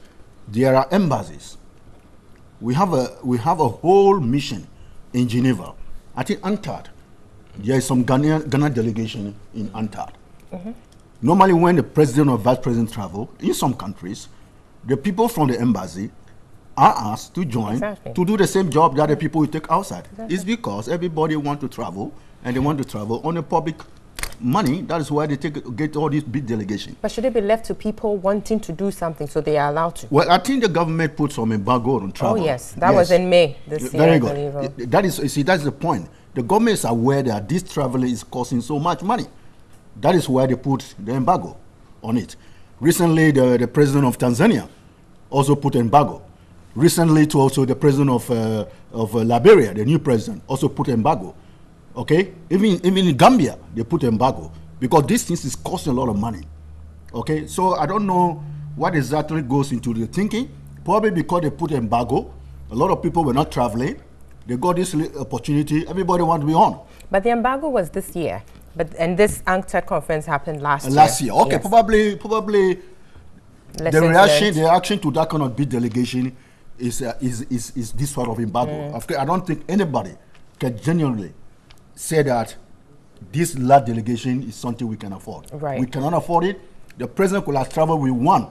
there are embassies. We have a whole mission in Geneva. I think UNCTAD. There is some Ghana delegation in UNCTAD. Normally, when the president or vice president travel in some countries, the people from the embassy are asked to join to do the same job that the people will take outside. It's because everybody wants to travel, and they want to travel on a public money. That is why they get all these big delegations. But should it be left to people wanting to do something so they are allowed to? Well, I think the government put some embargo on travel. Oh yes, that was in May this year. Very good. That is, you see, that's the point. The government is aware that this travel is costing so much money. That is why they put the embargo. on it. Recently, the president of Tanzania also put embargo. Recently, too, also the president of Liberia, the new president, also put embargo. Okay, even in Gambia, they put embargo because these things is costing a lot of money. Okay, so I don't know what exactly goes into the thinking. Probably because they put embargo, a lot of people were not traveling. They got this opportunity. Everybody want to be on. But the embargo was this year. And this UNCTAD conference happened last year. Last year, okay. Yes. Probably the reaction to that kind of big delegation is this sort of embargo. I don't think anybody can genuinely say that this large delegation is something we can afford. Right. We cannot afford it. The president could have traveled with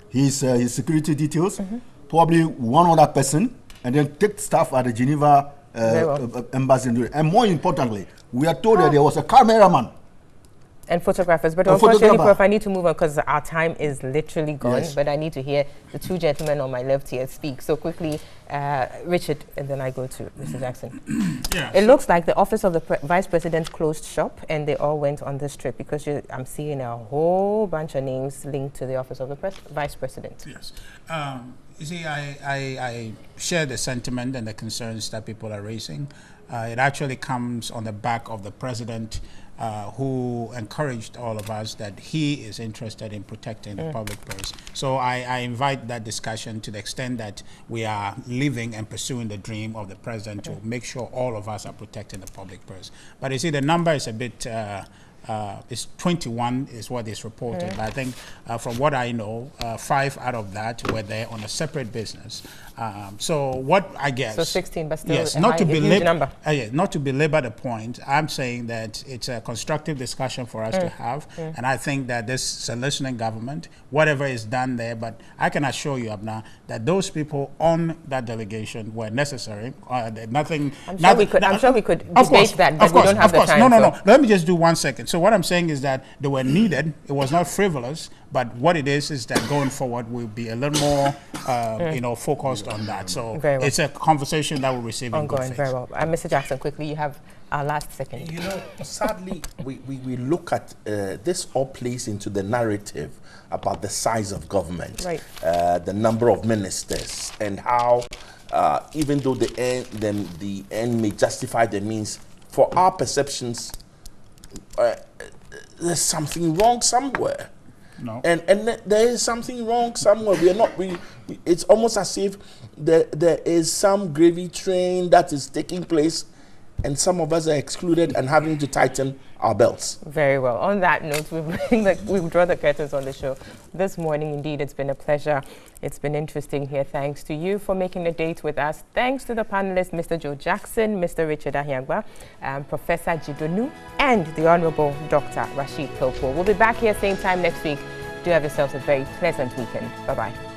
his security details, probably one other person, and then take staff at the Geneva embassy. And more importantly, we are told that there was a cameraman. And photographers. But unfortunately, Prof, I need to move on because our time is literally gone. Yes. But I need to hear the two gentlemen on my left here speak. So quickly, Richard, and then I go to Mr. Jackson. Yeah, it looks like the office of the Vice President closed shop and they all went on this trip because I'm seeing a whole bunch of names linked to the office of the Vice President. Yes. You see, I share the sentiment and the concerns that people are raising. It actually comes on the back of the president who encouraged all of us that he is interested in protecting the public purse. So I invite that discussion to the extent that we are living and pursuing the dream of the president to make sure all of us are protecting the public purse. But you see, the number is a bit, it's 21 is what is reported. But I think from what I know, 5 out of that were there on a separate business. So what I guess... So 16, but still yes, a huge number. Not to belabor the point, I'm saying that it's a constructive discussion for us to have. And I think that this is a listening government, whatever is done there, but I can assure you, Abna, that those people on that delegation were necessary. Nothing... I'm sure we could debate that, but we don't have the time. No. Let me just do 1 second. So what I'm saying is that they were needed. It was not frivolous. But what it is that going forward we'll be a little more, focused on that. So it's a conversation that we'll receive in good faith. Very well. Mr. Jackson, quickly, you have our last second. Sadly, we look at this all plays into the narrative about the size of government, right. The number of ministers, and how even though the end may justify the means, for our perceptions, there's something wrong somewhere. No. And there is something wrong somewhere. It's almost as if there is some gravy train that is taking place and some of us are excluded and having to tighten our belts. Very well. On that note, we've drawn the curtains on the show this morning. Indeed, it's been a pleasure. It's been interesting here. Thanks to you for making the date with us. Thanks to the panelists, Mr. Joe Jackson, Mr. Richard Ahiagba, Professor Jidonu, and the Honorable Dr. Rashid Pilpo. We'll be back here same time next week. Do have yourselves a very pleasant weekend. Bye-bye.